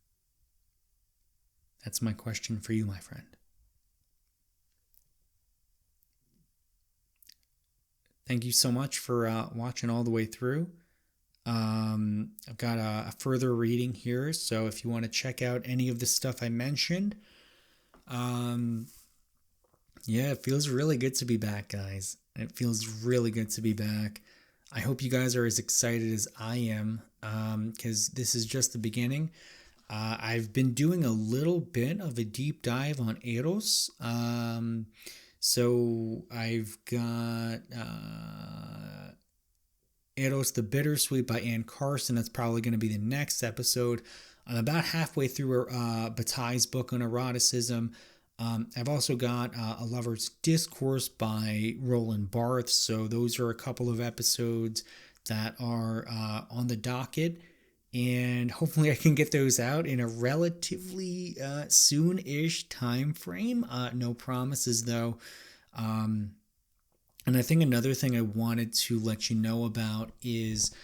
That's my question for you, my friend. Thank you so much for watching all the way through. I've got a further reading here, so if you want to check out any of the stuff I mentioned, yeah, it feels really good to be back, guys. It feels really good to be back. I hope you guys are as excited as I am, because this is just the beginning. I've been doing a little bit of a deep dive on eros. So I've got Eros the Bittersweet by Anne Carson. That's probably going to be the next episode. I'm about halfway through Bataille's book on eroticism. I've also got A Lover's Discourse by Roland Barthes. So those are a couple of episodes that are on the docket. And hopefully I can get those out in a relatively soon-ish time frame. No promises, though. And I think another thing I wanted to let you know about is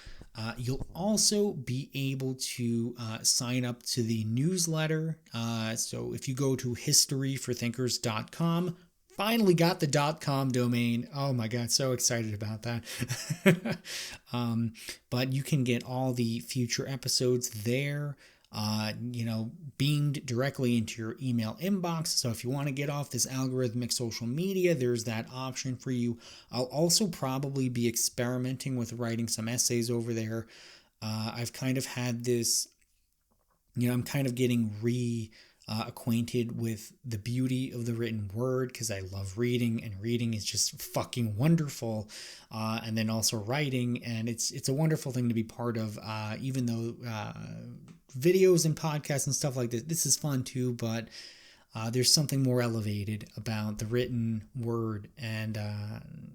You'll also be able to sign up to the newsletter. So if you go to historyforthinkers.com, finally got the .com domain. Oh my God, so excited about that. But you can get all the future episodes there, beamed directly into your email inbox. So if you want to get off this algorithmic social media, there's that option for you. I'll also probably be experimenting with writing some essays over there. I've kind of had this, I'm kind of getting acquainted with the beauty of the written word because I love reading, and reading is just fucking wonderful. And then also writing, and it's a wonderful thing to be part of, even though videos and podcasts and stuff like this is fun too, but there's something more elevated about the written word. And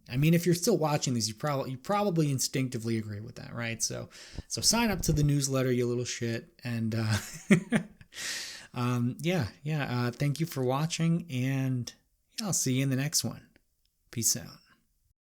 I mean, if you're still watching this, you probably instinctively agree with that, right? So sign up to the newsletter, you little shit. And thank you for watching, and I'll see you in the next one. Peace out.